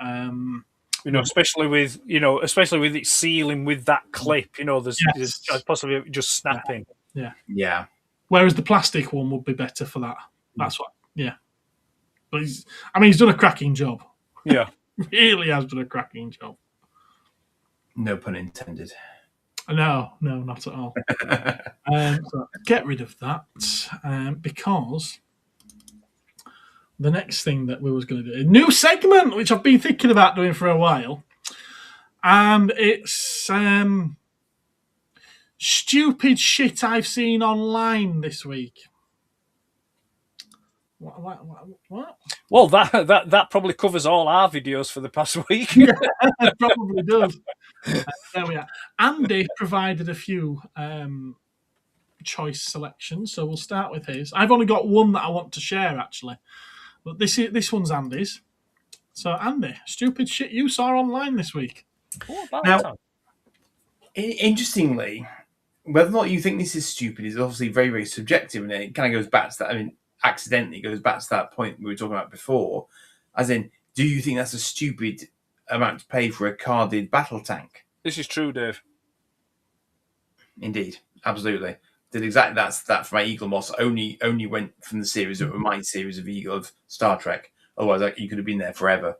Especially with it sealing with that clip. There's possibly just snapping.
Yeah.
Whereas the plastic one would be better for that. That's what. Yeah. But he's done a cracking job.
Yeah,
really has done a cracking job.
No pun intended.
No, not at all. So get rid of that because the next thing that we was going to do, a new segment, which I've been thinking about doing for a while, and it's Stupid shit I've seen online this week. What?
Well, that probably covers all our videos for the past week.
Yeah, it probably does. There we are. Andy provided a few choice selections, so we'll start with his. I've only got one that I want to share, actually. But this one's Andy's. So, Andy, stupid shit you saw online this week.
Now, interestingly, whether or not you think this is stupid is obviously very, very subjective, and it kind of goes back to that. I mean, accidentally goes back to that point we were talking about before, as in, do you think that's a stupid amount to pay for a carded battle tank?
This is true, Dave.
Indeed, absolutely. Did exactly that for my Eagle Moss. Only went from the series of my series of Eagle of Star Trek. Otherwise, you could have been there forever.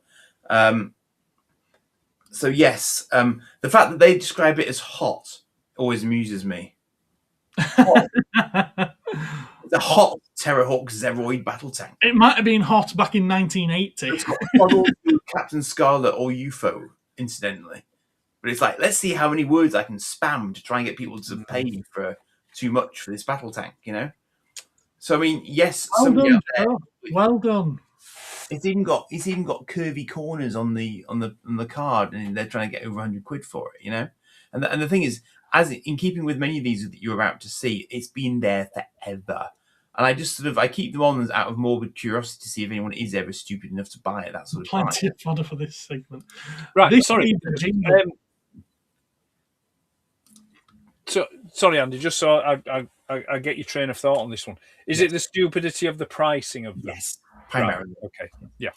So yes, the fact that they describe it as hot always amuses me. The hot Terrahawk Zeroid battle tank.
It might have been hot back in 1980.
It's got Captain Scarlet or UFO, incidentally. But it's like, let's see how many words I can spam to try and get people to pay for too much for this battle tank, you know? So I mean, yes,
Well done.
It's even got curvy corners on the card, and they're trying to get over 100 quid for it, you know. And the thing is, as in keeping with many of these that you're about to see, it's been there forever. And I just I keep them on out of morbid curiosity to see if anyone is ever stupid enough to buy it. That sort of
plenty of fodder for this segment.
Right, sorry. Sorry, Andy. Just so I get your train of thought on this one. Is it the stupidity of the pricing of them?
Yes, primarily.
Right. Okay, yeah.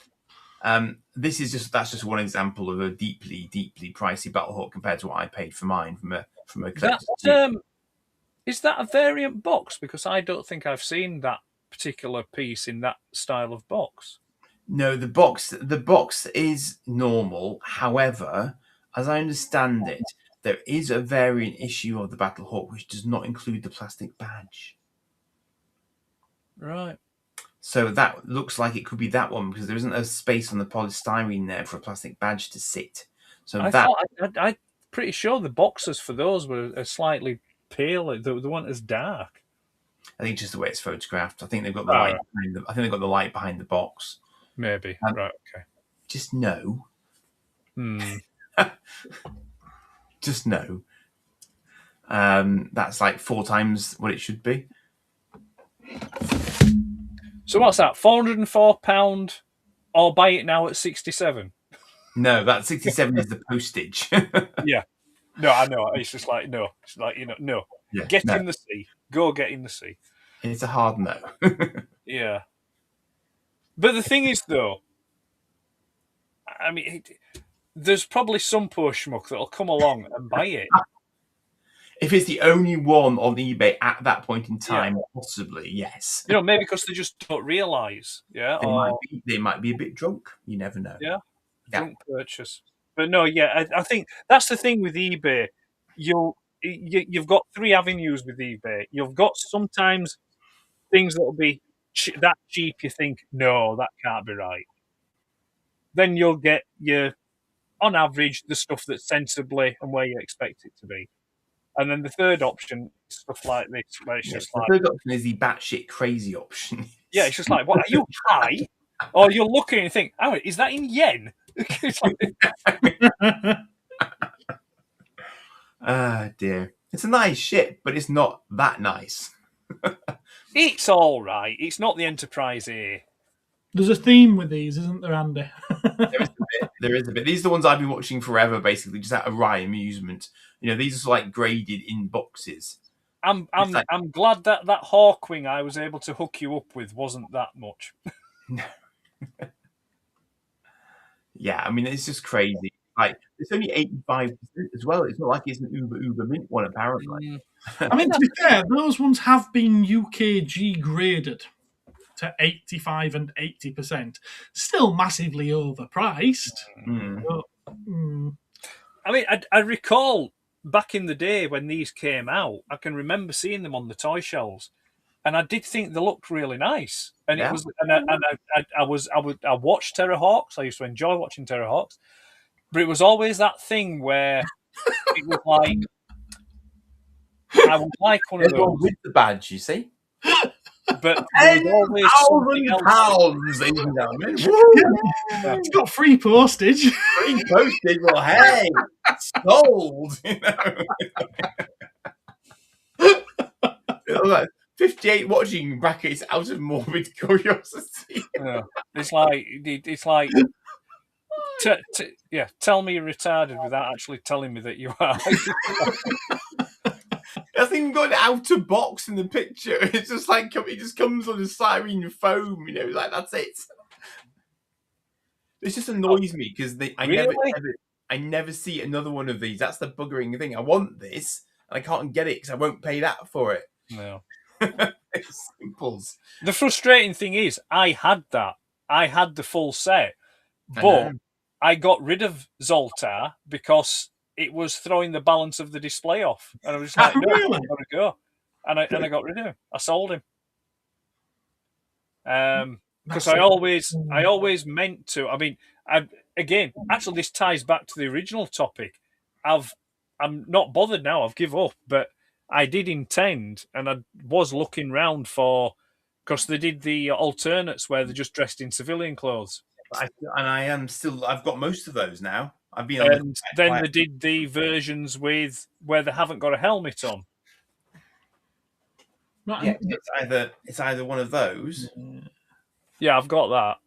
That's just one example of a deeply, deeply pricey Battlehawk compared to what I paid for mine from a collector.
Is that a variant box? Because I don't think I've seen that particular piece in that style of box.
No, the box is normal. However, as I understand it, there is a variant issue of the Battlehawk which does not include the plastic badge.
Right.
So that looks like it could be that one because there isn't a space on the polystyrene there for a plastic badge to sit. So
I'm pretty sure the boxes for those were slightly pale. They weren't as dark.
I think it's just the way it's photographed. I think they've got the light behind I think they've got the light behind the box.
Maybe. Right. Okay.
Just no. Just no. That's like 4 times what it should be.
So what's that? £404 or buy it now at 67?
No, that 67 is the postage.
Yeah. No, I know. It's just like, no. It's like, no.
Yeah,
get in the sea. Go get in the sea.
It's a hard no.
Yeah. But the thing is, though, I mean, there's probably some poor schmuck that'll come along and buy it.
If it's the only one on eBay at that point in time, possibly, yes.
Maybe because they just don't realise. Yeah.
They might be a bit drunk. You never know.
Yeah. Drunk purchase. But no, I think that's the thing with eBay. You've got 3 avenues with eBay. You've got sometimes things that'll be that cheap. You think, no, that can't be right. Then you'll get on average, the stuff that's sensibly and where you expect it to be. And then the third option is stuff like this, where it's just
the third option is the batshit crazy option.
Yeah, it's just like, what, are you high? Or you're looking and think, oh, is that in yen?
Ah, dear. It's a nice ship, but it's not that nice.
It's all right. It's not the Enterprise A.
There's a theme with these, isn't there, Andy?
There is a bit. These are the ones I've been watching forever, basically, just out of wry amusement. These are like graded in boxes.
I'm glad that Hawkwing I was able to hook you up with wasn't that much.
Yeah, I mean, it's just crazy. Like, it's only 85% as well. It's not like it's an uber mint one, apparently.
I mean, to be fair, those ones have been UKG graded to 85 and 80%. Still massively overpriced.
I mean, I recall back in the day when these came out, I can remember seeing them on the toy shelves, and I did think they looked really nice. And it was, I watched Terrahawks. I used to enjoy watching Terrahawks, but it was always that thing where it was like I would like one of those
with the badge, you see.
But there was always something else.
£10,000, ladies and gentlemen.
It's got free postage.
Free postage. Well, hey, sold. Like 58 watching brackets out of morbid curiosity.
It's like. Tell me you're retarded without actually telling me that you are.
I think got an outer box in the picture. It's just like it just comes on a siren foam, like that's it. This just annoys me because I never see another one of these. That's the buggering thing. I want this and I can't get it because I won't pay that for it.
No.
It's simples.
The frustrating thing is I had that. I had the full set, but I got rid of Zoltar because it was throwing the balance of the display off. And I was just like, no, I've got to go. And I got rid of him. I sold him. Because I always meant to. I mean, actually, this ties back to the original topic. I'm not bothered now. I've given up. But I did intend, and I was looking round for, because they did the alternates where they're just dressed in civilian clothes.
I've got most of those now.
And then they did the versions where they haven't got a helmet on.
Yeah, it's either one of those.
Yeah, I've got that.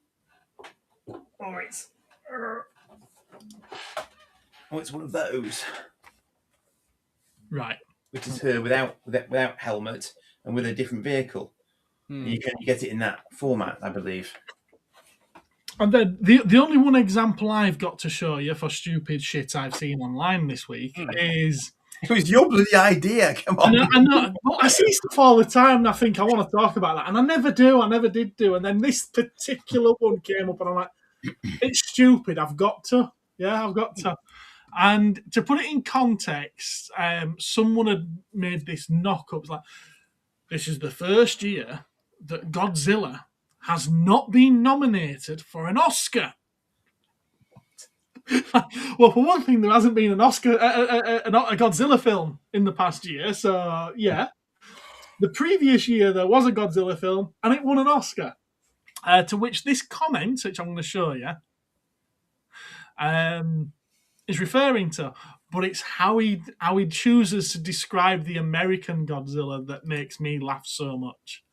It's one of those.
Right.
Which is her without helmet and with a different vehicle. You can get it in that format, I believe.
And then the only one example I've got to show you for stupid shit I've seen online this week is...
It was your bloody idea, come on.
I know. Well, I see stuff all the time and I think I want to talk about that. And I never do. I never did do. And then this particular one came up and I'm like, it's stupid. I've got to. Yeah, I've got to. And to put it in context, someone had made this knock-up. It's like, this is the first year that Godzilla has not been nominated for an Oscar. Well, for one thing, there hasn't been an Oscar, a Godzilla film in the past year. So, yeah. The previous year, there was a Godzilla film, and it won an Oscar. To which this comment, which I'm going to show you, is referring to. But it's how he chooses to describe the American Godzilla that makes me laugh so much.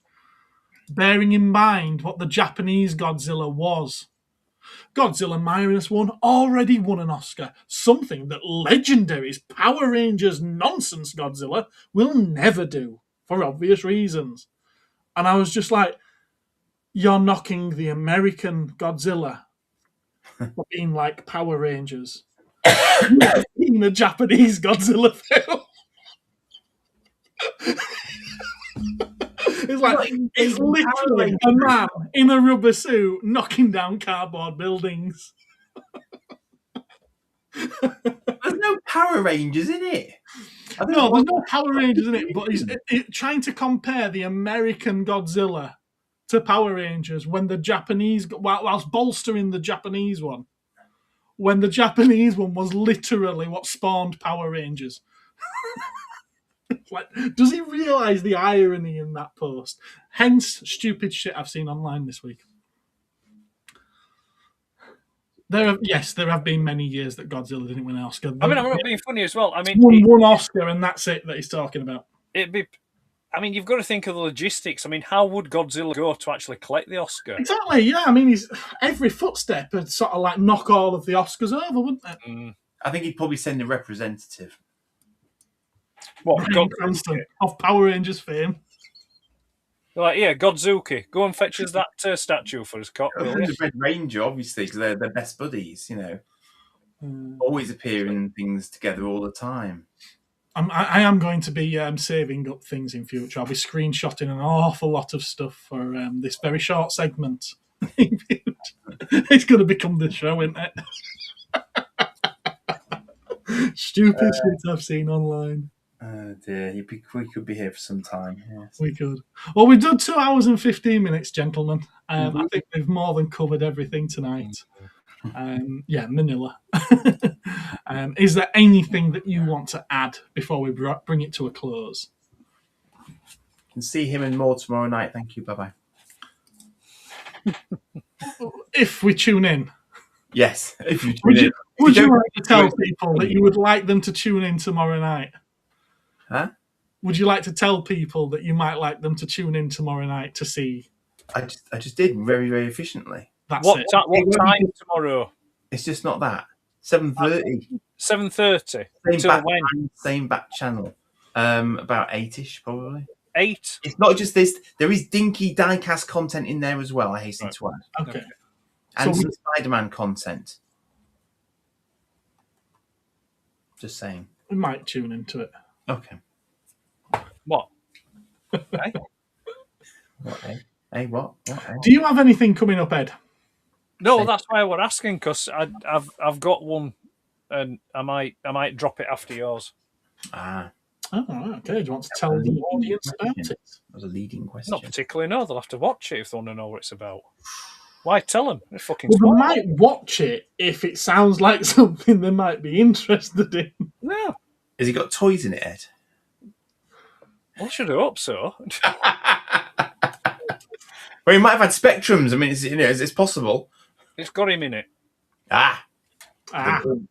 Bearing in mind what the Japanese Godzilla was. Godzilla -1 already won an Oscar, something that Legendary's Power Rangers nonsense Godzilla will never do, for obvious reasons. And I was just like, you're knocking the American Godzilla for being like Power Rangers. You've never seen a Japanese Godzilla film. It's literally a man in a rubber suit knocking down cardboard buildings.
There's no Power Rangers in it.
No, there's no Power Rangers in it, but he's trying to compare the American Godzilla to Power Rangers when the Japanese, whilst bolstering the Japanese one, when the Japanese one was literally what spawned Power Rangers. Like, does he realise the irony in that post? Hence, stupid shit I've seen online this week. There have been many years that Godzilla didn't win an Oscar.
I mean, I'm not being funny as well. I mean,
one Oscar, and that's it that he's talking about.
You've got to think of the logistics. I mean, how would Godzilla go to actually collect the Oscar?
Exactly, yeah. I mean, every footstep would sort of like knock all of the Oscars over, wouldn't it?
I think he'd probably send a representative.
What?
Of Power Rangers fame.
They're like, yeah, Godzuki, go and fetch us that statue for us, Cock.
The Red Ranger, obviously, because they're best buddies, always appearing things together all the time.
I am going to be saving up things in future. I'll be screenshotting an awful lot of stuff for this very short segment. It's going to become the show, isn't it? Stupid shit I've seen online.
Oh dear, we could be here for some time. Yes.
We could. Well, we've done 2 hours and 15 minutes, gentlemen. I think we've more than covered everything tonight. Manila. Is there anything that you want to add before we bring it to a close?
Can see him and more tomorrow night. Thank you. Bye-bye.
If we tune in.
Yes. If you
Would
tune in.
you like to tell people that you would like them to tune in tomorrow night?
Huh?
Would you like to tell people that you might like them to tune in tomorrow night to see?
I just did very, very efficiently.
That's
What
it.
what time tomorrow?
It's just not that. 7:30.
7:30.
Same back channel. About 8ish probably.
8.
It's not just this. There is dinky diecast content in there as well. I hasten to add.
Okay.
And some Spider-Man content. Just saying.
We might tune into it.
Okay.
What?
What? Hey, what?
Do you have anything coming up, Ed?
No, that's why we're asking, because I've got one, and I might drop it after yours.
Ah.
Oh, okay. Do you want to tell the audience about it?
That was a leading question.
Not particularly. No, they'll have to watch it if they want to know what it's about. Why tell them? They're fucking.
Well, they might watch it if it sounds like something they might be interested in.
No.
Has he got toys in it, Ed?
Well, I should hope so.
Well, he might have had Spectrums. I mean, it's possible.
It's got him in it.
The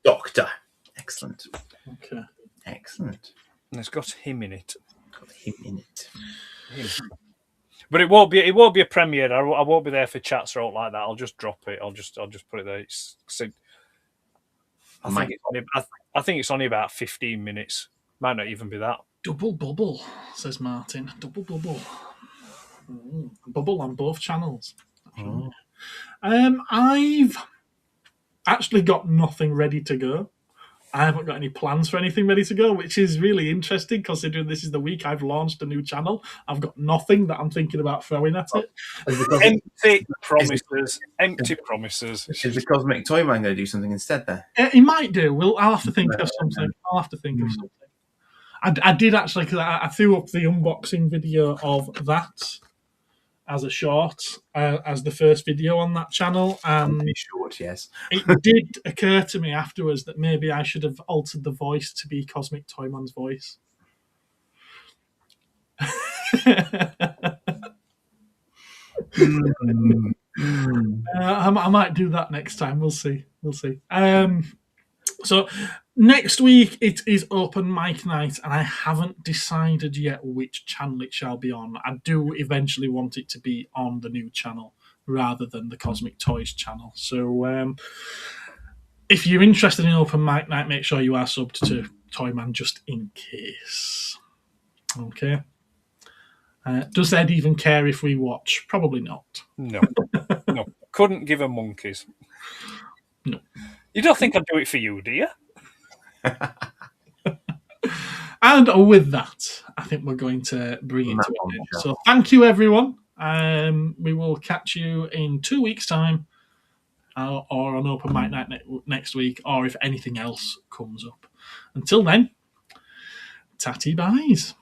Doctor. Excellent.
Okay.
Excellent.
And it's got him in it.
Got him in it.
But it won't be a premiere. I won't be there for chats or all like that. I'll just drop it. I'll just put it there. I think it's only about 15 minutes. Might not even be that.
Double bubble, says Martin. Double bubble. Bubble on both channels. I've actually got nothing ready to go. I haven't got any plans for anything ready to go, which is really interesting considering this is the week I've launched a new channel. I've got nothing that I'm thinking about throwing at it.
Empty promises. Empty promises.
Is the Cosmic Toy Man going to do something instead there?
He might do. I'll have to think of something. I did actually, because I threw up the unboxing video of that as a short, as the first video on that channel. And
short, yes.
It did occur to me afterwards that maybe I should have altered the voice to be Cosmic Toyman's voice. I might do that next time. We'll see. So next week it is open mic night, and I haven't decided yet which channel it shall be on. I do eventually want it to be on the new channel rather than the Cosmic Toys channel. So if you're interested in open mic night, make sure you are subbed to Toyman just in case. Okay. Does Ed even care if we watch? Probably not.
No. Couldn't give a monkeys.
No.
You don't think I'd do it for you, do you?
And with that, I think we're going to bring it to an end. So thank you, everyone. We will catch you in 2 weeks' time, or on Open Mic Night next week, or if anything else comes up. Until then, tatty byes.